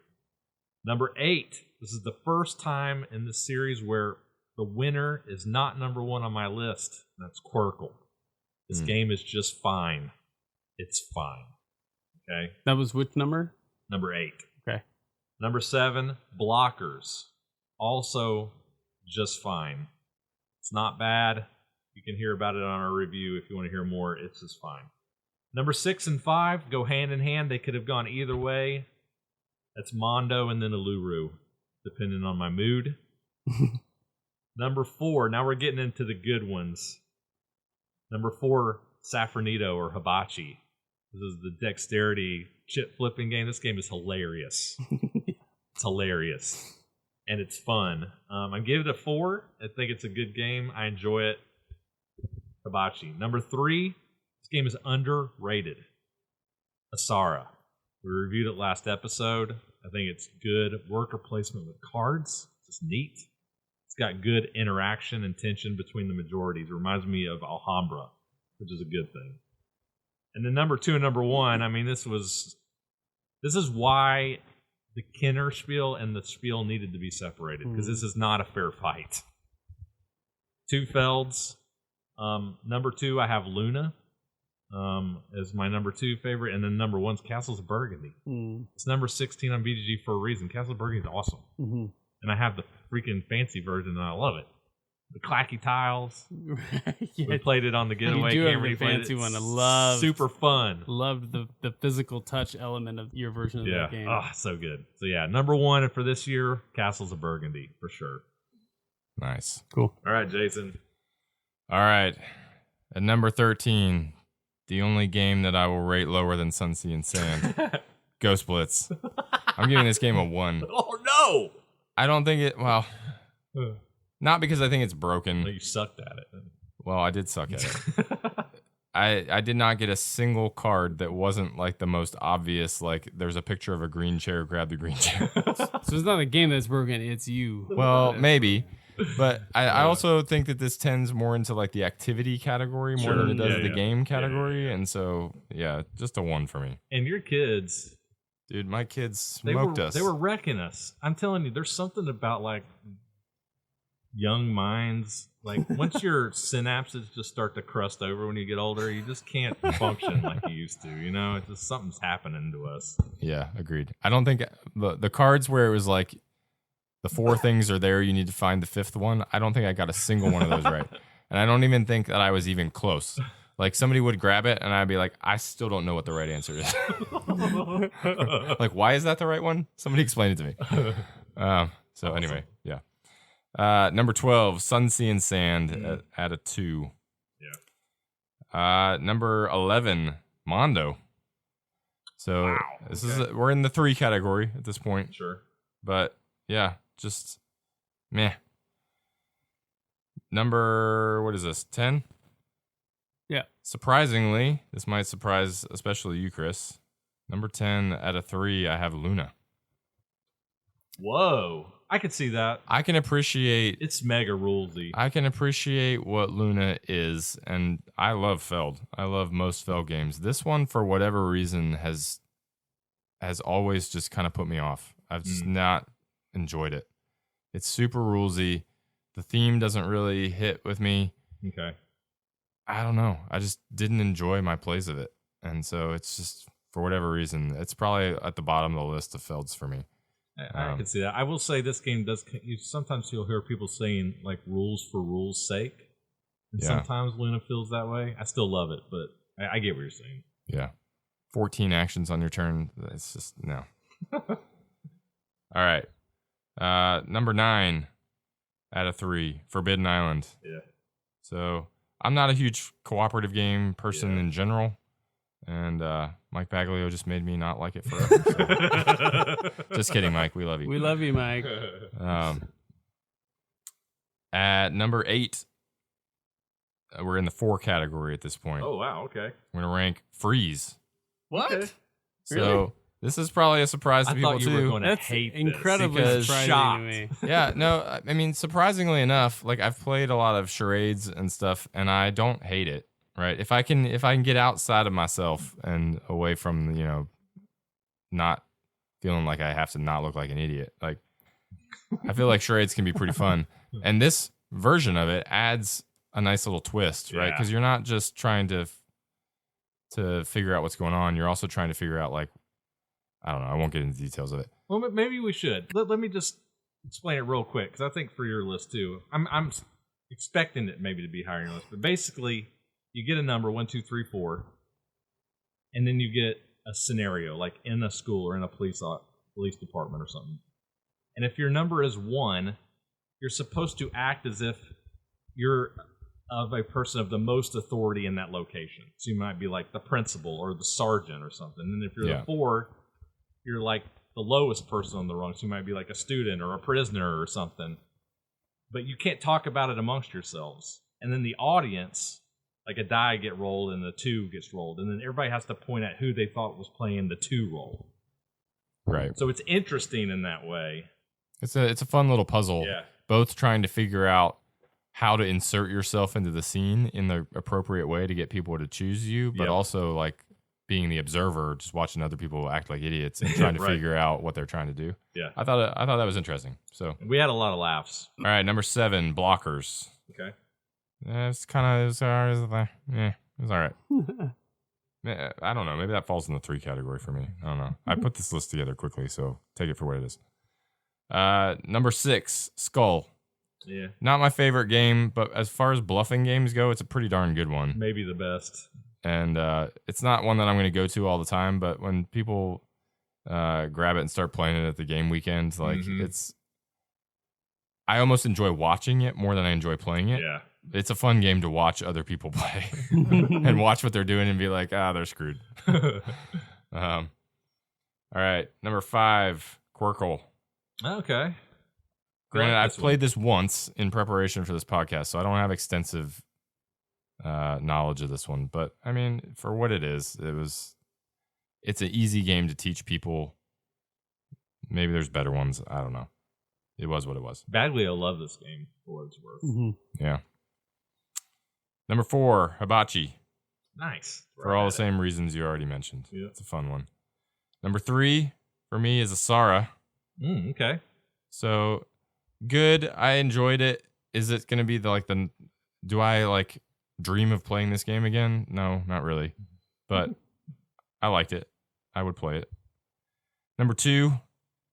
Number 8, this is the first time in this series where the winner is not number 1 on my list. That's Quirkle. This game is just fine. It's fine. Okay? That was which number? Number 8. Okay. Number 7, Blockers. Also just fine. It's not bad. You can hear about it on our review if you want to hear more. It's just fine. Number 6 and 5 go hand in hand. They could have gone either way. That's Mondo and then Uluru, depending on my mood. Number 4, now we're getting into the good ones. Number 4, Safranito or Hibachi. This is the dexterity chip flipping game. This game is hilarious. It's hilarious. And it's fun. I'm giving it a 4. I think it's a good game. I enjoy it. Hibachi. Number 3, this game is underrated. Saira. We reviewed it last episode. I think it's good worker placement with cards. It's just neat. It's got good interaction and tension between the majorities. It reminds me of Alhambra, which is a good thing. And then number 2 and number 1, I mean, this is why the Kenner Spiel and the Spiel needed to be separated, because this is not a fair fight. 2 Felds. Number 2, I have Luna as my number 2 favorite, and then number 1's Castles of Burgundy. It's number 16 on BGG for a reason. Castles of Burgundy is awesome, and I have the freaking fancy version, and I love it. The clacky tiles. We played it on the getaway. You do have a fancy one. I love. Super fun. Loved the physical touch element of your version of that game. Oh, so good. So yeah, number 1 for this year, Castles of Burgundy for sure. Nice. Cool. All right, Jason. All right. At number 13, the only game that I will rate lower than Sun, Sea, and Sand, Ghost Blitz. I'm giving this game a 1. Oh no! I don't think it. Well. Not because I think it's broken. No, you sucked at it. Well, I did suck at it. I did not get a single card that wasn't like the most obvious, like there's a picture of a green chair, grab the green chair. So it's not a game that's broken, it's you. Well, maybe. But I also think that this tends more into like the activity category more than it does the game category. And so, yeah, just a 1 for me. And your kids. Dude, my kids smoked us. They were wrecking us. I'm telling you, there's something about like young minds, like once your synapses just start to crust over when you get older, you just can't function like you used to, you know. It's just something's happening to us. Yeah, agreed. I don't think the cards where it was like the 4 things are there, you need to find the 5th one, I don't think I got a single one of those right. And I don't even think that I was even close. Like somebody would grab it and I'd be like, I still don't know what the right answer is. Like, why is that the right one? Somebody explain it to me. So awesome. Anyway, yeah. Number 12, Sun, Sea, and Sand at a 2. Yeah. Number 11, Mondo. So wow, this is we're in the 3 category at this point. Sure. But yeah, just meh. Number, what is this, 10? Yeah. Surprisingly, this might surprise especially you, Chris. Number 10 at a 3, I have Luna. Whoa. I could see that. I can appreciate... It's mega rulesy. I can appreciate what Luna is, and I love Feld. I love most Feld games. This one, for whatever reason, has always just kind of put me off. I've just not enjoyed it. It's super rulesy. The theme doesn't really hit with me. Okay. I don't know. I just didn't enjoy my plays of it. And so it's just, for whatever reason, it's probably at the bottom of the list of Felds for me. I can see that. I will say this game does. Sometimes you'll hear people saying like rules for rules' sake, and sometimes Luna feels that way. I still love it, but I get what you're saying. Yeah, 14 actions on your turn. It's just no. All right, number 9 out of 3, Forbidden Island. Yeah. So I'm not a huge cooperative game person in general. And Mike Baglio just made me not like it forever. So. Just kidding, Mike. We love you. We love you, Mike. At number 8, we're in the 4 category at this point. Oh, wow. Okay. We're going to rank Freeze. What? Okay. So Really? this is probably a surprise to people, you too. Were going to That's hate incredibly this. surprising Shocked. to me. Yeah, no, I mean, surprisingly enough, like I've played a lot of charades and stuff, and I don't hate it. Right. If I can get outside of myself and away from, not feeling like I have to not look like an idiot. Like, I feel like charades can be pretty fun. And this version of it adds a nice little twist, right? Because you're not just trying to figure out what's going on. You're also trying to figure out, like, I don't know. I won't get into the details of it. Well, maybe we should. Let me just explain it real quick, because I think for your list, too, I'm expecting it maybe to be higher on your list. But basically, you get a number, 1, 2, 3, 4, and then you get a scenario, like in a school or in a police department or something. And if your number is 1, you're supposed to act as if you're of a person of the most authority in that location. So you might be like the principal or the sergeant or something. And if you're the 4, you're like the lowest person on the rung. So you might be like a student or a prisoner or something. But you can't talk about it amongst yourselves. And then the audience... like a die get rolled and the 2 gets rolled. And then everybody has to point at who they thought was playing the 2 role. Right. So it's interesting in that way. It's a fun little puzzle. Yeah. Both trying to figure out how to insert yourself into the scene in the appropriate way to get people to choose you, but also like being the observer, just watching other people act like idiots and trying to figure out what they're trying to do. Yeah. I thought that was interesting. So we had a lot of laughs. All right, number 7, blockers. Okay. It's kind of, it was all right. I don't know. Maybe that falls in the 3 category for me. I don't know. I put this list together quickly, so take it for what it is. Number 6, Skull. Yeah. Not my favorite game, but as far as bluffing games go, it's a pretty darn good one. Maybe the best. And it's not one that I'm going to go to all the time, but when people grab it and start playing it at the game weekend, like I almost enjoy watching it more than I enjoy playing it. Yeah. It's a fun game to watch other people play and watch what they're doing and be like, they're screwed. All right. Number 5, Quirkle. Okay. Granted, I've played this once in preparation for this podcast, so I don't have extensive knowledge of this one. But I mean, for what it is, it's an easy game to teach people. Maybe there's better ones. I don't know. It was what it was. Bagley, I love this game for what it's worth. Mm-hmm. Yeah. Number 4, Hibachi. Nice. For all the same reasons you already mentioned. Yeah. It's a fun one. Number 3 for me is a Saira. Okay. So good. I enjoyed it. Is it going to be do I dream of playing this game again? No, not really. But I liked it. I would play it. Number 2,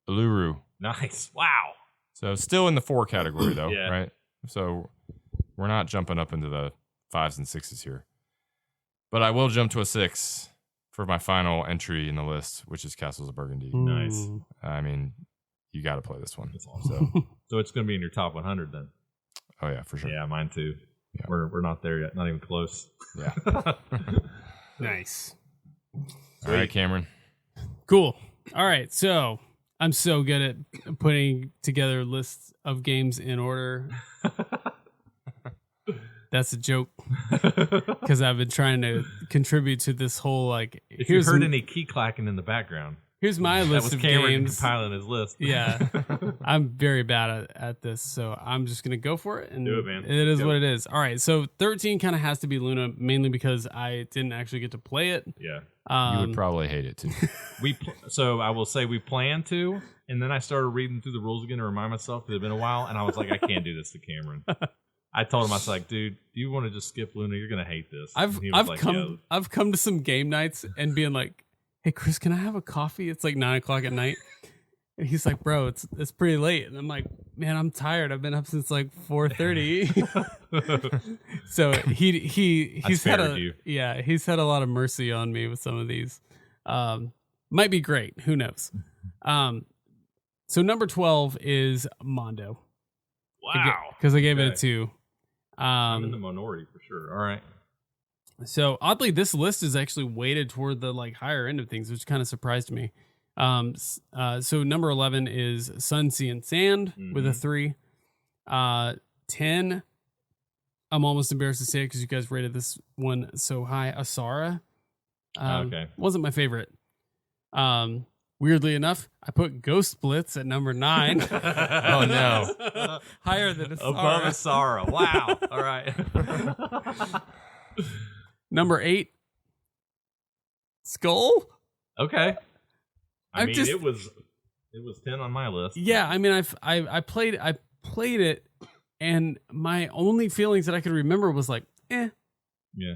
Uluru. Nice. Wow. So still in the 4 category though, Yeah. right? So we're not jumping up into the 5s and 6s here. But I will jump to a 6 for my final entry in the list, which is Castles of Burgundy. Nice. I mean, you got to play this one. That's awesome. So it's going to be in your top 100 then. Oh yeah, for sure. Yeah, mine too. Yeah. We're not there yet. Not even close. Yeah. Nice. All right, Cameron. Cool. All right. So I'm so good at putting together lists of games in order. That's a joke because I've been trying to contribute to this whole If you heard any key clacking in the background, here's my that list was of Cameron games. compiling his list. Yeah, I'm very bad at this, so I'm just gonna go for it. And do it, man. It is Go. what it is. All right, so 13 kind of has to be Luna, mainly because I didn't actually get to play it. Yeah. You would probably hate it too. So I will say we planned to, and then I started reading through the rules again to remind myself because it's been a while, and I was like, I can't do this to Cameron. I told him, I was like, dude, do you want to just skip Luna? You're gonna hate this. And he was I've come to some game nights and being like, hey Chris, can I have a coffee? It's like 9:00 at night. And he's like, bro, it's pretty late. And I'm like, man, I'm tired. I've been up since like 4:30. So he's had a lot of mercy on me with some of these. Might be great. Who knows? So number 12 is Mondo. Wow. Because I gave it a 2. I'm in the minority for sure. All right. So oddly, this list is actually weighted toward the higher end of things, which kind of surprised me. So number 11 is Sun, Sea, and Sand with a 3. 10, I'm almost embarrassed to say it because you guys rated this one so high. Saira. Okay. Wasn't my favorite. Weirdly enough, I put Ghost Splits at number 9. Oh no. Higher than Saira. Above Saira. Wow. All right. Number 8, Skull. Okay. I mean, just- it was 10 on my list. Yeah, I mean, I played it, and my only feelings that I could remember was like, eh. Yeah.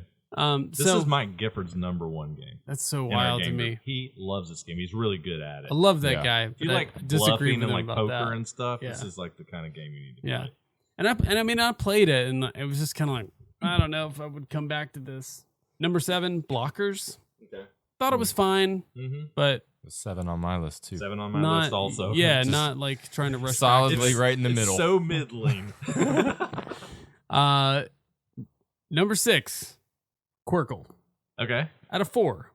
This So is Mike Gifford's number 1 game. that's so in our wild to game me. group. He loves this game. He's really good at it. I love that Yeah. guy. If you but like I disagree bluffing with and him like about poker that. and stuff, Yeah. this is like the kind of game you need to Yeah. play. And I mean, I played it, and it was just kind of like, I don't know if I would come back to this. Number 7, Blockers. Okay. Thought it was fine, Mm-hmm. but 7 on my list too. 7 on my not list also. Yeah, Just not like trying to rush solidly back. right in the It's middle. so middling. Number 6, Quirkle. Okay. Out of 4.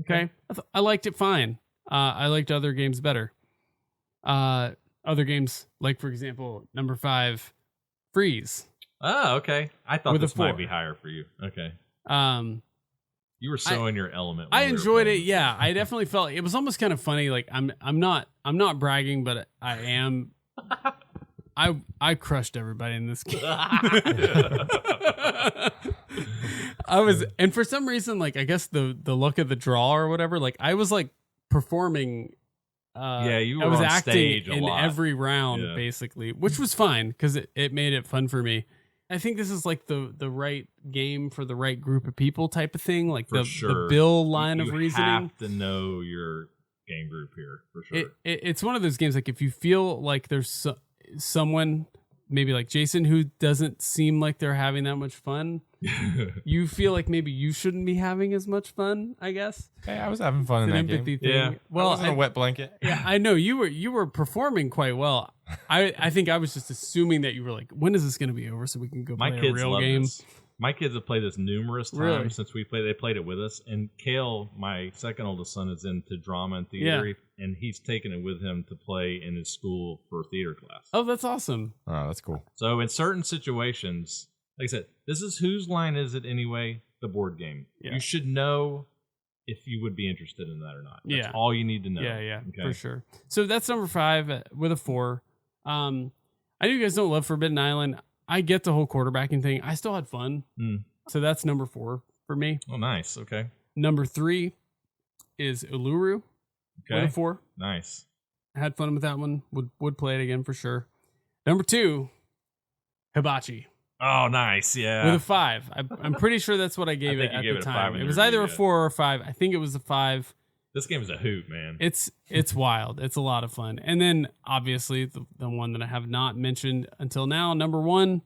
Okay. I liked it fine. I liked other games better. Other games, like for example, number 5, Freeze. Oh, okay. I thought With a this might 4. be higher for you. Okay. You were so in your element. I when we were enjoyed it. playing. Yeah, I definitely felt it was almost kind of funny. Like I'm not bragging, but I am. I crushed everybody in this game. I was, and for some reason, like I guess the luck of the draw or whatever, like I was like performing. Yeah, you were I was on acting stage a in lot. every round, Yeah. basically, which was fine because it made it fun for me. I think this is like the right game for the right group of people type of thing. Like the Bill line of reasoning. You have to know your game group here for sure. It's one of those games, like if you feel like there's someone, maybe like Jason, who doesn't seem like they're having that much fun, you feel like maybe you shouldn't be having as much fun, I guess. Hey, I was having fun in that game. Thing. Yeah. Well, I wasn't a wet blanket. Yeah, I know you were performing quite well. I think I was just assuming that you were like, when is this going to be over so we can go play a real game? This. My kids have played this numerous times since we played. They played it with us. And Kale, my second oldest son, is into drama and theater, and he's taken it with him to play in his school for theater class. Oh, that's awesome. Oh, that's cool. So in certain situations, like I said, this is Whose Line Is It Anyway? The board game. Yeah. You should know if you would be interested in that or not. That's all you need to know. Yeah, okay? For sure. So that's number 5 with a 4. I know you guys don't love Forbidden Island. I get the whole quarterbacking thing. I still had fun. So that's number 4 for me. Oh, nice. Okay. Number 3 is Uluru. Okay. With a 4. Nice. I had fun with that one. Would play it again for sure. Number 2, Hibachi. Oh, nice. Yeah. With a 5. I'm pretty sure that's what I gave it at the time. It was either a 4 or a 5. I think it was a 5. This game is a hoot, man. It's wild. It's a lot of fun. And then, obviously, the one that I have not mentioned until now, number 1,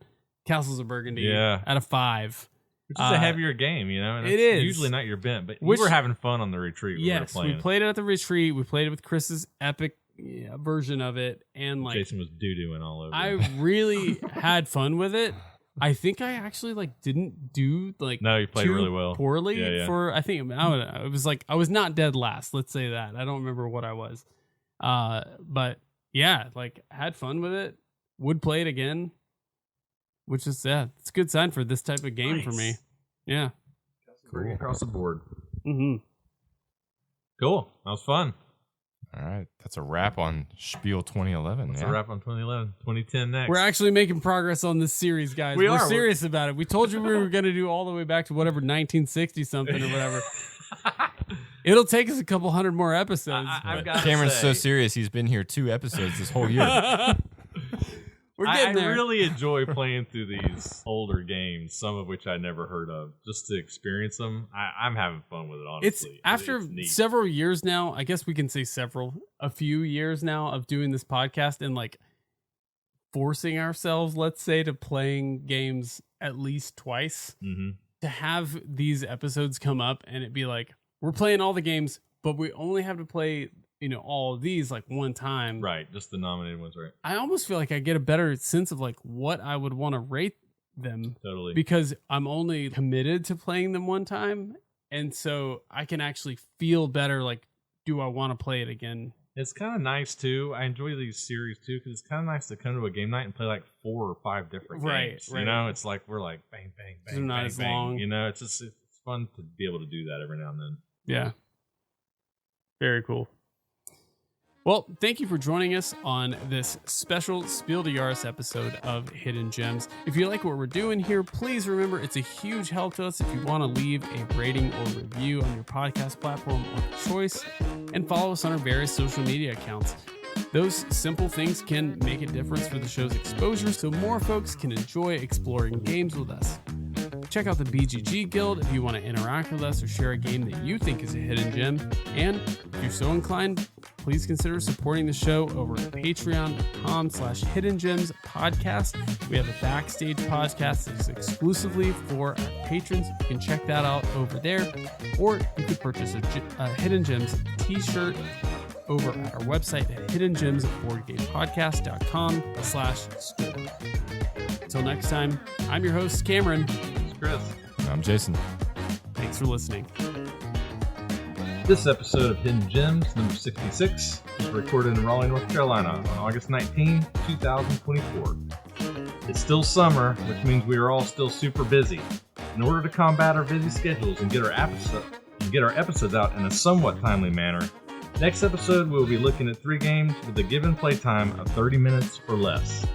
Castles of Burgundy. Yeah. At a 5. Which is a heavier game, you know? And it is. Usually not your bent, but we were having fun on the retreat. Yes, we played it at the retreat. We played it with Chris's epic version of it. And like Jason was doo-dooing all over. I really had fun with it. I think I actually didn't do no, you played really well. Poorly for I think it was like I was not dead last. Let's say that. I don't remember what I was, but yeah, had fun with it. Would play it again, which is it's a good sign for this type of game for me. Yeah, cool. Across the board. Mm-hmm. Cool. That was fun. All right, that's a wrap on Spiel 2011. That's a wrap on 2011. 2010 next. We're actually making progress on this series, guys. We're serious about it. We told you we were going to do all the way back to whatever 1960 something or whatever. It'll take us a couple hundred more episodes. Cameron's so serious. He's been here 2 episodes this whole year. We're getting there. I really enjoy playing through these older games, some of which I never heard of, just to experience them. I'm having fun with it, honestly. It's after several years now, I guess we can say a few years now of doing this podcast and forcing ourselves, let's say, to playing games at least twice, to have these episodes come up and it be like, we're playing all the games, but we only have to play all of these one time. Right, just the nominated ones, right? I almost feel like I get a better sense of what I would want to rate them. Totally. Because I'm only committed to playing them one time. And so I can actually feel better, do I want to play it again? It's kind of nice, too. I enjoy these series, too, because it's kind of nice to come to a game night and play 4 or 5 different games. Right. You know, it's we're bang, bang, bang, they're not bang, as bang. long. You know, it's fun to be able to do that every now and then. Yeah. Very cool. Well, thank you for joining us on this special Spiel to Jahres episode of Hidden Gems. If you like what we're doing here, please remember it's a huge help to us if you want to leave a rating or review on your podcast platform of choice and follow us on our various social media accounts. Those simple things can make a difference for the show's exposure so more folks can enjoy exploring games with us. Check out the BGG Guild if you want to interact with us or share a game that you think is a hidden gem. And if you're so inclined, please consider supporting the show over at patreon.com/Hidden Gems podcast. We have a backstage podcast that is exclusively for our patrons. You can check that out over there. Or you could purchase a Hidden Gems t-shirt over at our website at hiddengemsboardgamepodcast.com/store. Until next time, I'm your host, Cameron. Chris. And I'm Jason. Thanks for listening. This episode of Hidden Gems, number 66, was recorded in Raleigh, North Carolina on August 19, 2024. It's still summer, which means we are all still super busy. In order to combat our busy schedules and get our episodes out in a somewhat timely manner, next episode we'll be looking at 3 games with a given play time of 30 minutes or less.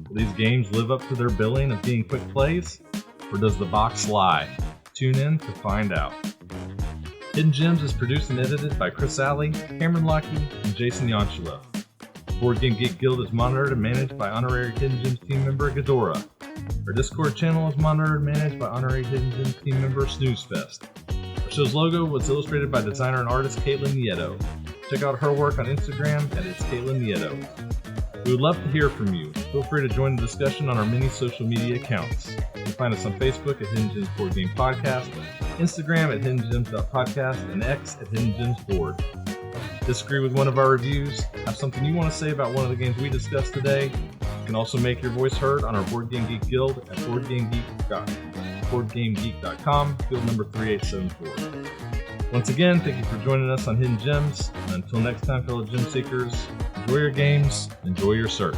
Will these games live up to their billing of being quick plays? Or does the box lie? Tune in to find out. Hidden Gems is produced and edited by Chris Alley, Cameron Lockey, and Jason Yanchuleff. BGG Guild is monitored and managed by honorary Hidden Gems team member Ghidorah. Our Discord channel is monitored and managed by honorary Hidden Gems team member Snoozefest. Our show's logo was illustrated by designer and artist Caitlin Nieto. Check out her work on Instagram at It's Caitlin Nieto. We would love to hear from you. Feel free to join the discussion on our many social media accounts. You can find us on Facebook at Hidden Gems Board Game Podcast, Instagram at hiddengems.podcast, and X at Hidden Gems Board. Disagree with one of our reviews? Have something you want to say about one of the games we discussed today? You can also make your voice heard on our Board Game Geek Guild at boardgamegeek.com, guild number 3874. Once again, thank you for joining us on Hidden Gems. And until next time, fellow gem seekers, enjoy your games, enjoy your search.